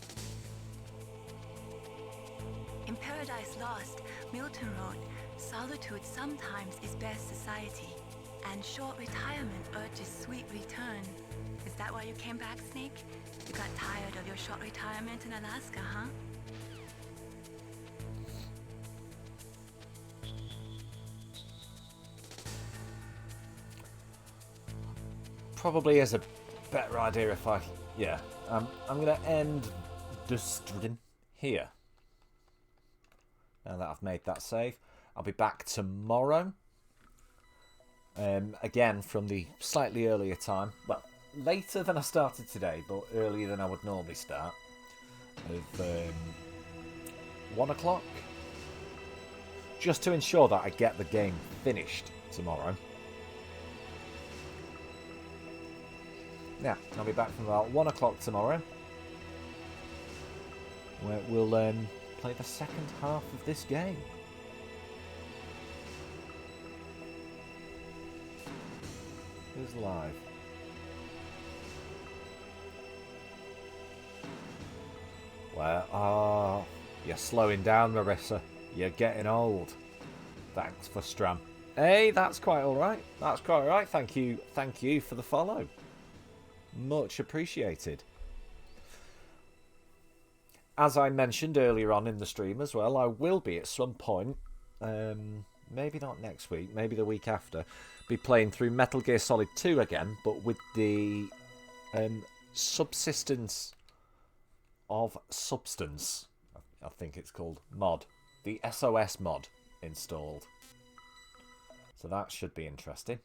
In Paradise Lost, Milton wrote, "Solitude sometimes is best society, and short retirement urges sweet return." Is that why you came back, Snake? You got tired of your short retirement in Alaska, huh? Probably is a better idea if I... Yeah. I'm going to end the stream here. Now that I've made that save. I'll be back tomorrow. Again, from the slightly earlier time. Well, later than I started today, but earlier than I would normally start. Of 1 o'clock. Just to ensure that I get the game finished tomorrow. Yeah, I'll be back from about 1 o'clock tomorrow, where we'll play the second half of this game. Who's live? Well, you're slowing down, Marissa. You're getting old. Thanks for Stram. Hey, that's quite alright. That's quite alright. Thank you for the follow. Much appreciated. As I mentioned earlier on in the stream as well, I will be at some point maybe not next week, maybe the week after, be playing through Metal Gear Solid 2 again, but with the Subsistence of Substance, I think it's called, mod. The SOS mod installed. So that should be interesting.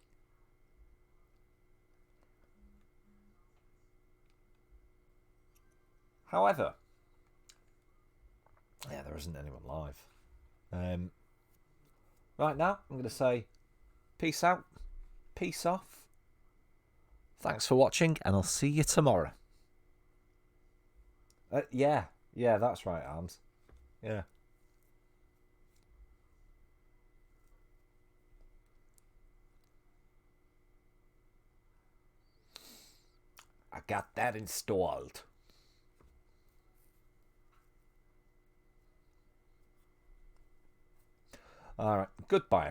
However, yeah, there isn't anyone live. Right now, I'm going to say peace out, peace off. Thanks for watching, and I'll see you tomorrow. Yeah, that's right, Arms. Yeah. I got that installed. Alright, goodbye.